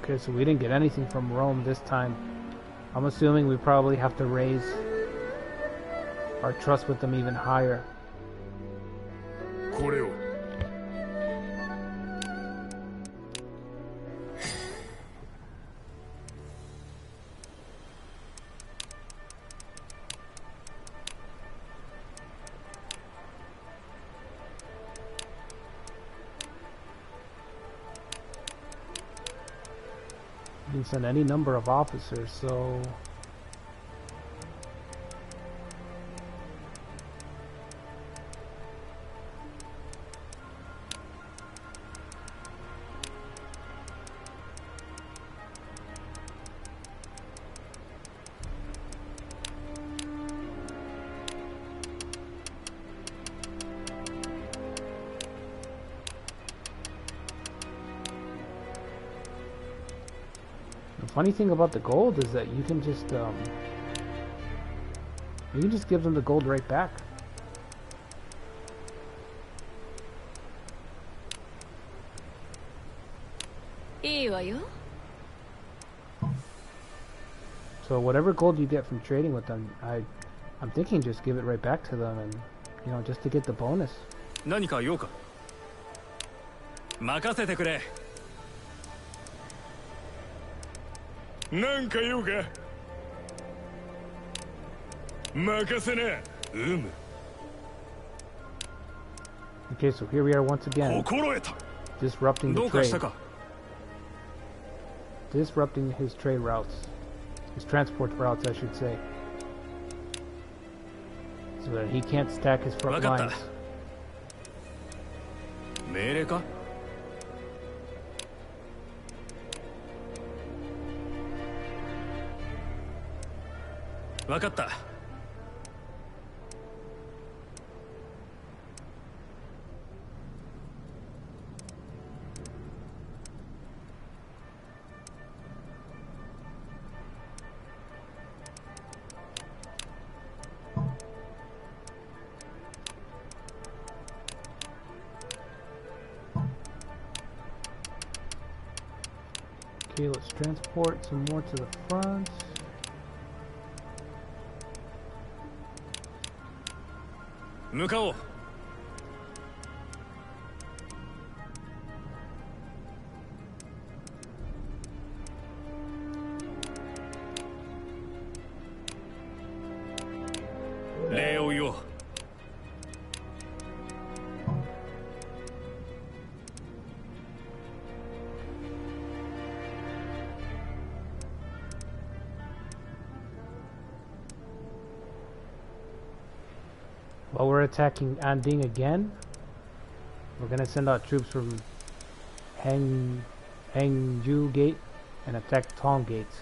Speaker 1: Okay, so we didn't get anything from Rome this time. I'm assuming we probably have to raise our trust with them even higher.
Speaker 4: これを
Speaker 1: You can send any number of officers, so... The funny thing about the gold is that you can just give them the gold right back. So whatever gold you get from trading with them, I'm thinking just give it right back to them, and you know, just to get the bonus.
Speaker 3: 何か用か任せてくれ
Speaker 4: なんか言うか任せな
Speaker 1: Okay, so here we are once again,
Speaker 4: 心得た
Speaker 1: disrupting
Speaker 3: ど
Speaker 1: the
Speaker 3: うかした
Speaker 1: trade.
Speaker 3: か
Speaker 1: Disrupting his trade routes. His transport routes, I should say. So that he can't stack his front
Speaker 3: わかった
Speaker 1: lines.
Speaker 3: 命令かわかった
Speaker 1: Okay, let's transport some more to the front.
Speaker 3: Mukao. Leo yo.
Speaker 1: While we're attacking Anding again, we're gonna send out troops from Hangju Gate and attack Tong Gates.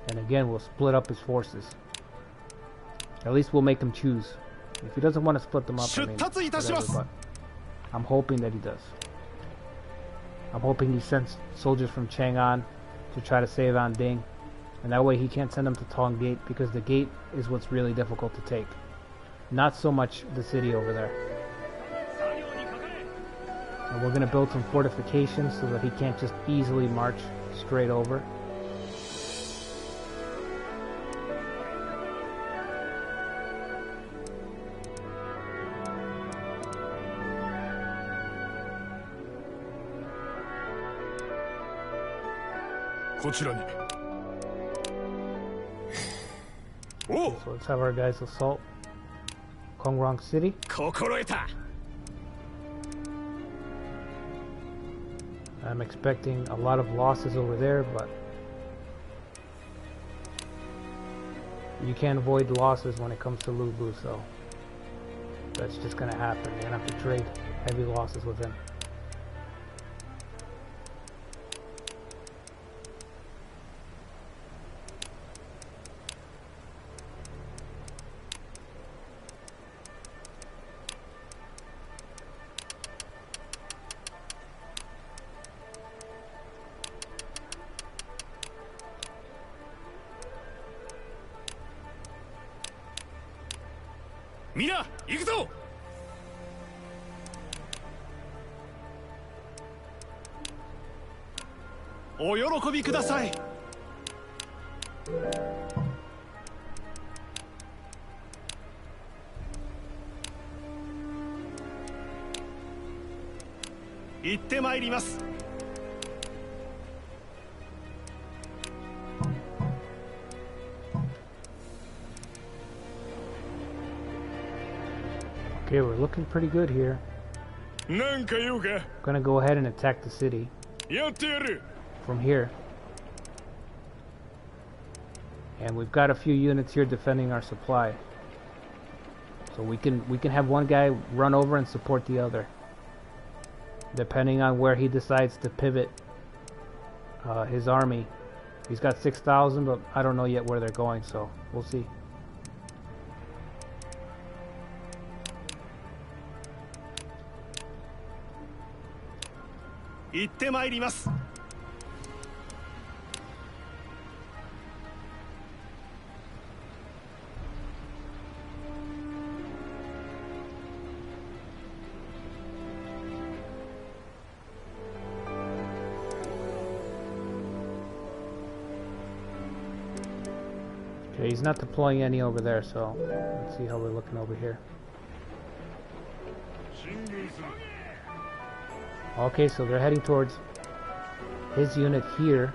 Speaker 1: And again, we'll split up his forces. At least we'll make him choose. If he doesn't want to split them up, I mean, whatever, but I'm hoping that he does. I'm hoping he sends soldiers from Chang'an to try to save Anding. And that way he can't send them to Tong Gate, because the gate is what's really difficult to take. Not so much the city over there. And we're going to build some fortifications so that he can't just easily march straight over. So let's have our guys assault Kongrong City.
Speaker 3: 心得た
Speaker 1: I'm expecting a lot of losses over there, but you can't avoid losses when it comes to Lubu, so that's just gonna happen. You're gonna have to trade heavy losses with him.
Speaker 3: Mina, 行くぞ
Speaker 2: お喜びください。行ってまいります。
Speaker 1: Okay, we're looking pretty good here.
Speaker 4: なんか用か
Speaker 1: Gonna go ahead and attack the city
Speaker 4: やってやる
Speaker 1: from here. And we've got a few units here defending our supply. So we can have one guy run over and support the other. Depending on where he decides to pivot his army. He's got 6,000, but I don't know yet where they're going, so we'll see. Okay, he's not deploying any over there, so let's see how we're looking over here. Okay, so they're heading towards his unit here.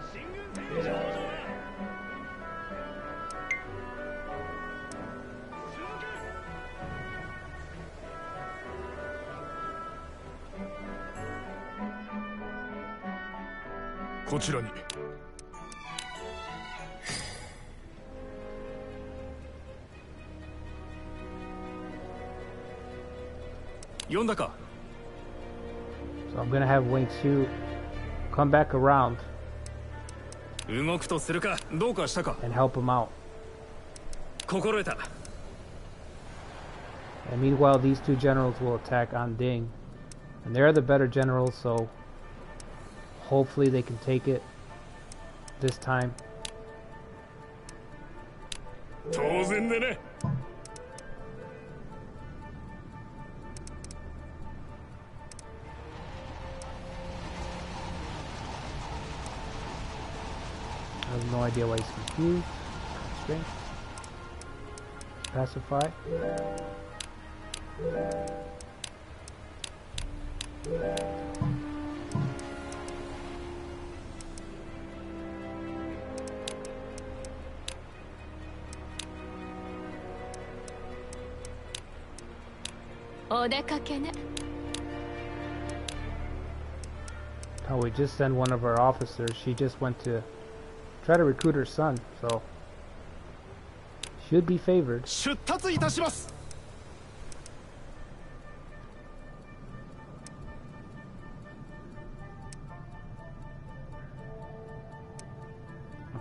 Speaker 1: So I'm gonna have Wing Tsu come back around
Speaker 3: 動くとするかどうかしたか
Speaker 1: and help him out.
Speaker 3: 心得た
Speaker 1: And meanwhile, these two generals will attack Anding. And they're the better generals, so hopefully they can take it this time.
Speaker 4: 当然でね
Speaker 1: I have no idea why he's confused. Constraint. Pacify. Oh, we just sent one of our officers. She just went to try to recruit her son, so should be favored.
Speaker 2: 出立いたします。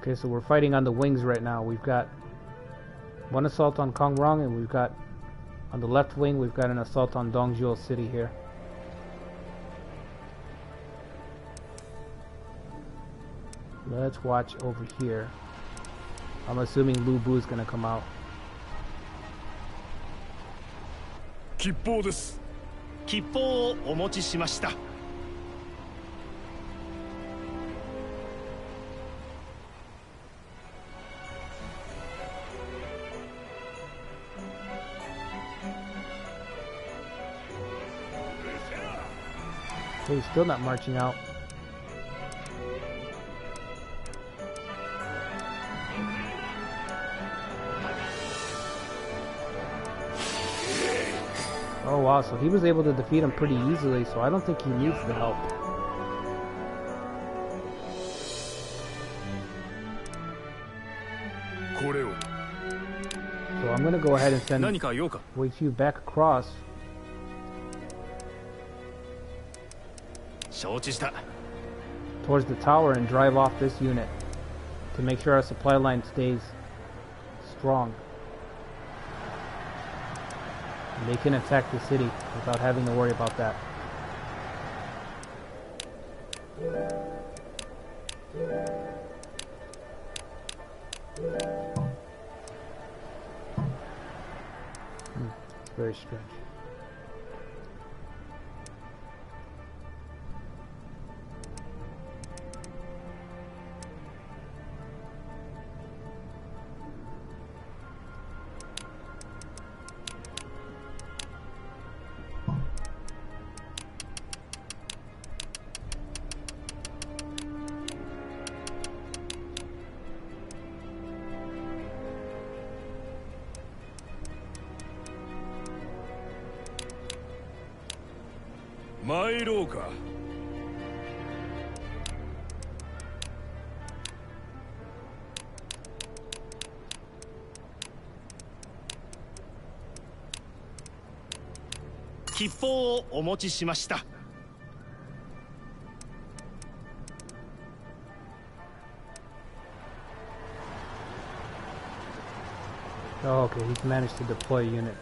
Speaker 1: Okay, so we're fighting on the wings right now. We've got one assault on Kongrong, and we've got on the left wing we've got an assault on Dongzhuo City here. Let's watch over here. I'm assuming Lu Bu is gonna come out.
Speaker 4: 吉報です
Speaker 2: 吉報をお持ちしました。
Speaker 1: Okay, he's still not marching out. wow, so he was able to defeat him pretty easily, so I don't think he needs the help. So I'm gonna go ahead and send Wei back across. Towards the tower and drive off this unit to make sure our supply line stays strong. And they can attack the city without having to worry about that. It's very strange. Oh, okay, he's managed to deploy a unit.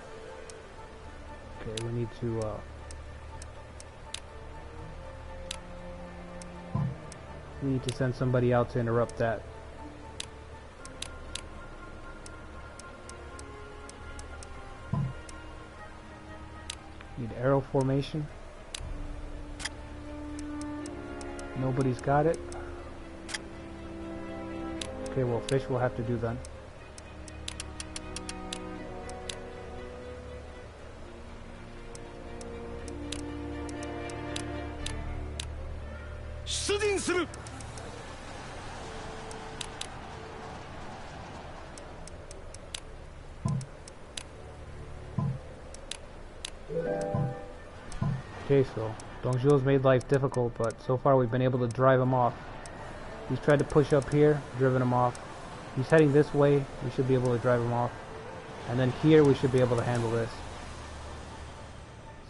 Speaker 1: Okay, we need to send somebody out to interrupt that. Need arrow formation. Nobody's got it. Okay, well, fish will have to do then. Okay, so Dongzhuo's made life difficult, but so far we've been able to drive him off. He's tried to push up here, driven him off. He's heading this way, we should be able to drive him off. And then here we should be able to handle this.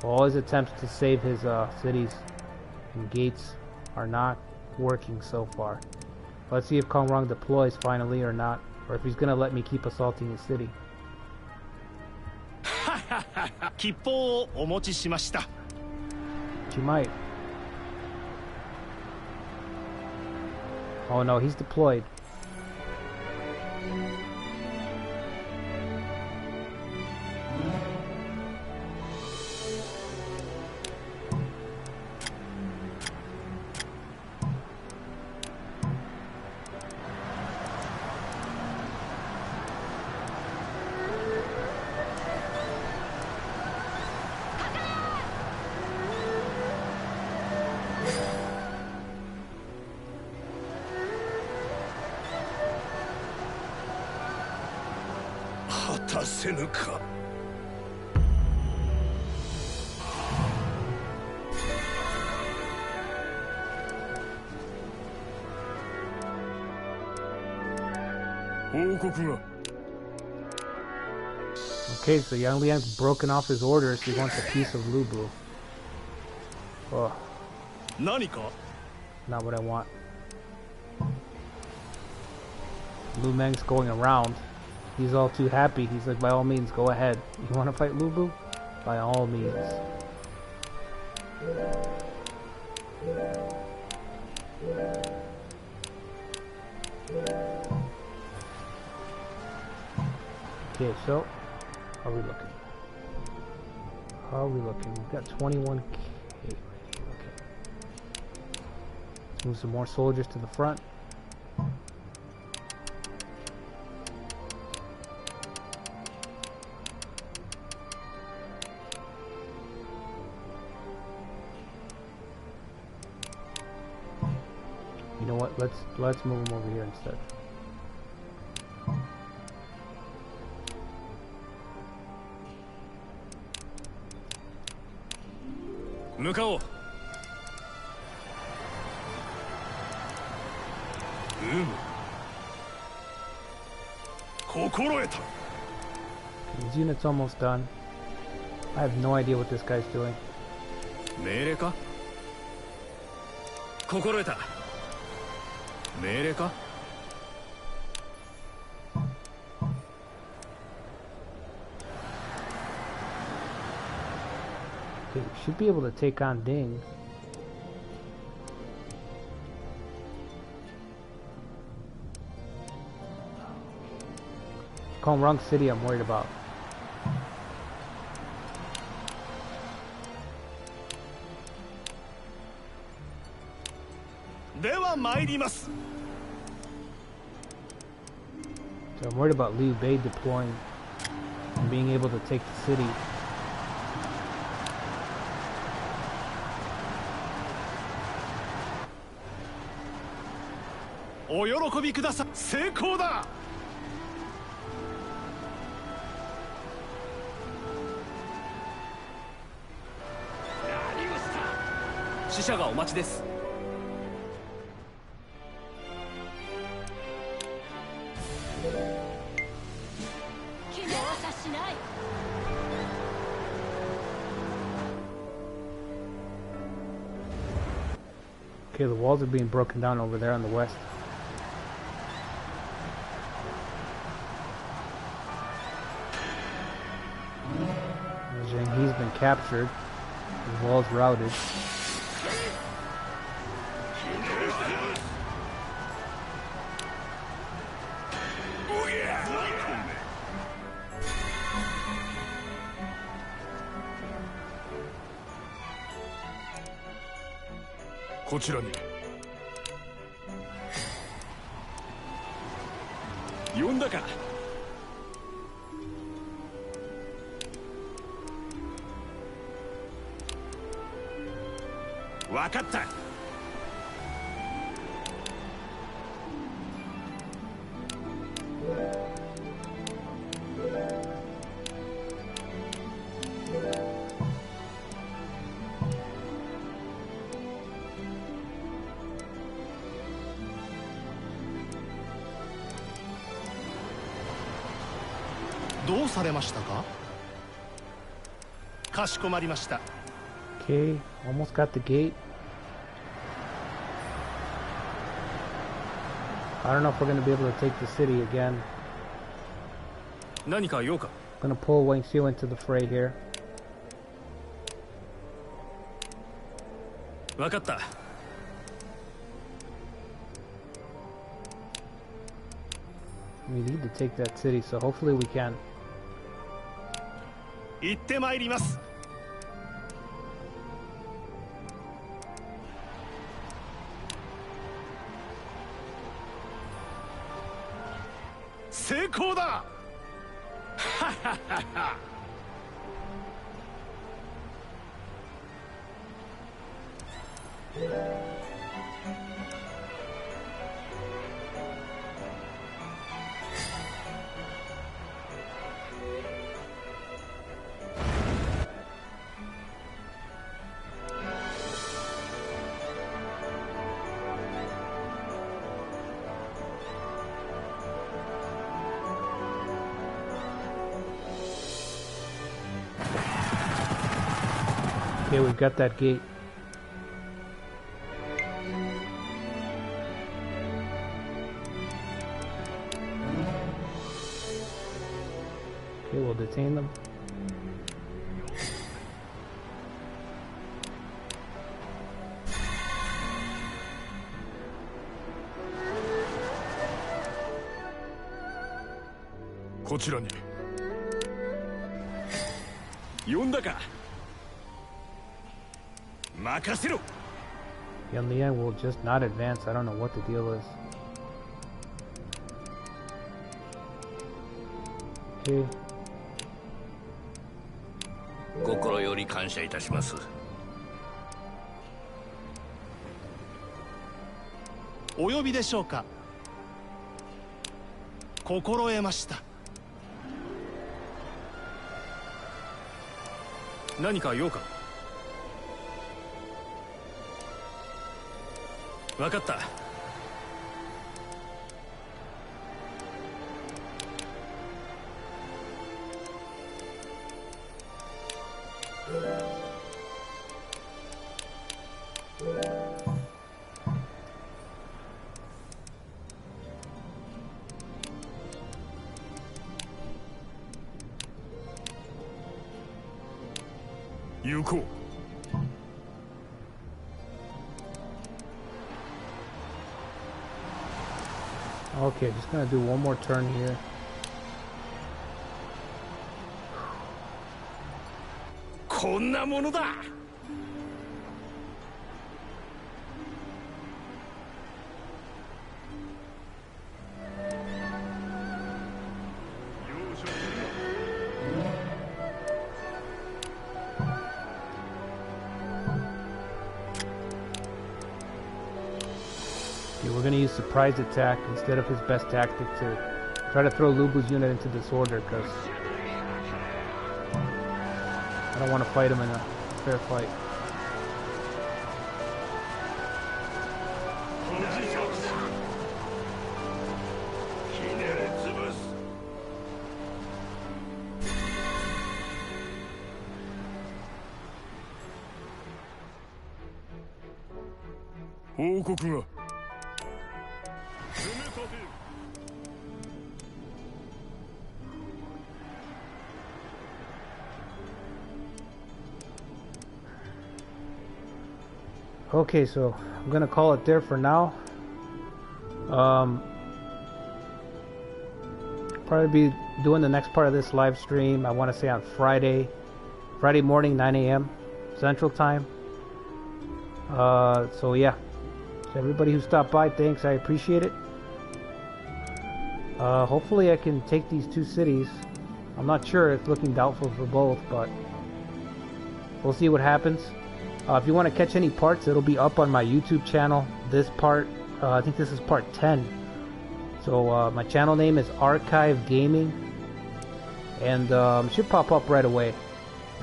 Speaker 1: So all his attempts to save his cities and gates are not working so far. Let's see if Kongrang deploys finally or not, or if he's gonna let me keep assaulting his city. She might. Oh no, he's deployed. Okay, so Yang Liang's broken off his orders. He wants a piece of Lubu. Oh. Not what I want. Lu Meng's going around. He's all too happy. He's like, by all means, go ahead. You want to fight Lubu? By all means. Okay, so how are we looking? How are we looking? We've got 21k. Okay. Let's move some more soldiers to the front. You know what? Let's move them over here instead.
Speaker 3: 向かおう。
Speaker 2: 心得た。
Speaker 1: His unit's almost done. I have no idea what this guy's doing.
Speaker 3: 命令か。心得た。命令か。
Speaker 1: Okay, we should be able to take on Ding. Rung City I'm worried about.
Speaker 2: では参ります。
Speaker 1: So I'm worried about Liu Bei deploying and being able to take the city.
Speaker 2: お喜びください。成功だ。
Speaker 3: 死者がお待ちです。
Speaker 6: 容赦しない。
Speaker 1: Okay, the walls are being broken down over there on the west. He's been captured. His walls routed.
Speaker 2: どうされましたか。かしこまりました。
Speaker 1: Okay, almost got the gate. I don't know if we're going to be able to take the city again.
Speaker 3: 何か用か。
Speaker 1: I'm going to pull Wang Xiu into the fray here.
Speaker 3: 分かった。
Speaker 1: We need to take that city, so hopefully we can.
Speaker 2: 行ってまいります。成功だ。はははは。
Speaker 1: Okay, we've got that gate. Okay, we'll detain them. Yan Liang will just not advance. I don't know what the deal is. Okay.
Speaker 5: 心より感謝いたします。
Speaker 2: お呼びでしょうか。心得ました。
Speaker 3: 何か用か。分かった。
Speaker 4: 行こう。
Speaker 1: Okay, just gonna do one more turn here.
Speaker 2: こんなものだ。
Speaker 1: We're going to use surprise attack instead of his best tactic to try to throw Lubu's unit into disorder, because I don't want to fight him in a fair fight. Okay, so I'm gonna call it there for now. Probably be doing the next part of this live stream, I want to say on Friday morning, 9 a.m. Central Time. So yeah, so everybody who stopped by, thanks, I appreciate it. Hopefully I can take these two cities. I'm not sure, it's looking doubtful for both, but we'll see what happens. If you want to catch any parts, it'll be up on my YouTube channel. This part, I think this is part 10. So my channel name is Archive Gaming, and should pop up right away.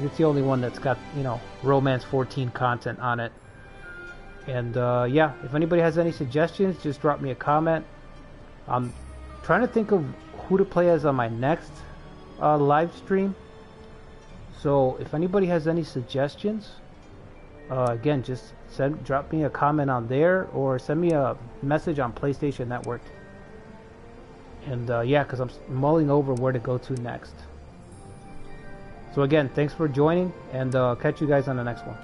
Speaker 1: It's the only one that's got, you know, Romance 14 content on it. And yeah, if anybody has any suggestions, just drop me a comment. I'm trying to think of who to play as on my next live stream. So if anybody has any suggestions, again, just drop me a comment on there, or send me a message on PlayStation Network. And yeah, because I'm mulling over where to go to next. So again, thanks for joining, and catch you guys on the next one.